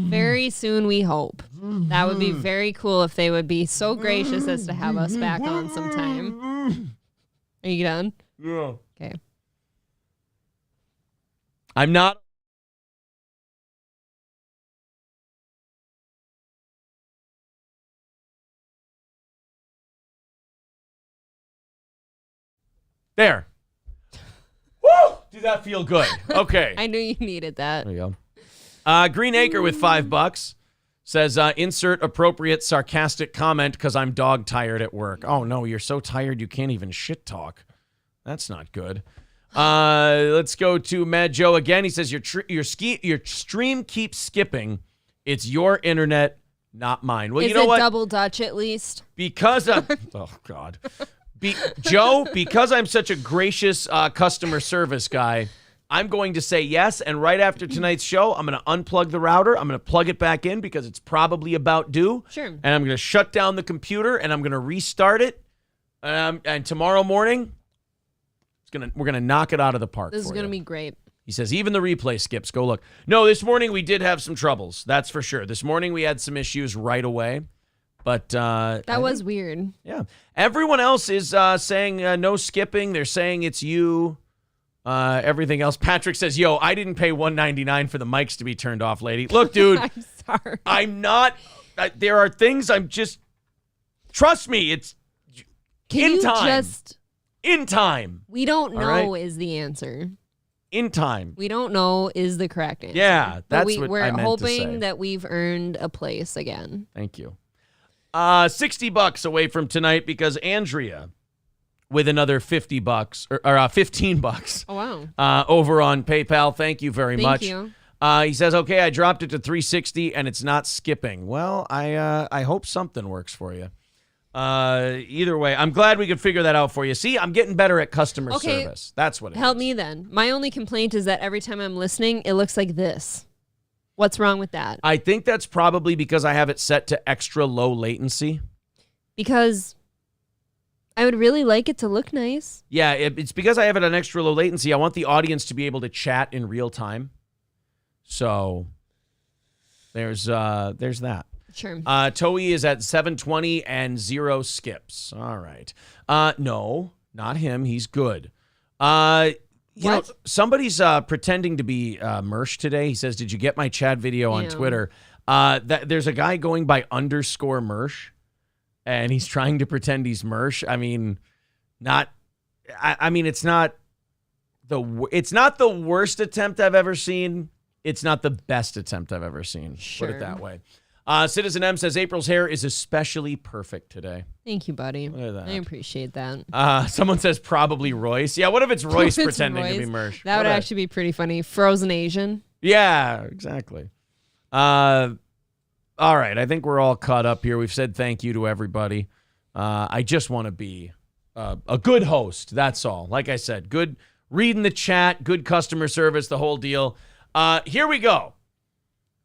Very soon, we hope. That would be very cool if they would be so gracious as to have us back on sometime. Are you done? Yeah. Okay. I'm not. There. Woo! Did that feel good? Okay. I knew you needed that. There you go. Green Acre with $5 says, insert appropriate sarcastic comment because I'm dog tired at work. Oh, no, you're so tired you can't even shit talk. That's not good. Let's go to Mad Joe again. He says, your stream keeps skipping. It's your internet, not mine. Well, Is you know it what? double Dutch at least? Because of, oh, God. Joe, because I'm such a gracious customer service guy, I'm going to say yes, and right after tonight's show, I'm going to unplug the router. I'm going to plug it back in because it's probably about due. Sure. And I'm going to shut down the computer, and I'm going to restart it. And tomorrow morning, we're going to knock it out of the park. This is going to be great. He says, even the replay skips. Go look. No, this morning we did have some troubles. That's for sure. This morning we had some issues right away. But that was weird. Yeah. Everyone else is saying no skipping. They're saying it's you. Everything else. Patrick says, yo, I didn't pay $1.99 for the mics to be turned off, lady. Look, dude. I'm sorry. I'm not. There are things I'm just. Trust me. It's in time. In time. We don't know right? is the answer. In time. We don't know is the correct answer. Yeah, that's what we're I meant hoping to say. That we've earned a place again. Thank you. $60 away from tonight because Andrea with another $50 or $15. Oh, wow. Over on PayPal. Thank you very much. Thank you. He says, okay, I dropped it to $3.60 and it's not skipping. Well, I hope something works for you. Either way, I'm glad we could figure that out for you. See, I'm getting better at customer service. That's what it Help is. me then. My only complaint is that every time I'm listening, it looks like this. What's wrong with that? I think that's probably because I have it set to extra low latency. Because I would really like it to look nice. Yeah, it's because I have it on extra low latency. I want the audience to be able to chat in real time. So there's that. Sure. Toei is at 720 and 0 skips. All right. No, not him. He's good. You know, somebody's pretending to be Mersh today. He says, did you get my Chad video on Twitter? There's a guy going by _Mersh, and he's trying to pretend he's Mersh. I mean, it's not the worst attempt I've ever seen. It's not the best attempt I've ever seen. Sure. Put it that way. Citizen M says April's hair is especially perfect today. Thank you, buddy. Look at that. I appreciate that. Someone says probably Royce. Yeah, what if it's Royce pretending to be Mersh? That would actually be pretty funny. Frozen Asian. Yeah, exactly. All right, I think we're all caught up here. We've said thank you to everybody. I just want to be a good host. That's all. Like I said, good reading the chat, good customer service, the whole deal. Here we go.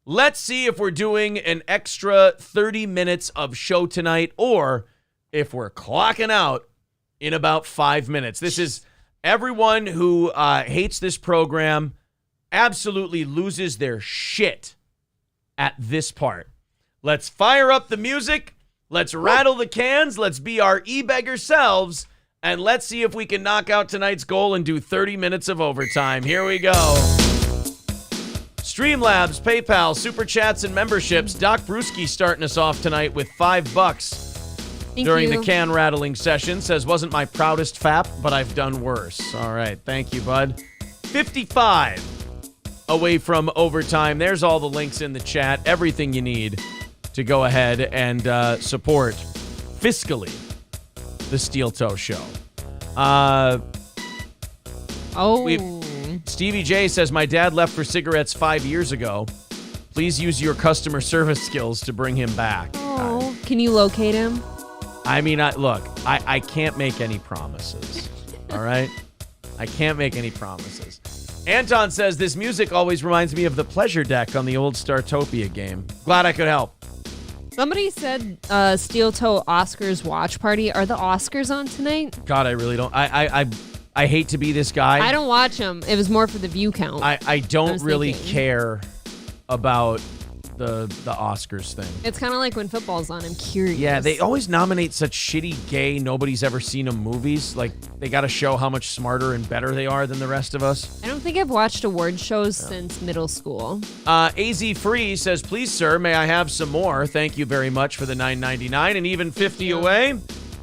Let's see if we're doing an extra 30 minutes of show tonight or if we're clocking out in about 5 minutes. This is everyone who hates this program absolutely loses their shit at this part. Let's fire up the music. Let's rattle the cans. Let's be our e-beggar selves. And let's see if we can knock out tonight's goal and do 30 minutes of overtime. Here we go. Streamlabs, PayPal, Super Chats, and memberships. Doc Brewski starting us off tonight with $5 during the can rattling session. Says, wasn't my proudest fap, but I've done worse. All right. Thank you, bud. 55 away from overtime. There's all the links in the chat. Everything you need to go ahead and support fiscally the Steel Toe Show. Stevie J says, my dad left for cigarettes 5 years ago. Please use your customer service skills to bring him back. Oh, can you locate him? I mean, I can't make any promises. All right? I can't make any promises. Anton says, this music always reminds me of the pleasure deck on the old Startopia game. Glad I could help. Somebody said Steel Toe Oscars watch party. Are the Oscars on tonight? God, I really don't. I hate to be this guy. I don't watch them. It was more for the view count. I don't really care about the Oscars thing. It's kind of like when football's on. I'm curious. Yeah, they always nominate such shitty gay, nobody's ever seen them movies. Like, they got to show how much smarter and better they are than the rest of us. I don't think I've watched award shows since middle school. AZ Free says, please, sir, may I have some more? Thank you very much for the $9.99 and even 50 away.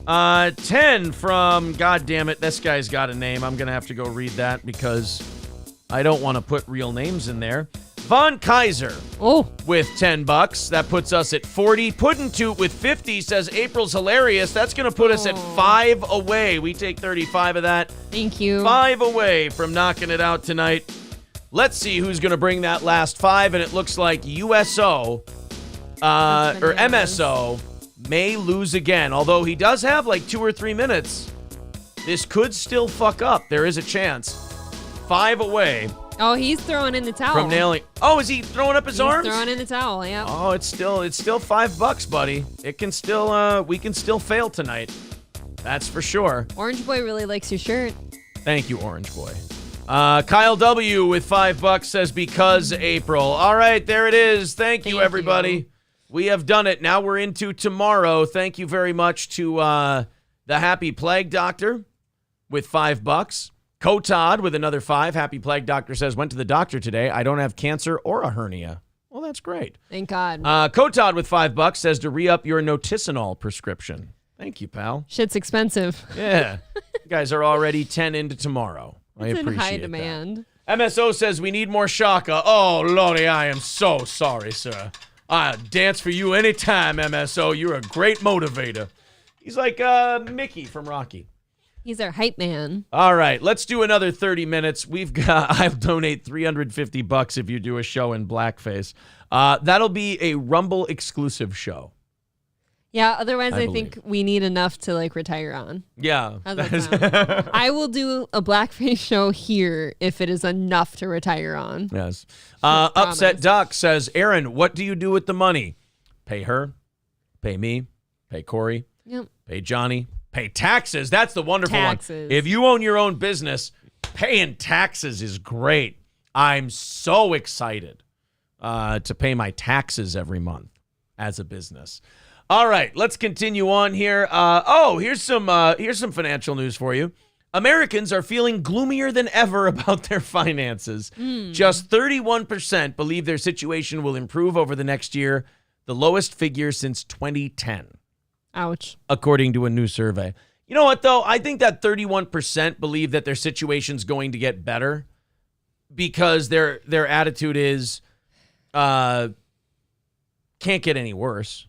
10 from, God damn it, this guy's got a name. I'm going to have to go read that because I don't want to put real names in there. Von Kaiser with $10. That puts us at 40. Puddin' Toot with 50 says April's hilarious. That's going to put us at 5 away. We take 35 of that. Thank you. 5 away from knocking it out tonight. Let's see who's going to bring that last 5, and it looks like USO or MSO may lose again. Although he does have like 2 or 3 minutes. This could still fuck up. There is a chance. 5 away. Oh, he's throwing in the towel. From nailing. Oh, is he throwing up his arms? He's throwing in the towel, yeah. Oh, it's still $5, buddy. It can still, we can still fail tonight. That's for sure. Orange Boy really likes your shirt. Thank you, Orange Boy. Kyle W. with $5 says, because April. All right, there it is. Thank you, everybody. We have done it. Now we're into tomorrow. Thank you very much to the Happy Plague Doctor with $5. Kotod with another 5. Happy Plague Doctor says, went to the doctor today. I don't have cancer or a hernia. Well, that's great. Thank God. Kotod with $5 says to re-up your Noticinol prescription. Thank you, pal. Shit's expensive. Yeah. You guys are already 10 into tomorrow. I it's appreciate in high demand. That. MSO says we need more Shaka. Oh, Lordy, I am so sorry, sir. I'll dance for you anytime, MSO. You're a great motivator. He's like Mickey from Rocky. He's our hype man. All right, let's do another 30 minutes. I'll donate $350 if you do a show in blackface. That'll be a Rumble exclusive show. Yeah, otherwise I think we need enough to like retire on. Yeah. I will do a blackface show here if it is enough to retire on. Yes. Upset Duck says, Aaron, what do you do with the money? Pay her, pay me, pay Corey, pay Johnny, pay taxes. That's the wonderful one. If you own your own business, paying taxes is great. I'm so excited to pay my taxes every month as a business. All right, let's continue on here. Here's some financial news for you. Americans are feeling gloomier than ever about their finances. Just 31% believe their situation will improve over the next year, the lowest figure since 2010. Ouch. According to a new survey. You know what, though? I think that 31% believe that their situation's going to get better because their attitude is can't get any worse.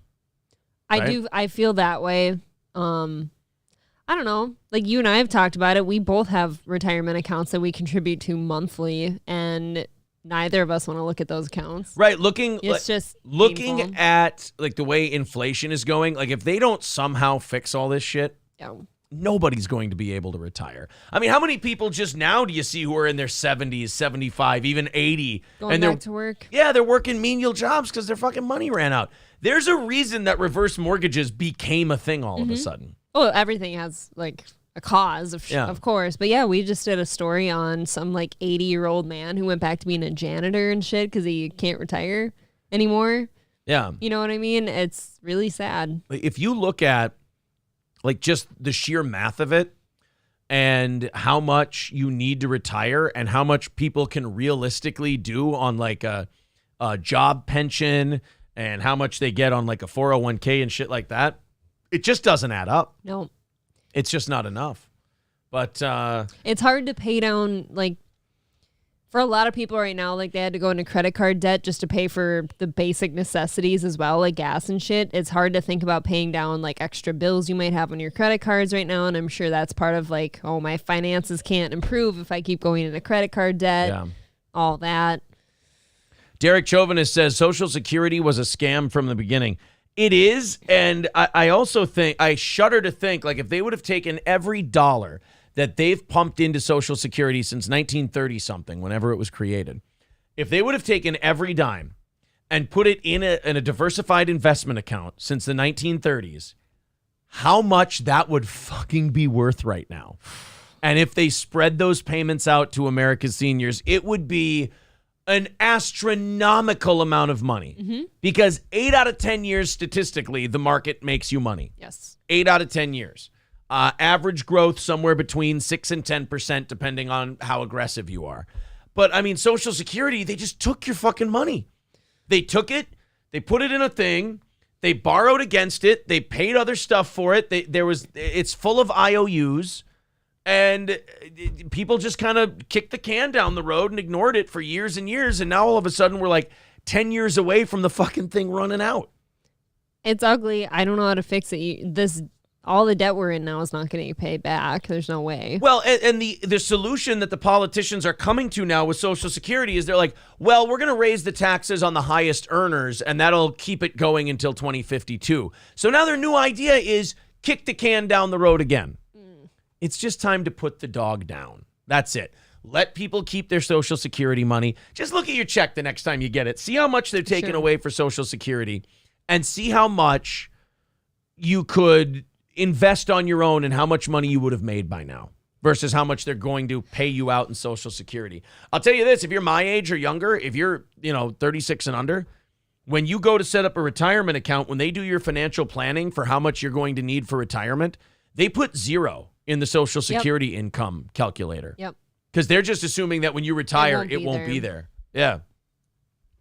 Right? I feel that way. I don't know. Like you and I have talked about it. We both have retirement accounts that we contribute to monthly. And neither of us want to look at those accounts. Right, it's just looking painful. at like the way inflation is going, like if they don't somehow fix all this shit, nobody's going to be able to retire. I mean, how many people just now do you see who are in their 70s, 75, even 80? Going back to work? Yeah, they're working menial jobs because their fucking money ran out. There's a reason that reverse mortgages became a thing all of a sudden. Well, everything has like a cause, of course. But yeah, we just did a story on some like 80-year-old man who went back to being a janitor and shit because he can't retire anymore. Yeah. You know what I mean? It's really sad. If you look at like just the sheer math of it and how much you need to retire and how much people can realistically do on like a job pension and how much they get on like a 401k and shit like that, it just doesn't add up. No. It's just not enough. But it's hard to pay down, like, for a lot of people right now, like they had to go into credit card debt just to pay for the basic necessities as well, like gas and shit. It's hard to think about paying down like extra bills you might have on your credit cards right now. And I'm sure that's part of like, oh, my finances can't improve if I keep going into credit card debt, all that. Derek Chauvinist says Social Security was a scam from the beginning. It is, and I also think, I shudder to think, like, if they would have taken every dollar that they've pumped into Social Security since 1930-something, whenever it was created, if they would have taken every dime and put it in a diversified investment account since the 1930s, how much that would fucking be worth right now. And if they spread those payments out to America's seniors, it would be an astronomical amount of money because 8 out of 10 years, statistically, the market makes you money. Yes. 8 out of 10 years. Average growth somewhere between 6 and 10%, depending on how aggressive you are. But I mean, Social Security, they just took your fucking money. They took it, they put it in a thing, they borrowed against it, they paid other stuff for it. It's full of IOUs. And people just kind of kicked the can down the road and ignored it for years and years. And now all of a sudden we're like 10 years away from the fucking thing running out. It's ugly. I don't know how to fix it. All the debt we're in now is not going to get paid back. There's no way. Well, and the solution that the politicians are coming to now with Social Security is they're like, well, we're going to raise the taxes on the highest earners and that'll keep it going until 2052. So now their new idea is kick the can down the road again. It's just time to put the dog down. That's it. Let people keep their Social Security money. Just look at your check the next time you get it. See how much they're taking away for Social Security and see how much you could invest on your own and how much money you would have made by now versus how much they're going to pay you out in Social Security. I'll tell you this, if you're my age or younger, if you're, 36 and under, when you go to set up a retirement account, when they do your financial planning for how much you're going to need for retirement, they put 0 in the Social Security income calculator. Yep. Because they're just assuming that when you retire, it won't be there. Yeah.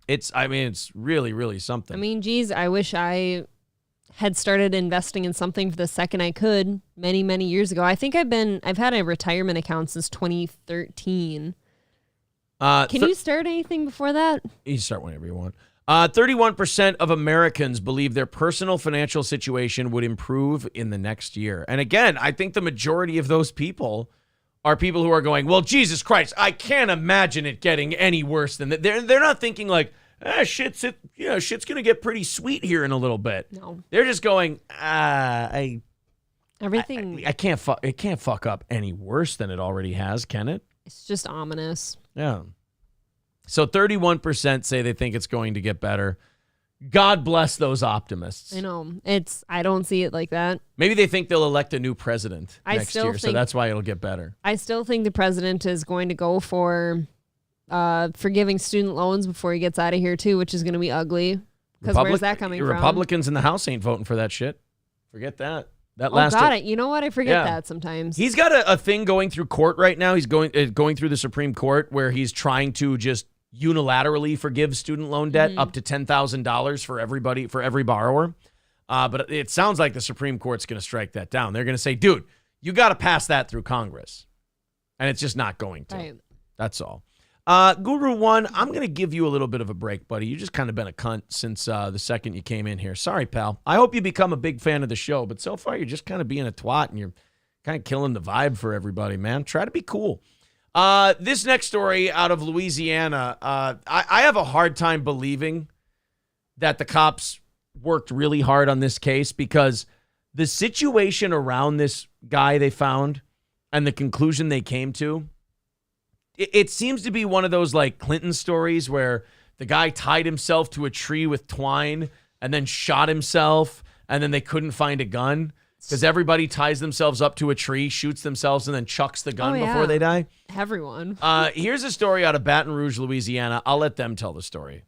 It's really, really something. I mean, geez, I wish I had started investing in something the second I could many, many years ago. I think I've had a retirement account since 2013. Can you start anything before that? You can start whenever you want. 31% of Americans believe their personal financial situation would improve in the next year. And again, I think the majority of those people are people who are going, well, Jesus Christ, I can't imagine it getting any worse than that. They're not thinking like, shit's going to get pretty sweet here in a little bit. No. They're just going, it can't fuck up any worse than it already has, can it? It's just ominous. Yeah. So 31% say they think it's going to get better. God bless those optimists. I know. I don't see it like that. Maybe they think they'll elect a new president next year, so that's why it'll get better. I still think the president is going to go for forgiving student loans before he gets out of here, too, which is going to be ugly. Because where's that coming from? Republicans in the House ain't voting for that shit. Forget that. You know what? I forget that sometimes. He's got a thing going through court right now. He's going through the Supreme Court where he's trying to just unilaterally forgive student loan debt up to $10,000 for every borrower. But it sounds like the Supreme Court's going to strike that down. They're going to say, dude, you got to pass that through Congress. And it's just not going to. Right. That's all. Guru One, I'm going to give you a little bit of a break, buddy. You just kind of been a cunt since the second you came in here. Sorry, pal. I hope you become a big fan of the show, but so far you're just kind of being a twat and you're kind of killing the vibe for everybody, man. Try to be cool. This next story out of Louisiana, I have a hard time believing that the cops worked really hard on this case because the situation around this guy they found and the conclusion they came to, it seems to be one of those like Clinton stories where the guy tied himself to a tree with twine and then shot himself and then they couldn't find a gun because everybody ties themselves up to a tree, shoots themselves, and then chucks the gun before they die. Everyone. Here's a story out of Baton Rouge, Louisiana. I'll let them tell the story.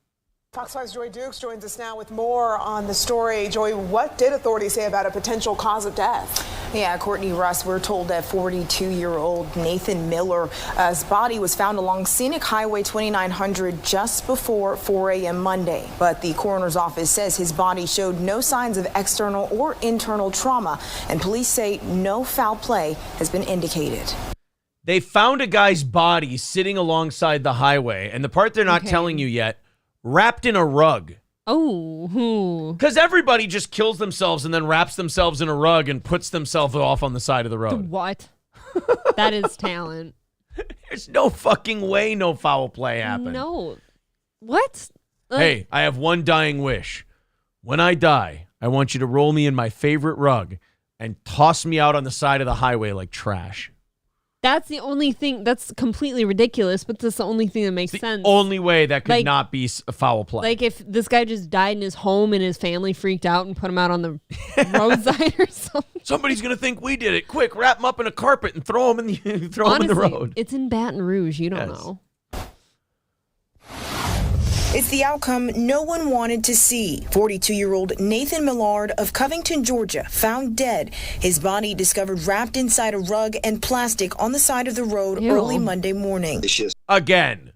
Fox 5's Joy Dukes joins us now with more on the story. Joy, what did authorities say about a potential cause of death? Yeah, Courtney Russ, we're told that 42-year-old Nathan Miller's body was found along Scenic Highway 2900 just before 4 a.m. Monday. But the coroner's office says his body showed no signs of external or internal trauma, and police say no foul play has been indicated. They found a guy's body sitting alongside the highway, and the part they're not telling you yet, wrapped in a rug. Oh. Because everybody just kills themselves and then wraps themselves in a rug and puts themselves off on the side of the road. What? That is talent. There's no fucking way no foul play happened. No. What? Hey, I have one dying wish. When I die, I want you to roll me in my favorite rug and toss me out on the side of the highway like trash. That's the only thing. That's completely ridiculous, but that's the only thing that makes sense. Only way that could not be a foul play. Like if this guy just died in his home and his family freaked out and put him out on the roadside or something. Somebody's going to think we did it. Quick, wrap him up in a carpet and throw him in the, Honestly, him in the road. It's in Baton Rouge. You don't know. It's the outcome no one wanted to see. 42-year-old Nathan Millard of Covington, Georgia, found dead. His body discovered wrapped inside a rug and plastic on the side of the road early Monday morning. Again.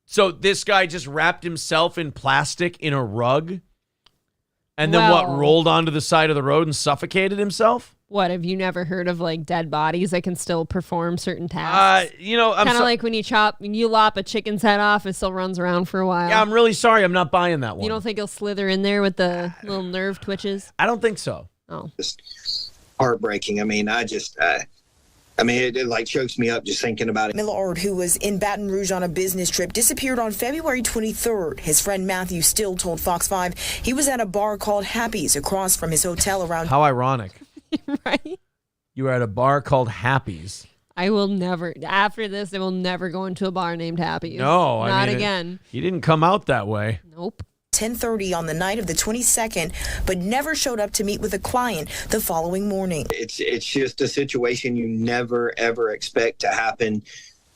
So this guy just wrapped himself in plastic in a rug and then rolled onto the side of the road and suffocated himself? What, have you never heard of like dead bodies that can still perform certain tasks? I'm kind of like when you lop a chicken's head off, it still runs around for a while. Yeah, I'm really sorry. I'm not buying that one. You don't think he'll slither in there with the little nerve twitches? I don't think so. Oh, just heartbreaking. I mean, it like chokes me up just thinking about it. Millard, who was in Baton Rouge on a business trip, disappeared on February 23rd. His friend Matthew Still told Fox 5 he was at a bar called Happy's across from his hotel around. How ironic. Right? You were at a bar called Happy's. I will never, after this, I will never go into a bar named Happy's. No, not again. He didn't come out that way. Nope. 10:30 on the night of the 22nd, but never showed up to meet with a client the following morning. It's just a situation you never, ever expect to happen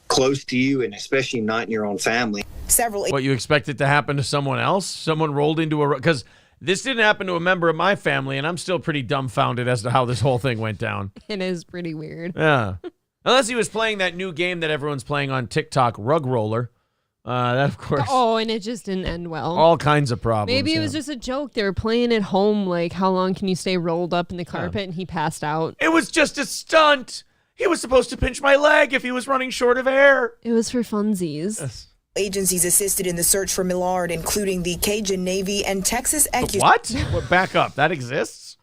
close to you, and especially not in your own family. What, you expect it to happen to someone else? Someone rolled into a... Because this didn't happen to a member of my family, and I'm still pretty dumbfounded as to how this whole thing went down. It is pretty weird. Yeah. Unless he was playing that new game that everyone's playing on TikTok, Rug Roller. That, of course. Oh, and it just didn't end well. All kinds of problems. Maybe it was just a joke. They were playing at home, like, how long can you stay rolled up in the carpet? And he passed out. It was just a stunt. He was supposed to pinch my leg if he was running short of air. It was for funsies. Yes. Agencies assisted in the search for Millard, including the Cajun Navy and Texas Accusation. What? Back up. That exists?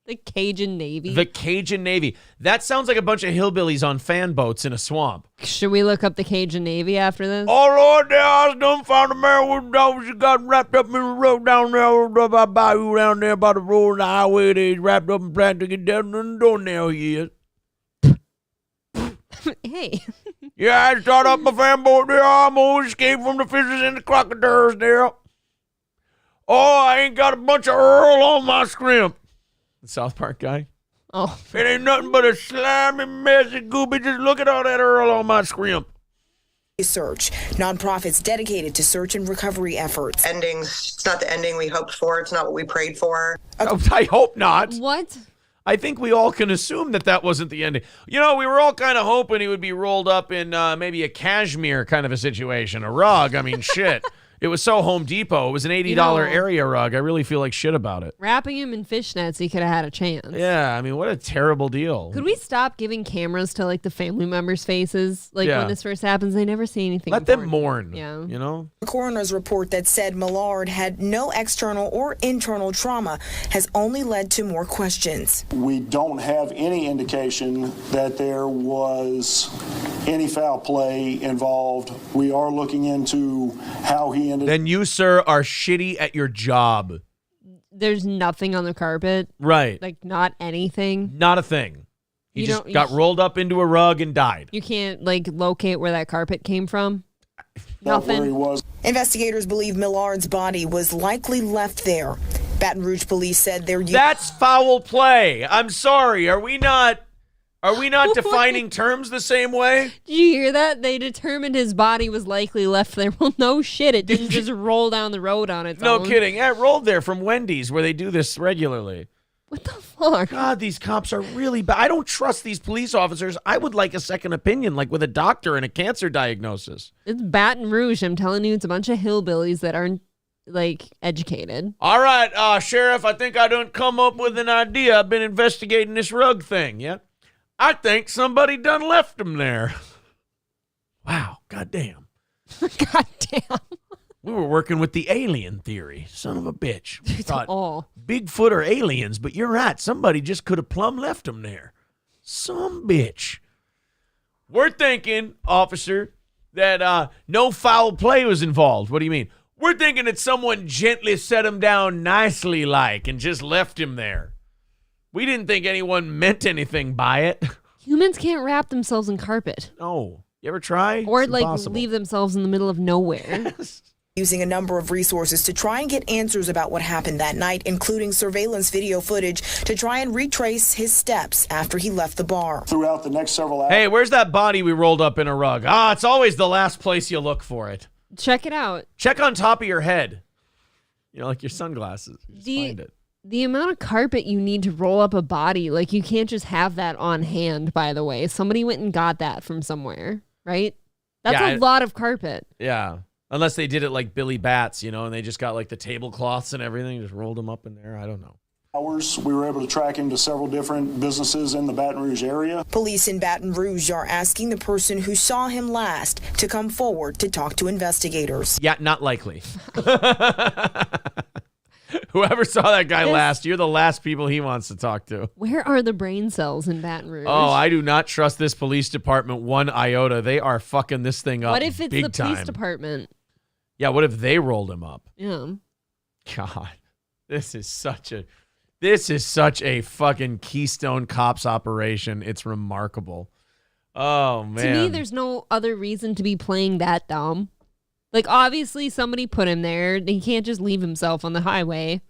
The Cajun Navy? The Cajun Navy. That sounds like a bunch of hillbillies on fan boats in a swamp. Should we look up the Cajun Navy after this? Oh, Lord, there I was done found a man with dogs that got wrapped up in the road down there by the bayou down there by the road and the highway. They wrapped up in plastic and down the door now he is. Hey. Yeah, I started up my fan boat there. I almost escaped from the fishes and the crocodiles there. Oh, I ain't got a bunch of Earl on my scrimp. The South Park guy? Oh. It ain't nothing but a slimy, messy, goopy. Just look at all that Earl on my scrimp. Search. Nonprofits dedicated to search and recovery efforts. It's not the ending we hoped for. It's not what we prayed for. Oh, I hope not. What? I think we all can assume that wasn't the ending. You know, we were all kind of hoping he would be rolled up in maybe a cashmere kind of a situation, a rug. I mean, shit. It was so Home Depot. It was an $80 area rug. I really feel like shit about it. Wrapping him in fishnets, he could have had a chance. Yeah, I mean, what a terrible deal. Could we stop giving cameras to like the family members' faces? Like when this first happens, they never see anything. Let them mourn. Yeah. You know? The coroner's report that said Millard had no external or internal trauma has only led to more questions. We don't have any indication that there was any foul play involved. We are looking into how he ended. Then you, sir, are shitty at your job. There's nothing on the carpet. Right. Like not anything. Not a thing. He just got rolled up into a rug and died. You can't like locate where that carpet came from. Nothing. Where he was. Investigators believe Millard's body was likely left there. Baton Rouge police said That's foul play. I'm sorry. Are we not defining terms the same way? Did you hear that? They determined his body was likely left there. Well, no shit. It didn't just roll down the road on its own. No kidding. Yeah, it rolled there from Wendy's where they do this regularly. What the fuck? God, these cops are really bad. I don't trust these police officers. I would like a second opinion, like with a doctor and a cancer diagnosis. It's Baton Rouge. I'm telling you, it's a bunch of hillbillies that aren't like educated. All right, Sheriff, I think I done come up with an idea. I've been investigating this rug thing, yeah? I think somebody done left him there. Wow, goddamn. Goddamn. We were working with the alien theory. Son of a bitch. We thought Oh. Bigfoot or aliens, but you're right. Somebody just could have plumb left him there. Some bitch. We're thinking, officer, that no foul play was involved. What do you mean? We're thinking that someone gently set him down nicely like and just left him there. We didn't think anyone meant anything by it. Humans can't wrap themselves in carpet. No. You ever try? Or It's like impossible. leave themselves in the middle of nowhere. using a number of resources to try and get answers about what happened that night, including surveillance video footage to try and retrace his steps after he left the bar. Throughout the next several hours. Hey, where's that body we rolled up in a rug? It's always the last place you look for it. Check it out. Check on top of your head. You know, like your sunglasses. Just find it. The amount of carpet you need to roll up a body, like you can't just have that on hand, by the way. Somebody went and got that from somewhere, right? That's a lot of carpet. Yeah. Unless they did it like Billy Bats, you know, and they just got like the tablecloths and everything, just rolled them up in there. I don't know. We were able to track him to several different businesses in the Baton Rouge area. Police in Baton Rouge are asking the person who saw him last to come forward to talk to investigators. Yeah, not likely. Whoever saw that guy last, you're the last people he wants to talk to. Where are the brain cells in Baton Rouge? Oh, I do not trust this police department one iota. They are fucking this thing up. What if it's big the police time. Department? Yeah, what if they rolled him up? Yeah. God, this is such a fucking Keystone Cops operation. It's remarkable. Oh, man. To me, there's no other reason to be playing that dumb. Like, obviously, somebody put him there. He can't just leave himself on the highway.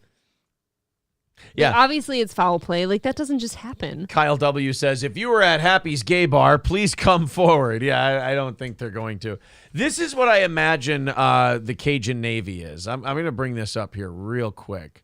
Yeah. Like, obviously, it's foul play. Like, that doesn't just happen. Kyle W. says, if you were at Happy's Gay Bar, please come forward. Yeah, I don't think they're going to. This is what I imagine the Cajun Navy is. I'm going to bring this up here real quick.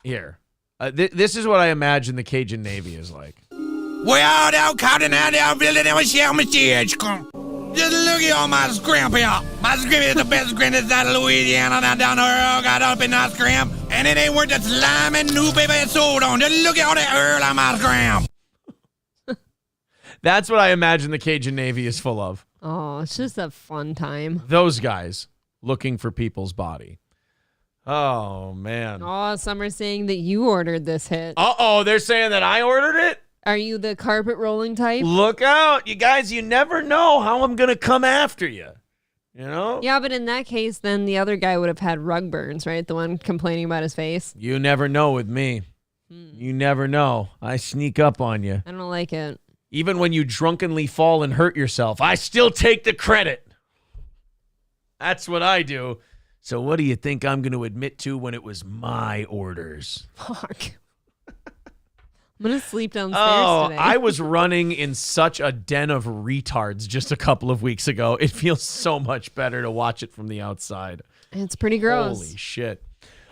Here. This is what I imagine the Cajun Navy is like. We all down counting out down building and we share my stage. Just look at all my scrimp here. My scrimp is the best scrimp inside of Louisiana. Down the Earl got up in that scrimp. And it ain't worth the slime and new paper it's sold on. Just look at all the Earl on my scrimp. That's what I imagine the Cajun Navy is full of. Oh, it's just a fun time. Those guys looking for people's body. Oh, man. Oh, some are saying that you ordered this hit. Uh-oh, they're saying that I ordered it? Are you the carpet rolling type? Look out. You guys, you never know how I'm going to come after you. You know? Yeah, but in that case, then the other guy would have had rug burns, right? The one complaining about his face. You never know with me. You never know. I sneak up on you. I don't like it. Even when you drunkenly fall and hurt yourself, I still take the credit. That's what I do. So what do you think I'm going to admit to when it was my orders? Fuck. I'm going to sleep downstairs today. I was running in such a den of retards just a couple of weeks ago. It feels so much better to watch it from the outside. It's pretty gross. Holy shit.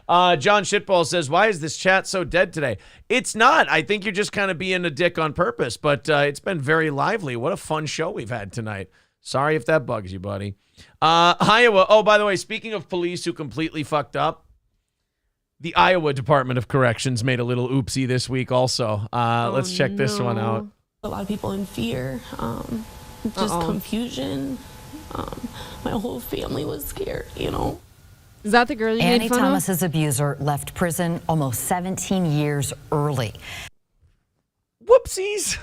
John Shitball says, why is this chat so dead today? It's not. I think you're just kind of being a dick on purpose, but it's been very lively. What a fun show we've had tonight. Sorry if that bugs you, buddy. Iowa. Oh, by the way, speaking of police who completely fucked up, the Iowa Department of Corrections made a little oopsie this week also. Let's check this one out. A lot of people in fear, just confusion. My whole family was scared, you know. Is that the girl you Annie made fun Thomas's abuser left prison almost 17 years early. Whoopsies.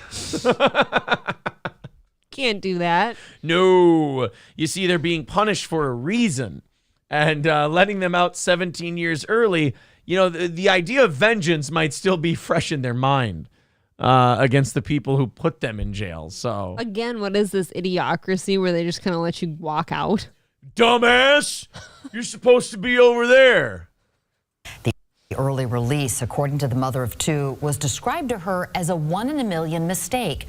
Can't do that. No. You see, they're being punished for a reason. And letting them out 17 years early, you know, the idea of vengeance might still be fresh in their mind against the people who put them in jail. So Again, what is this idiocracy where they just kind of let you walk out? Dumbass! You're supposed to be over there. The early release, according to the mother of two, was described to her as a 1 in a million mistake.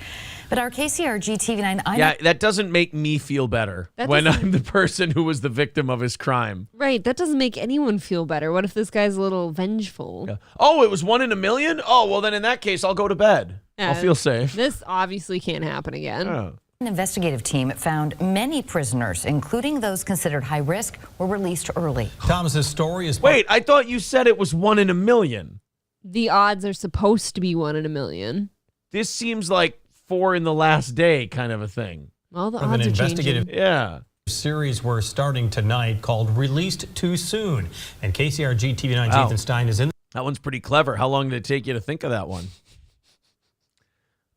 But our KCRG TV9... Yeah, that doesn't make me feel better when I'm the person who was the victim of his crime. Right, that doesn't make anyone feel better. What if this guy's a little vengeful? Yeah. Oh, it was 1 in a million? Oh, well, then in that case, I'll go to bed. I'll feel safe. This obviously can't happen again. Oh. An investigative team found many prisoners, including those considered high risk, were released early. Thomas's story is... Wait, I thought you said it was 1 in a million. The odds are supposed to be 1 in a million. This seems like 4 in the last day kind of a thing. Well, the Of odds an are investigative changing. Yeah. series we're starting tonight called Released Too Soon. And KCRG TV9's Wow. Ethan Stein is in. That one's pretty clever. How long did it take you to think of that one?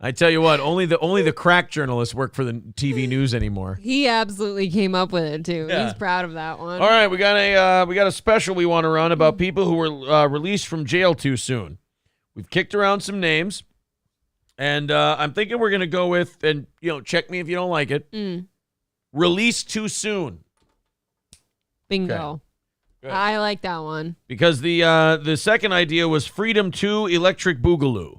I tell you what, only the crack journalists work for the TV news anymore. He absolutely came up with it too. Yeah. He's proud of that one. All right, we got a special we want to run about people who were released from jail too soon. We've kicked around some names, and I'm thinking we're gonna go with, and check me if you don't like it. Released too soon. Bingo. Okay. Good. I like that one. Because the second idea was Freedom 2 Electric Boogaloo.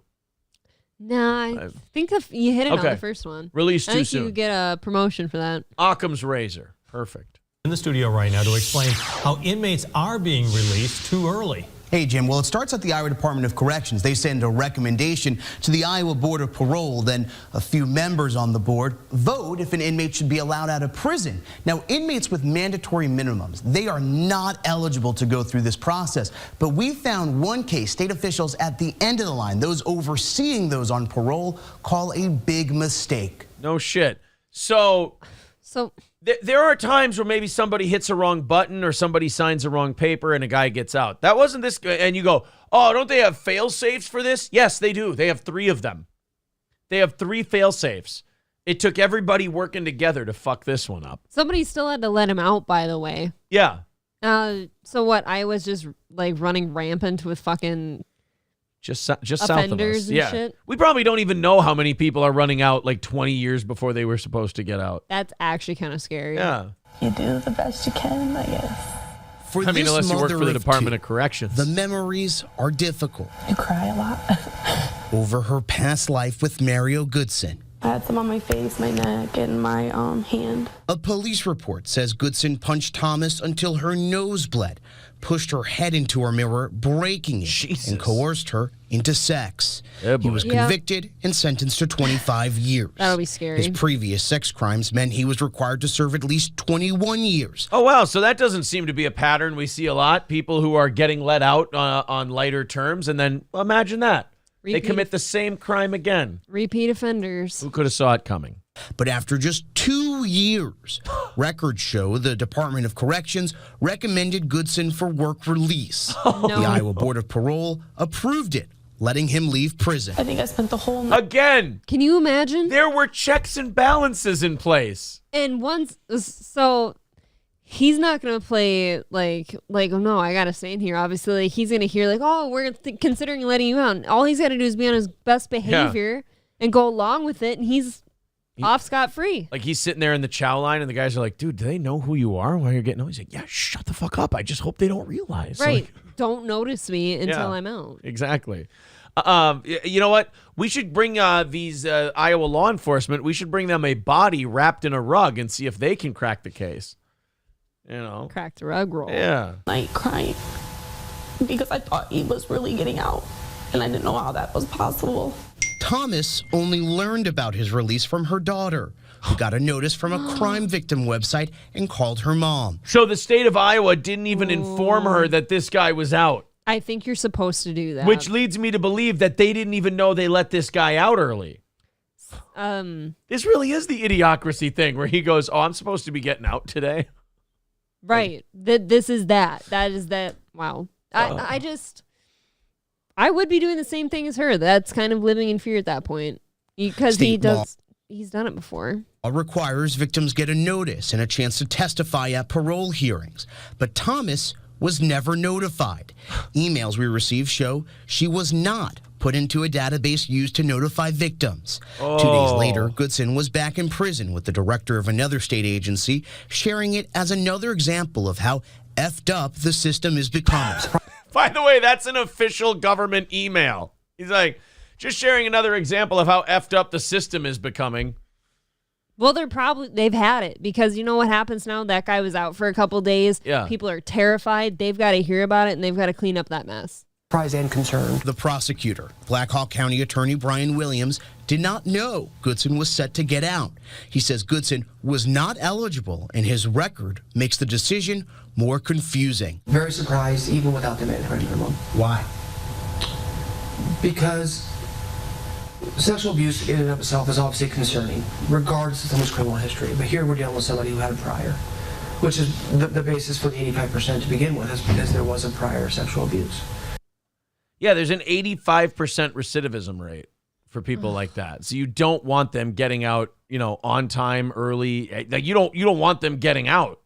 Nah, I think you hit it on Okay. the first one. Released I too think soon. you get a promotion for that. Occam's razor. Perfect. In the studio right now to explain how inmates are being released too early. Hey, Jim. Well, it starts at the Iowa Department of Corrections. They send a recommendation to the Iowa Board of Parole. Then a few members on the board vote if an inmate should be allowed out of prison. Now, inmates with mandatory minimums, they are not eligible to go through this process. But we found one case state officials at the end of the line, those overseeing those on parole, call a big mistake. No shit. So there are times where maybe somebody hits a wrong button or somebody signs a wrong paper and a guy gets out. That wasn't this, and you go, oh, don't they have fail safes for this? Yes, they do. They have 3 of them. They have 3 fail safes. It took everybody working together to fuck this one up. Somebody still had to let him out, by the way. Yeah. So what? I was just like running rampant with fucking Just south of offenders us. and Yeah. shit. We probably don't even know how many people are running out like 20 years before they were supposed to get out. That's actually kind of scary. Yeah. You do the best you can, I guess. For I mean, this unless you work mother for the of Department 2, of Corrections. the memories are difficult. You cry a lot. Over her past life with Mario Goodson. I had some on my face, my neck, and my hand. A police report says Goodson punched Thomas until her nose bled, pushed her head into her mirror, breaking it, and coerced her into sex. He was Yeah. convicted and sentenced to 25 years. That'll be scary. His previous sex crimes meant he was required to serve at least 21 years. Oh, wow. So that doesn't seem to be a pattern we see a lot. People who are getting let out on lighter terms, and then imagine that. They Repeat. commit the same crime again. Repeat offenders. Who could have saw it coming? But after just 2 years, records show the Department of Corrections recommended Goodson for work release. The Iowa Board of Parole approved it, letting him leave prison. I think I spent the whole night. Again. Can you imagine? There were checks and balances in place. And once, so he's not going to play like, oh no, I got to stay in here. Obviously, like, he's going to hear like, oh, we're considering letting you out. And all he's got to do is be on his best behavior and go along with it. And he's off scot-free. Like he's sitting there in the chow line and the guys are like, dude, do they know who you are while you're getting out? He's like, yeah, shut the fuck up. I just hope they don't realize. Right. Like, Don't notice me until Yeah. I'm out. exactly. You know what? We should bring these Iowa law enforcement, we should bring them a body wrapped in a rug and see if they can crack the case. You know? Crack the rug roll. Yeah. Like crying. because I thought he was really getting out, and I didn't know how that was possible. Thomas only learned about his release from her daughter, who got a notice from a crime victim website and called her mom. So the state of Iowa didn't even inform her that this guy was out. I think you're supposed to do that. Which leads me to believe that they didn't even know they let this guy out early. This really is the idiocracy thing where he goes, oh, I'm supposed to be getting out today. Right. This is that. That is that. Wow. I would be doing the same thing as her. That's kind of living in fear at that point. Because he's done it before. Requires victims get a notice and a chance to testify at parole hearings. But Thomas was never notified. Emails we received show she was not put into a database used to notify victims. 2 days later, Goodson was back in prison with the director of another state agency, sharing it as another example of how effed up the system is becoming. By the way, that's an official government email. He's like, just sharing another example of how effed up the system is becoming. Well, they've had it because you know what happens now? That guy was out for a couple days. Yeah. People are terrified. They've got to hear about it and they've got to clean up that mess. Surprised and concerned. The prosecutor, Black Hawk County Attorney Brian Williams, did not know Goodson was set to get out. He says Goodson was not eligible and his record makes the decision more confusing. Very surprised even without the mandatory minimum. Why? Because sexual abuse in and of itself is obviously concerning, regardless of someone's criminal history. But here we're dealing with somebody who had a prior, which is the basis for the 85% to begin with, is because there was a prior sexual abuse. Yeah, there's an 85% recidivism rate for people like that. So you don't want them getting out, on time, early. Like you don't want them getting out.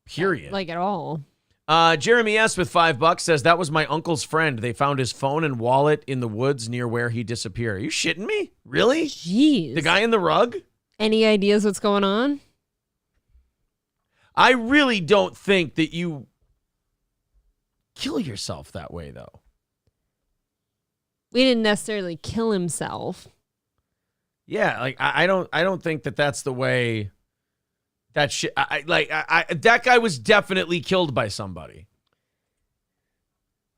Period. Like at all. Jeremy S. with $5 says that was my uncle's friend. They found his phone and wallet in the woods near where he disappeared. Are you shitting me? Really? Jeez. The guy in the rug? Any ideas what's going on? I really don't think that you kill yourself that way, though. We didn't necessarily kill himself. Yeah, like I don't think that that's the way. That shit. That guy was definitely killed by somebody.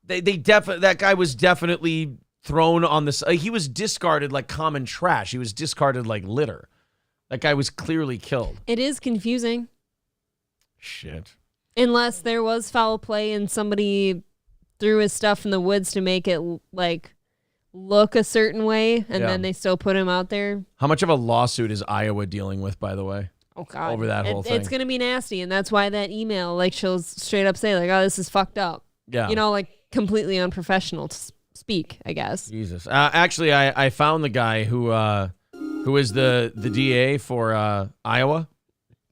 That guy was definitely thrown on this. He was discarded like common trash. He was discarded like litter. That guy was clearly killed. It is confusing. Shit. Unless there was foul play and somebody threw his stuff in the woods to make it look a certain way, and then they still put him out there. How much of a lawsuit is Iowa dealing with, by the way? Oh, God. Over that whole thing. It's going to be nasty, and that's why that email, she'll straight up say, oh, this is fucked up. Yeah. Completely unprofessional to speak, I guess. Jesus. Actually, I found the guy who is the DA for Iowa.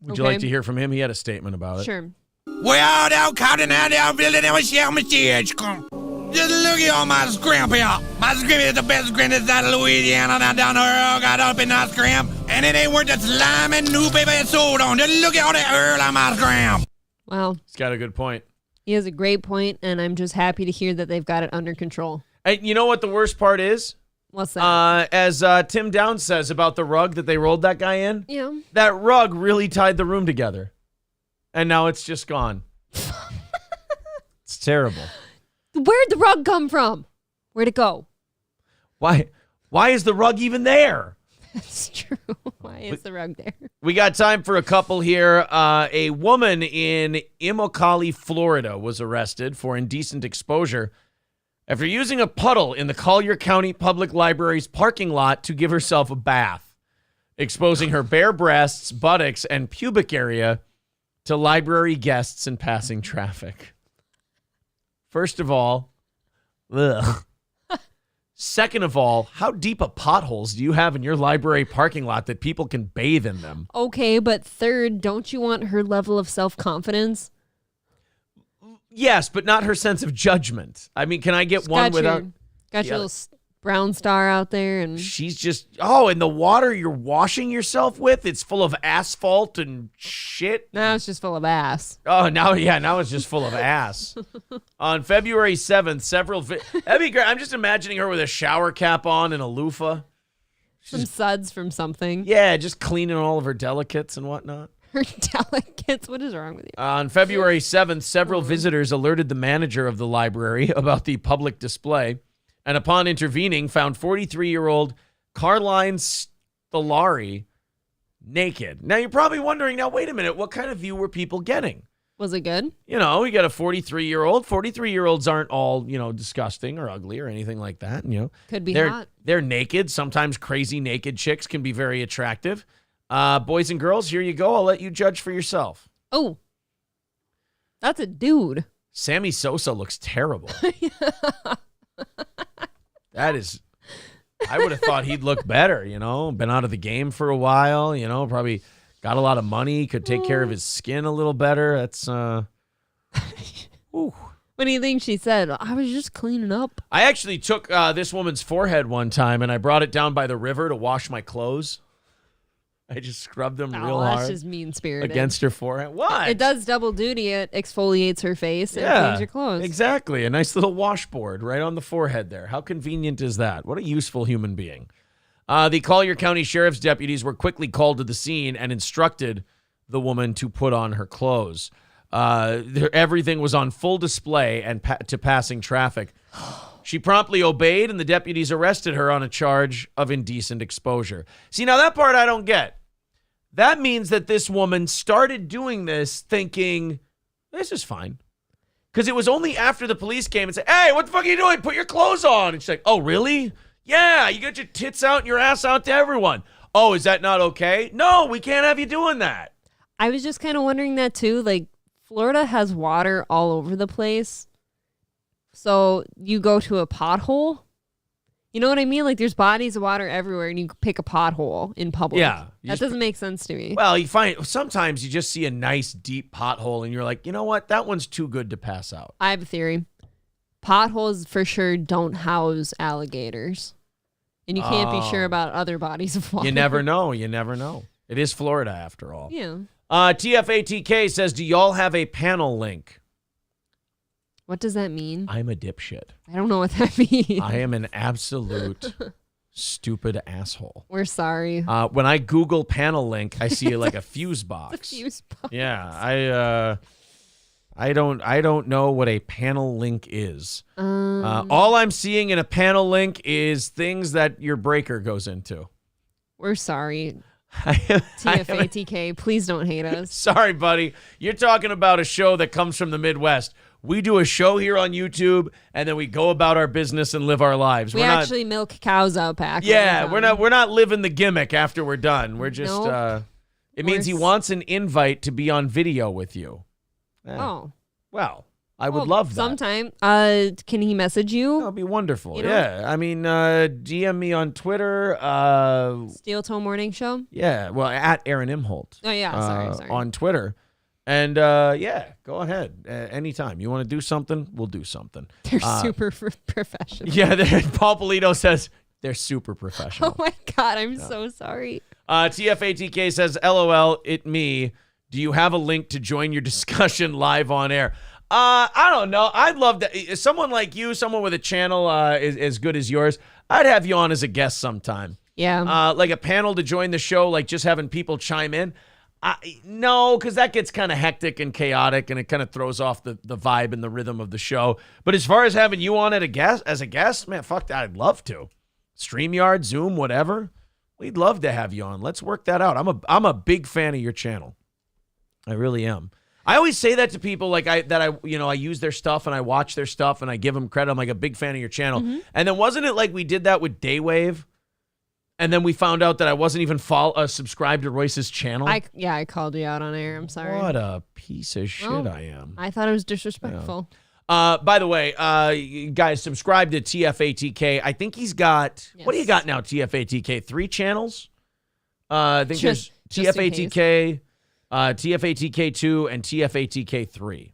Would you like to hear from him? He had a statement about it. Sure. Well, down Cotton and down Village, and we share my stage. Just look at all my scrimp here. My scrimp is the best scrimp inside of Louisiana. Down here, got up in that scrimp. And it ain't worth the slime and new paper it's sold on. Just look at all that earl on my scrimp. Wow. He's got a good point. He has a great point, and I'm just happy to hear that they've got it under control. And you know what the worst part is? What's that? As Tim Downs says about the rug that they rolled that guy in. Yeah. That rug really tied the room together. And now it's just gone. It's terrible. Where'd the rug come from? Where'd it go? Why is the rug even there? That's true. Why is the rug there? We got time for a couple here. A woman in Immokalee, Florida was arrested for indecent exposure after using a puddle in the Collier County Public Library's parking lot to give herself a bath, exposing her bare breasts, buttocks, and pubic area to library guests and passing traffic. First of all, ugh. Second of all, how deep of potholes do you have in your library parking lot that people can bathe in them? Okay, but third, don't you want her level of self-confidence? Yes, but not her sense of judgment. I mean, can I get one without... Got your little brown star out there, and she's just... Oh, and the water you're washing yourself with, it's full of asphalt and shit. Now it's just full of ass. Oh, now it's just full of ass. On February 7th, that'd be great. I'm just imagining her with a shower cap on and a loofah. Some suds from something. Yeah, just cleaning all of her delicates and whatnot. Her delegates. What is wrong with you? On February 7th, several visitors alerted the manager of the library about the public display, and upon intervening, found 43-year-old Caroline Stellari naked. Now, you're probably wondering, now, wait a minute, what kind of view were people getting? Was it good? You know, we got a 43-year-old. 43-year-olds aren't all, disgusting or ugly or anything like that. Could be they're, hot. They're naked. Sometimes crazy naked chicks can be very attractive. Boys and girls, here you go. I'll let you judge for yourself. Oh, that's a dude. Sammy Sosa looks terrible. That is, I would have thought he'd look better, been out of the game for a while, probably got a lot of money, could take care of his skin a little better. That's, What do you think she said? I was just cleaning up. I actually took this woman's forehead one time and I brought it down by the river to wash my clothes. I just scrubbed them real hard. That's just mean-spirited. Against her forehead. What? It does double duty. It exfoliates her face and cleans your clothes. Exactly. A nice little washboard right on the forehead there. How convenient is that? What a useful human being. The Collier County Sheriff's deputies were quickly called to the scene and instructed the woman to put on her clothes. Everything was on full display and to passing traffic. She promptly obeyed, and the deputies arrested her on a charge of indecent exposure. See, now that part I don't get. That means that this woman started doing this thinking, this is fine. Because it was only after the police came and said, hey, what the fuck are you doing? Put your clothes on. And she's like, oh, really? Yeah, you got your tits out and your ass out to everyone. Oh, is that not okay? No, we can't have you doing that. I was just kind of wondering that too. Like, Florida has water all over the place. So you go to a pothole. You know what I mean? Like, there's bodies of water everywhere and you pick a pothole in public. Yeah. That doesn't make sense to me. Well, sometimes you just see a nice deep pothole and you're like, you know what? That one's too good to pass out. I have a theory. Potholes for sure don't house alligators. And you can't be sure about other bodies of water. You never know. You never know. It is Florida after all. Yeah. TFATK says, do y'all have a panel link? What does that mean? I'm a dipshit. I don't know what that means. I am an absolute stupid asshole. We're sorry. When I Google panel link, I see like a fuse box. It's a fuse box. Yeah, I don't know what a panel link is. All I'm seeing in a panel link is things that your breaker goes into. We're sorry. TFATK, please don't hate us. Sorry, buddy. You're talking about a show that comes from the Midwest. We do a show here on YouTube, and then we go about our business and live our lives. We actually milk cows out back. Yeah, we're not living the gimmick after we're done. We're just it means he wants an invite to be on video with you. Oh. Well, I would love that. Sometime. Can he message you? That would be wonderful. Yeah. I mean, DM me on Twitter. Steel Toe Morning Show? Yeah. Well, at Aaron Imholt. Oh, yeah. Sorry. On Twitter. And, yeah, go ahead. Anytime. You want to do something, we'll do something. They're super professional. Yeah, Paul Polito says they're super professional. Oh, my God. I'm so sorry. TFATK says, LOL, it me. Do you have a link to join your discussion live on air? I don't know. I'd love to. Someone like you, someone with a channel as good as yours, I'd have you on as a guest sometime. Yeah. Like a panel to join the show, like just having people chime in. No, because that gets kind of hectic and chaotic, and it kind of throws off the vibe and the rhythm of the show. But as far as having you on as a guest, man, fuck that. I'd love to. StreamYard, Zoom, whatever. We'd love to have you on. Let's work that out. I'm a big fan of your channel. I really am. I always say that to people, like I use their stuff and I watch their stuff and I give them credit. I'm like a big fan of your channel. Mm-hmm. And then wasn't it like we did that with Daywave? And then we found out that I wasn't even subscribed to Royce's channel. I called you out on air. I'm sorry. What a piece of shit I am. I thought it was disrespectful. Yeah. By the way, guys, subscribe to TFATK. I think he's got, what do you got now, TFATK? 3 channels? I think there's TFATK, TFATK2, and TFATK3,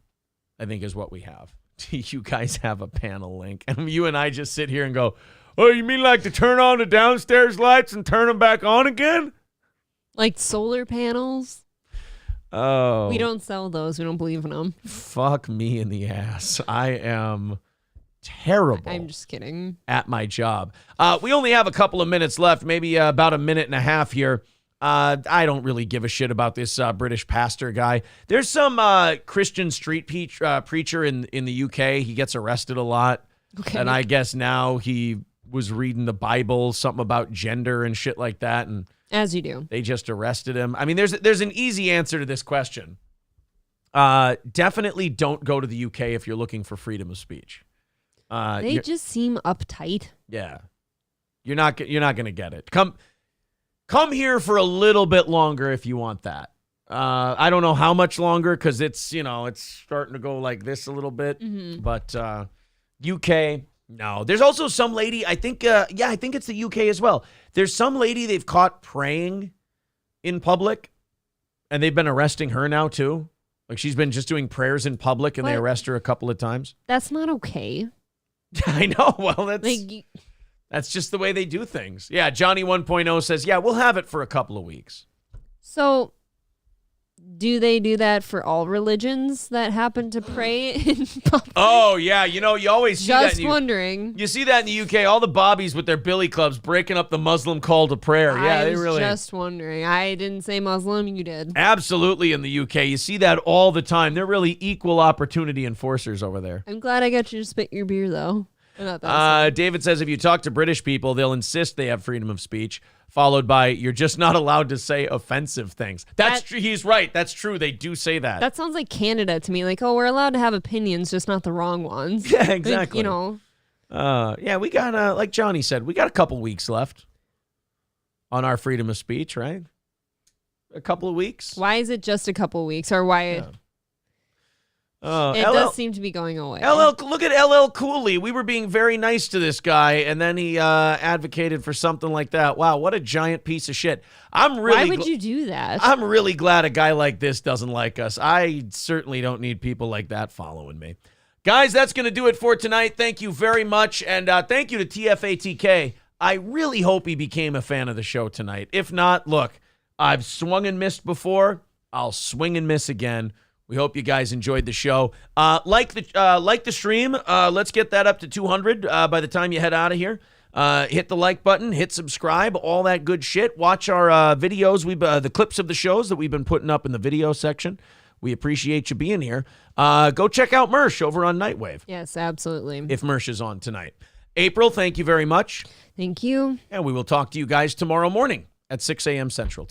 I think is what we have. You guys have a panel link. And you and I just sit here and go, oh, you mean like to turn on the downstairs lights and turn them back on again? Like solar panels? Oh. We don't sell those. We don't believe in them. Fuck me in the ass. I am terrible. I'm just kidding. At my job. We only have a couple of minutes left, maybe about a minute and a half here. I don't really give a shit about this British pastor guy. There's some Christian street preacher in the UK. He gets arrested a lot. Okay. And I guess now he was reading the Bible, something about gender and shit like that. And as you do. They just arrested him. I mean, there's an easy answer to this question. Definitely don't go to the UK if you're looking for freedom of speech. They just seem uptight. Yeah. You're not going to get it. Come here for a little bit longer if you want that. I don't know how much longer because it's starting to go like this a little bit. Mm-hmm. But UK, no. There's also some lady, I think it's the UK as well. There's some lady they've caught praying in public, and they've been arresting her now too. Like she's been just doing prayers in public, and they arrest her a couple of times. That's not okay. I know. Well, that's just the way they do things. Yeah, Johnny 1.0 says, yeah, we'll have it for a couple of weeks. So do they do that for all religions that happen to pray in public? Oh, yeah. You always see that. Just wondering. You see that in the UK, all the bobbies with their billy clubs breaking up the Muslim call to prayer. Yeah, they really. Just wondering. I didn't say Muslim. You did. Absolutely in the UK. You see that all the time. They're really equal opportunity enforcers over there. I'm glad I got you to spit your beer, though. David says if you talk to British people, they'll insist they have freedom of speech, followed by you're just not allowed to say offensive things. That's true. He's right. That's true. They do say that. That sounds like Canada to me. Like, oh, we're allowed to have opinions, just not the wrong ones. Yeah, exactly. Like, we got, like Johnny said, we got a couple weeks left on our freedom of speech, right? A couple of weeks. Why is it just a couple of weeks, or why? Yeah. It does seem to be going away. Look at LL Cooley. We were being very nice to this guy, and then he advocated for something like that. Wow, what a giant piece of shit. Why would you do that? I'm really glad a guy like this doesn't like us. I certainly don't need people like that following me. Guys, that's going to do it for tonight. Thank you very much, and thank you to TFATK. I really hope he became a fan of the show tonight. If not, look, I've swung and missed before. I'll swing and miss again. We hope you guys enjoyed the show. Like the stream. Let's get that up to 200 by the time you head out of here. Hit the like button, hit subscribe, all that good shit. Watch our videos, the clips of the shows that we've been putting up in the video section. We appreciate you being here. Go check out Mersh over on Nightwave. Yes, absolutely. If Mersh is on tonight. April, thank you very much. Thank you. And we will talk to you guys tomorrow morning at 6 a.m. Central.